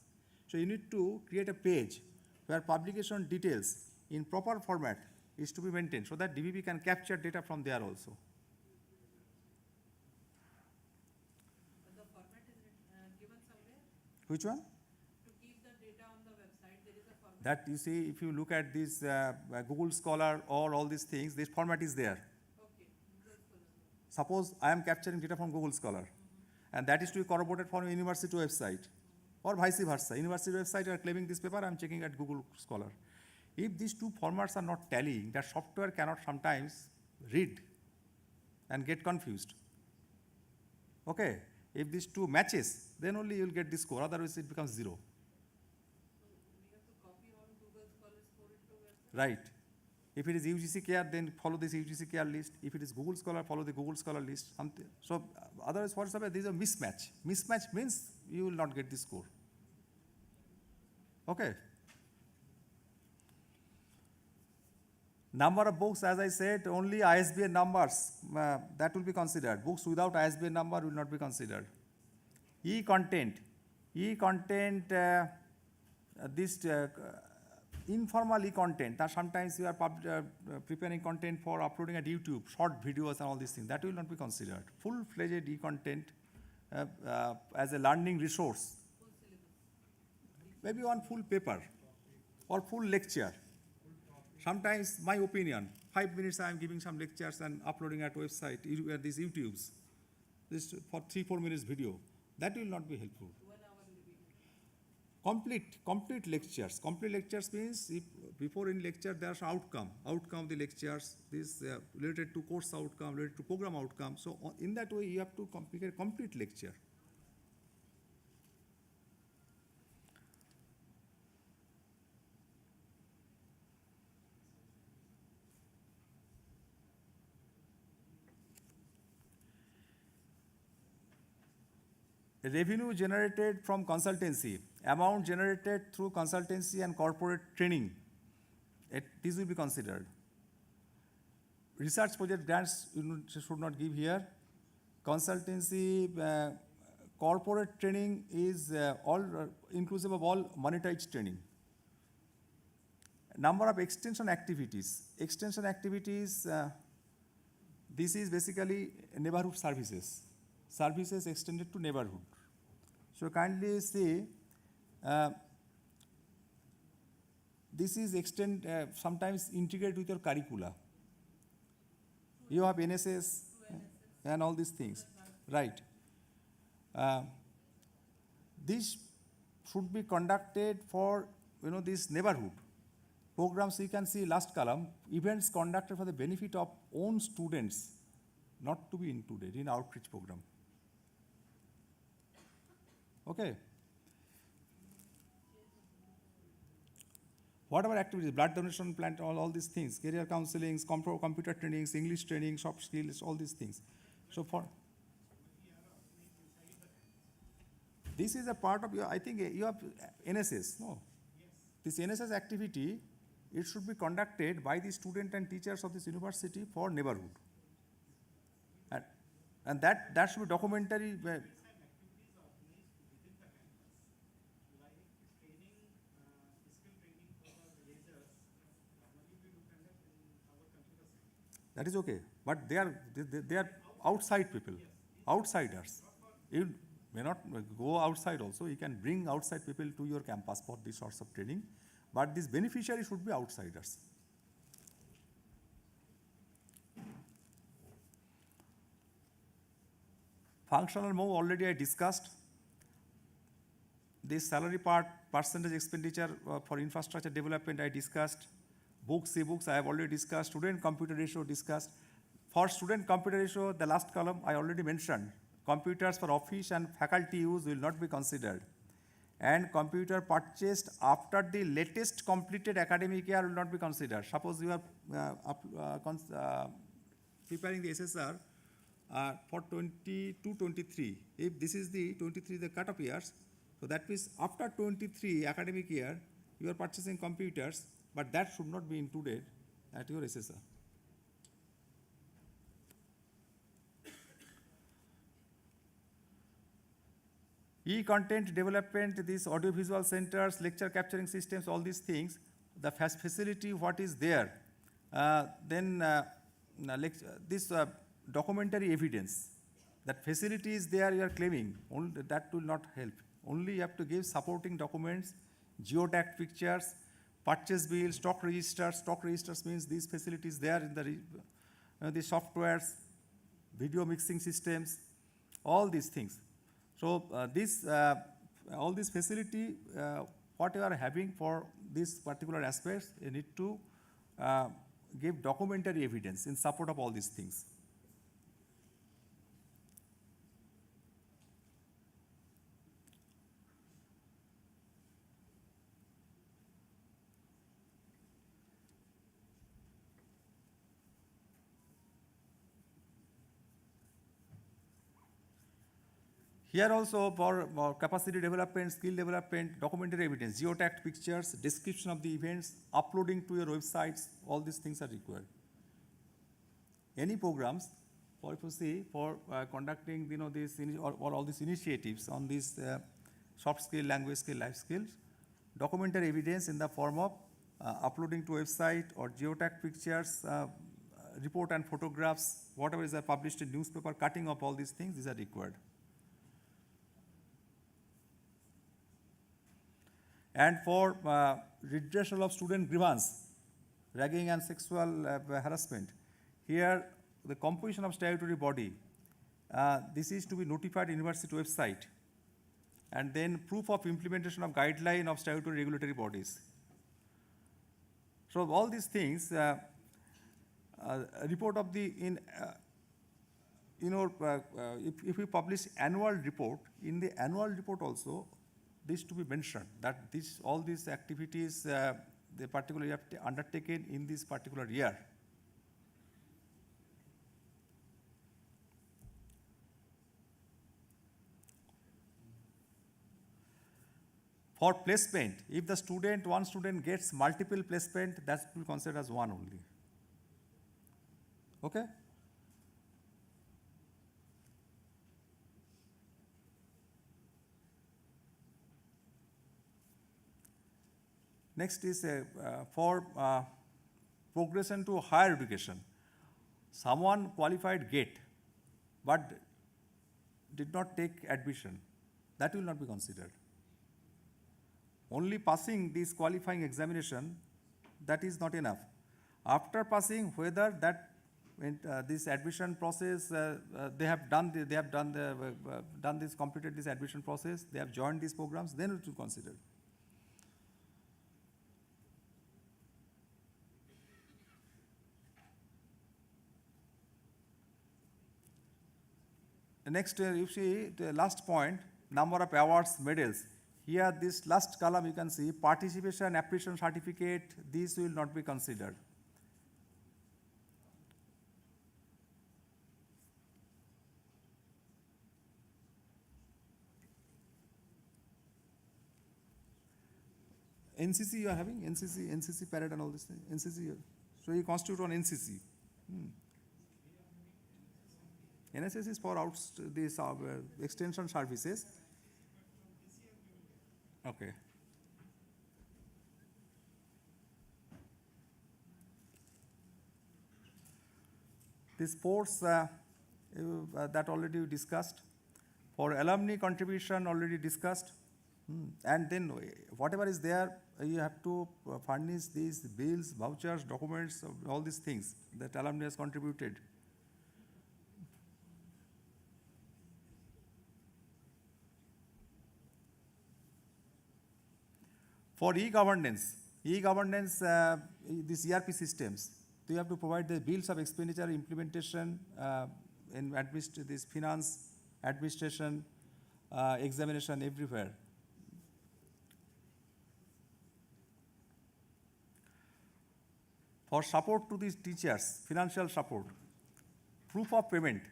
So you need to create a page where publication details in proper format is to be maintained so that DBB can capture data from there also. But the format is given somewhere? Which one? To keep the data on the website, there is a format. That you see, if you look at this Google Scholar or all these things, this format is there. Okay. Suppose I am capturing data from Google Scholar, and that is to be corroborated from a university website, or vice versa. University website are claiming this paper, I am checking at Google Scholar. If these two formats are not tallying, that software cannot sometimes read and get confused. Okay, if these two matches, then only you will get this score, otherwise it becomes 0. So we have to copy all Google Scholar score into website? Right. If it is UGC Care, then follow this UGC Care list. If it is Google Scholar, follow the Google Scholar list. Something. So otherwise, what is happening? There is a mismatch. Mismatch means you will not get the score. Okay. Number of books, as I said, only ISBN numbers that will be considered. Books without ISBN number will not be considered. E-content. E-content, this informal e-content. That sometimes you are preparing content for uploading at YouTube, short videos and all these things. That will not be considered. Full-fledged e-content as a learning resource. Maybe one full paper or full lecture. Sometimes, my opinion, 5 minutes I am giving some lectures and uploading at website, these YouTubes, this for 3-4 minutes video. That will not be helpful. 1 hour video. Complete lectures. Complete lectures means if before in lecture there's outcome of the lectures, this related to course outcome, related to program outcome. So in that way you have to complete a complete lecture. Revenue generated from consultancy, amount generated through consultancy and corporate training, these will be considered. Research project grants you should not give here. Consultancy, corporate training is all inclusive of all monetized training. Number of extension activities. Extension activities, this is basically neighborhood services. Services extended to neighborhood. So kindly see, this is sometimes integrated with your curricula. You have NSS and all these things, right? This should be conducted for this neighborhood programs. You can see last column, events conducted for the benefit of own students, not to be included in outreach program. Okay. Whatever activities, blood donation plant, all these things, career counseling, computer trainings, English training, soft skills, all these things. So for this is a part of your, I think you have NSS, no? This NSS activity, it should be conducted by the student and teachers of this university for neighborhood. And that should be documentary. That is okay, but they are outside people, outsiders. You may not go outside also. You can bring outside people to your campus for these sorts of training, but these beneficiaries should be outsiders. Functional move already I discussed. This salary part, percentage expenditure for infrastructure development I discussed. Books, e-books I have already discussed. Student computer ratio discussed. For student computer ratio, the last column I already mentioned. Computers for office and faculty use will not be considered. And computer purchased after the latest completed academic year will not be considered. Suppose you are preparing the SSR for 22-23. If this is the 23, the cut-off years, so that means after 23 academic year, you are purchasing computers, but that should not be included at your SSR. E-content development, these audiovisual centers, lecture capturing systems, all these things, the facility, what is there. This documentary evidence, that facility is there you are claiming, only that will not help. Only you have to give supporting documents, geotagged pictures, purchase bill, stock registers. Stock registers means these facilities there in the softwares, video mixing systems, all these things. So all this facility, what you are having for these particular aspects, you need to give documentary evidence in support of all these things. Here also for capacity development, skill development, documentary evidence, geotagged pictures, description of the events, uploading to your websites, all these things are required. Any programs, for if you see, for conducting this or all these initiatives on these soft skill, language skill, life skills, documentary evidence in the form of uploading to website or geotagged pictures, report and photographs, whatever is published in newspaper, cutting of all these things, these are required. And for redressal of student grievance, ragging and sexual harassment, here the composition of statutory body, this is to be notified university website, and then proof of implementation of guideline of statutory regulatory bodies. So all these things, report of the if we publish annual report, in the annual report also, this to be mentioned that all these activities they particularly have undertaken in this particular year. For placement, if the one student gets multiple placement, that will be considered as one only. Okay? Next is for progression to higher education. Someone qualified GATE but did not take admission, that will not be considered. Only passing this qualifying examination, that is not enough. After passing, whether that this admission process completed this admission process, they have joined these programs, then it will consider. Next, you see the last point, number of awards, medals. Here, this last column you can see participation, appreciation certificate, these will not be considered. NCC you are having? NCC parade and all this thing? NCC, so you constitute on NCC. NSS is for this extension services. Okay. The sports that already we discussed. For alumni contribution already discussed. And then whatever is there, you have to furnish these bills, vouchers, documents, all these things that alumni has contributed. For e-governance, these ERP systems, you have to provide the bills of expenditure implementation in this finance, administration, examination everywhere. For support to these teachers, financial support, proof of payment.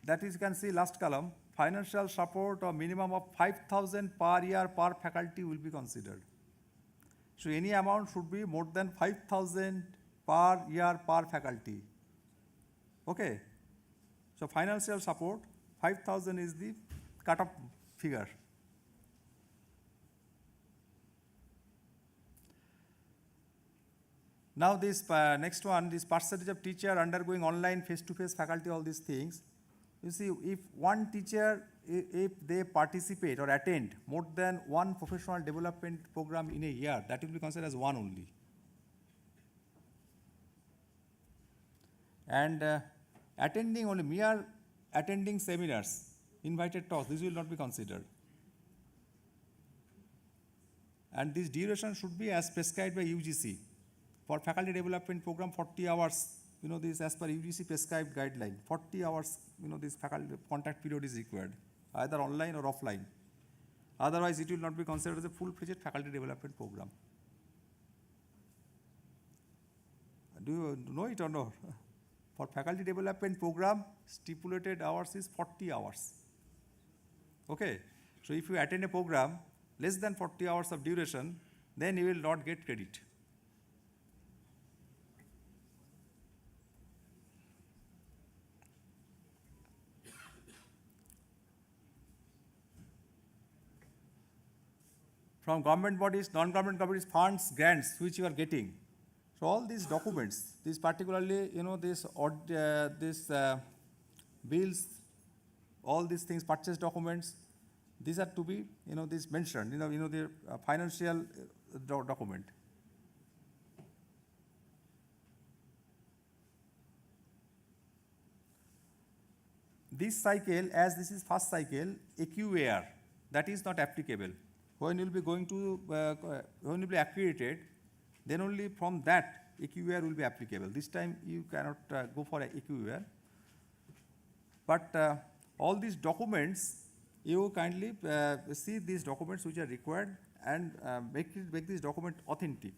That is, you can see last column, financial support of minimum of 5,000 per year per faculty will be considered. So any amount should be more than 5,000 per year per faculty. Okay. So financial support, 5,000 is the cut-off figure. Now this next one, this percentage of teacher undergoing online face-to-face faculty, all these things. You see, if one teacher, if they participate or attend more than one professional development program in a year, that will be considered as one only. And attending only mere attending seminars, invited talks, this will not be considered. And this duration should be as prescribed by UGC. For faculty development program, 40 hours, this as per UGC prescribed guideline, 40 hours, this faculty contact period is required, either online or offline. Otherwise, it will not be considered as a full-fledged faculty development program. Do you know it or not? For faculty development program, stipulated hours is 40 hours. Okay. So if you attend a program less than 40 hours of duration, then you will not get credit. From government bodies, non-government bodies, funds, grants, which you are getting. So all these documents, these particularly, this bills, all these things, purchase documents, these are to be, this mentioned, the financial document. This cycle, as this is first cycle, AQAR, that is not applicable. When you will be going to, when you will be accredited, then only from that AQAR will be applicable. This time you cannot go for AQAR. But all these documents, you kindly see these documents which are required and make this document authentic.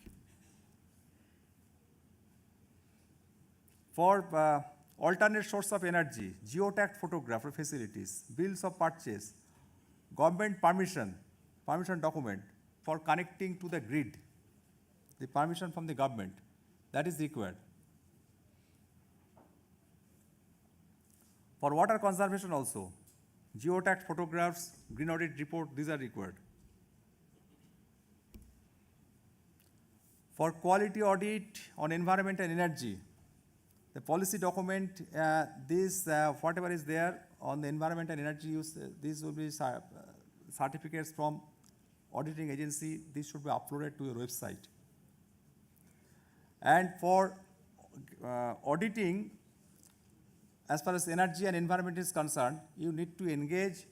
For alternate source of energy, geotagged photograph facilities, bills of purchase, government permission document for connecting to the grid, the permission from the government, that is required. For water conservation also, geotagged photographs, green audit report, these are required. For quality audit on environment and energy, the policy document, whatever is there on the environment and energy use, these will be certificates from auditing agency, this should be uploaded to your website. And for auditing, as far as energy and environment is concerned, you need to engage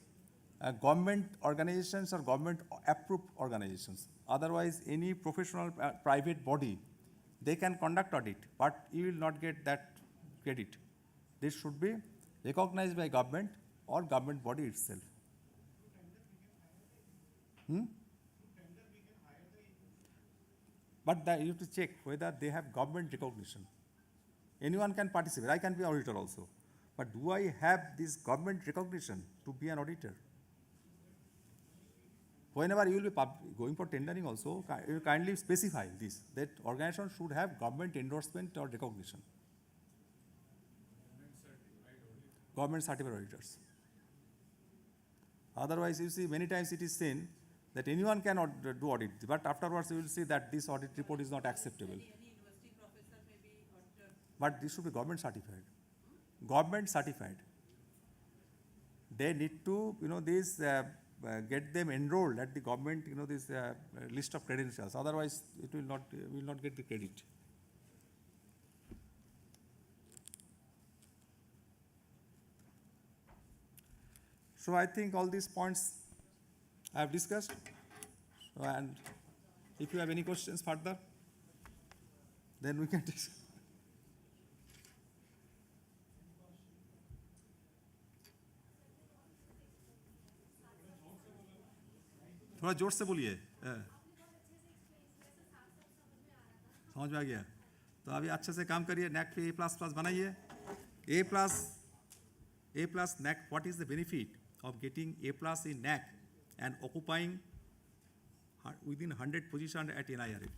government organizations or government approved organizations. Otherwise, any professional private body, they can conduct audit, but you will not get that credit. This should be recognized by government or government body itself. But you have to check whether they have government recognition. Anyone can participate. I can be auditor also. But do I have this government recognition to be an auditor? Whenever you will be going for tendering also, you kindly specify this, that organization should have government endorsement or recognition. Government certified auditors. Otherwise, you see, many times it is seen that anyone can do audit, but afterwards you will see that this audit report is not acceptable. But this should be government certified. Government certified. They need to, get them enrolled at the government, this list of credentials. Otherwise, it will not get the credit. So I think all these points I have discussed. So, and if you have any questions further, then we can discuss. थोड़ा जोर से बोलिए। समझ में आ गया? तो अभी अच्छे से काम करिए, NAAC पे A++ बनाइए। A+ NAAC, what is the benefit of getting A+ in NAAC and occupying within 100 position at NIRF?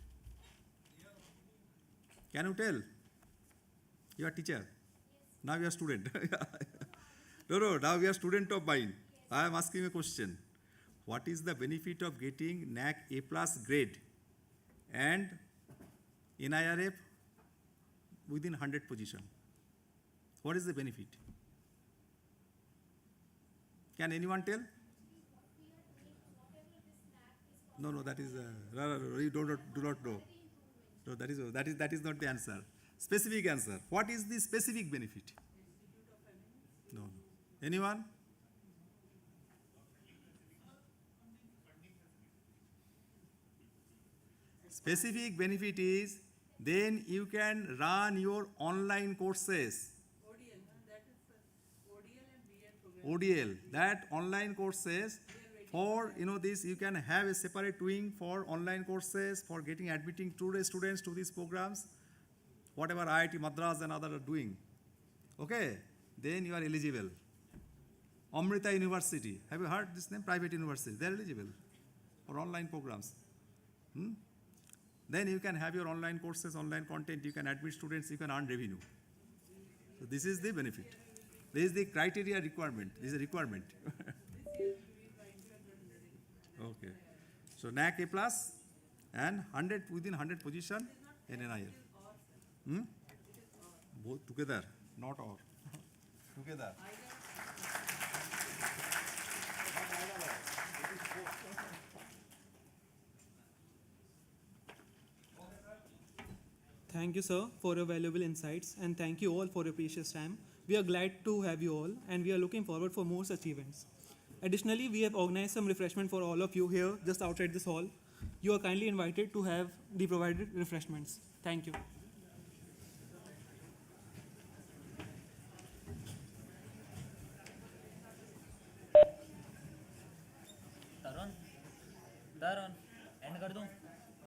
Can you tell? You are teacher. Now you are student. No, now you are student of mine. I am asking a question. What is the benefit of getting NAAC A+ grade and NIRF within 100 position? What is the benefit? Can anyone tell? No, that is you do not know. No, that is not the answer. Specific answer. What is the specific benefit? No. Anyone? Specific benefit is then you can run your online courses. ODL, that online courses for, this, you can have a separate wing for online courses, for getting admitting students to these programs, whatever IIT Madras and others are doing. Okay, then you are eligible. Amrita University, have you heard this name? Private university, they are eligible for online programs. Then you can have your online courses, online content, you can admit students, you can earn revenue. So this is the benefit. This is the criteria requirement. This is a requirement. Okay. So NAAC A+ and within 100 position in NIL. Both together, not all. Together. Thank you, sir, for your valuable insights, and thank you all for your precious time. We are glad to have you all, and we are looking forward for more such events. Additionally, we have organized some refreshment for all of you here, just outside this hall. You are kindly invited to have the provided refreshments. Thank you. Tarun, and कर दूं?